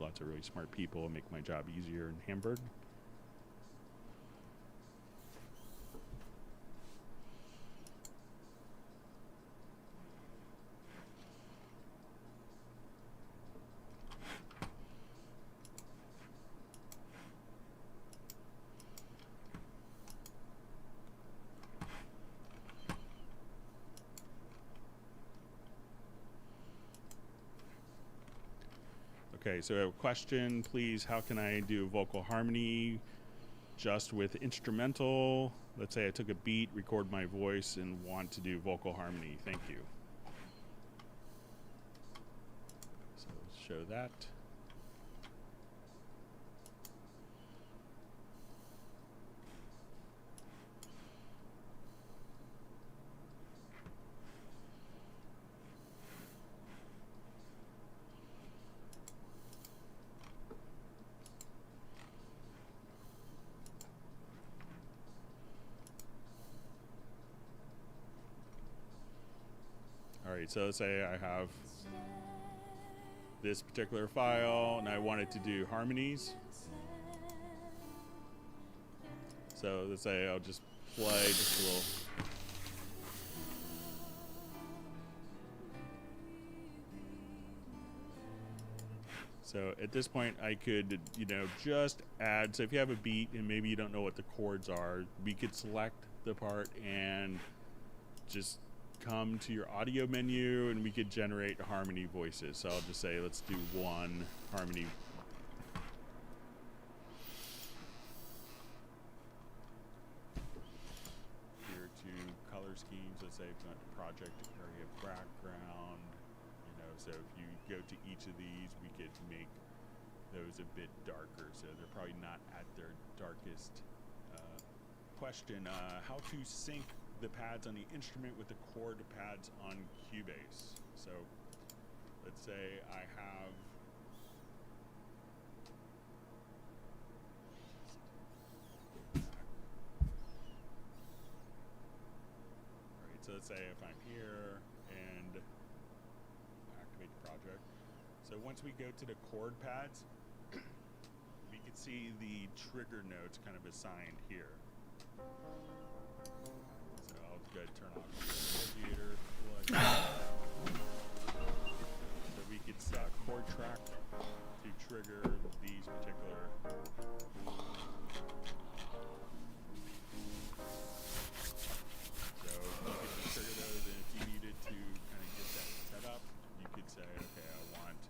lots of really smart people make my job easier in Hamburg. Okay, so a question, please. How can I do vocal harmony just with instrumental? Let's say I took a beat, record my voice, and want to do vocal harmony. Thank you. So show that. All right, so let's say I have this particular file and I wanted to do harmonies. So let's say I'll just play just a little. So at this point, I could, just add. So if you have a beat and maybe you don't know what the chords are, we could select the part and just come to your audio menu and we could generate harmony voices. So I'll just say, let's do one harmony. Here to color schemes. Let's say if you want project area background. So if you go to each of these, we could make those a bit darker. So they're probably not at their darkest. Question, how to sync the pads on the instrument with the chord pads on Cubase. So let's say I have right, so let's say if I'm here and activate the project. So once we go to the chord pads, we can see the trigger notes kind of assigned here. So I'll go ahead and turn off the arpeggiator. So we could set chord track to trigger these particular. So you could just trigger those, and if you needed to kind of get that set up, you could say, okay, I want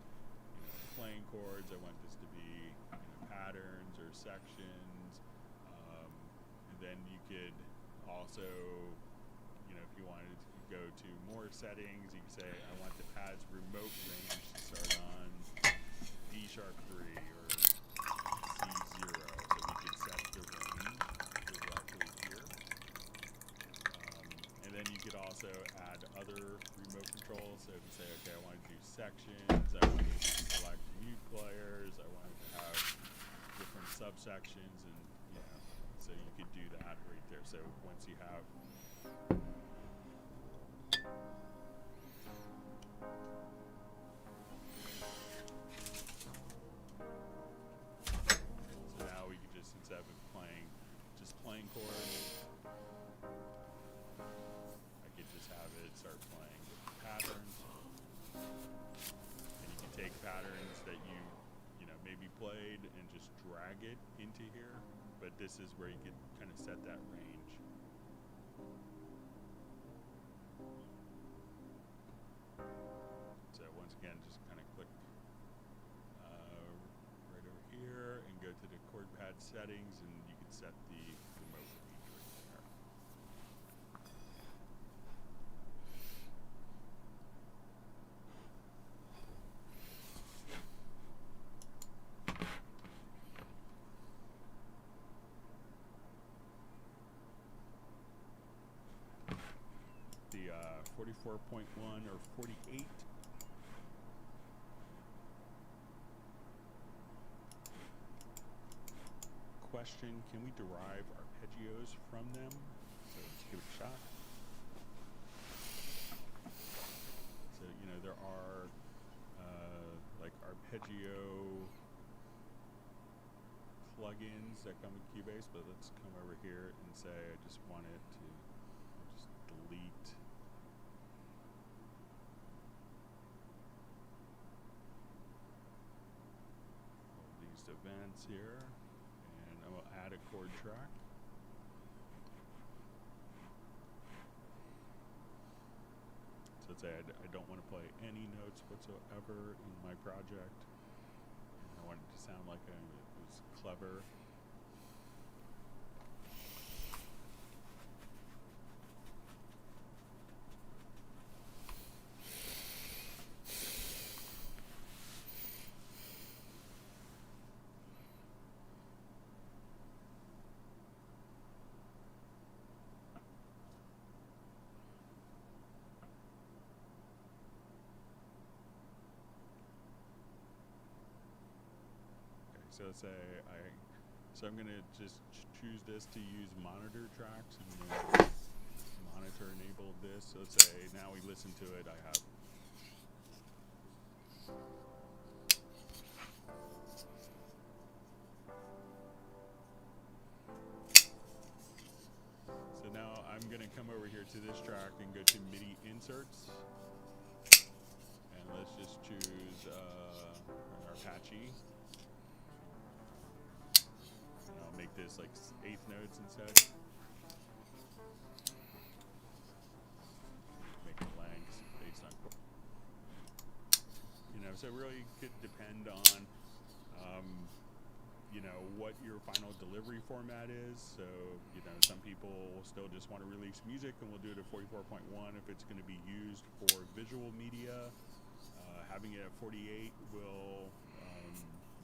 playing chords. I want this to be patterns or sections. And then you could also, if you wanted to go to more settings, you could say, I want the pads remote range to start on D sharp 3 or C0. So we could set the range directly here. And then you could also add other remote controls. So if you say, okay, I want to do sections, I want to select mute players, I want to have different subsections, and so you could do that right there. So once you have so now we could just, instead of playing chords, I could just have it start playing with patterns. And you can take patterns that you maybe played and just drag it into here. But this is where you can kind of set that range. So once again, just kind of click right over here and go to the chord pad settings, and you can set the remote range right there. The 44.1 or 48. Question, can we derive arpeggios from them? So let's give it a shot. So, there are like arpeggio plugins that come with Cubase, but let's come over here and say I just want it to just delete all these events here, and I will add a chord track. So let's say I don't want to play any notes whatsoever in my project. I want it to sound like it was clever. So let's say so I'm gonna just choose this to use monitor tracks, and monitor enable this. So let's say now we listen to it. I have so now I'm gonna come over here to this track and go to MIDI inserts, and let's just choose are patchy. And I'll make this like eighth notes instead. Make the lengths based on, you know, so it really could depend on, you know, what your final delivery format is. So, you know, some people still just want to release music and we'll do it at 44.1 if it's going to be used for visual media. Having it at 48 will,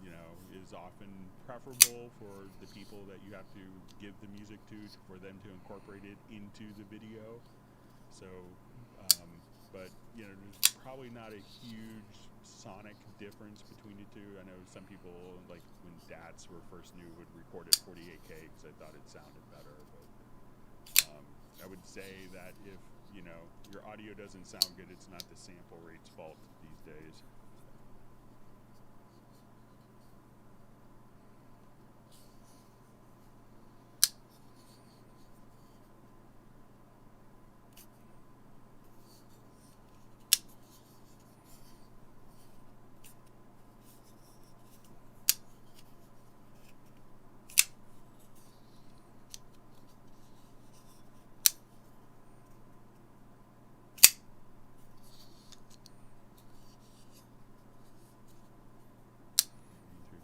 you know, is often preferable for the people that you have to give the music to for them to incorporate it into the video. So, but, you know, there's probably not a huge sonic difference between the two. I know some people, like when DATs were first new, would record at 48K because I thought it sounded better. But I would say that if, you know, your audio doesn't sound good, it's not the sample rate's fault these days.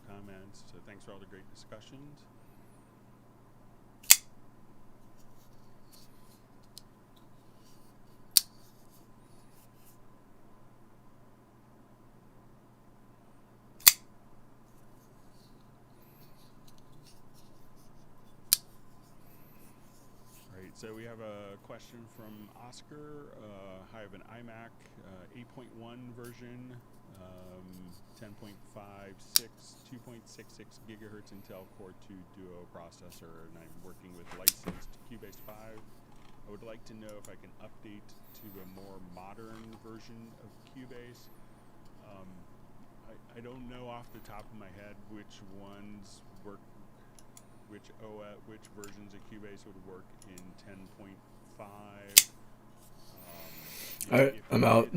Comments. So thanks for all the great discussions. All right, so we have a question from Oscar. I have an iMac 8.1 version. 10.56, 2.66 gigahertz Intel Core 2 Duo processor, and I'm working with licensed Cubase 5. I would like to know if I can update to a more modern version of Cubase. I don't know off the top of my head which ones work, which versions of Cubase would work in 10.5. All right, I'm out.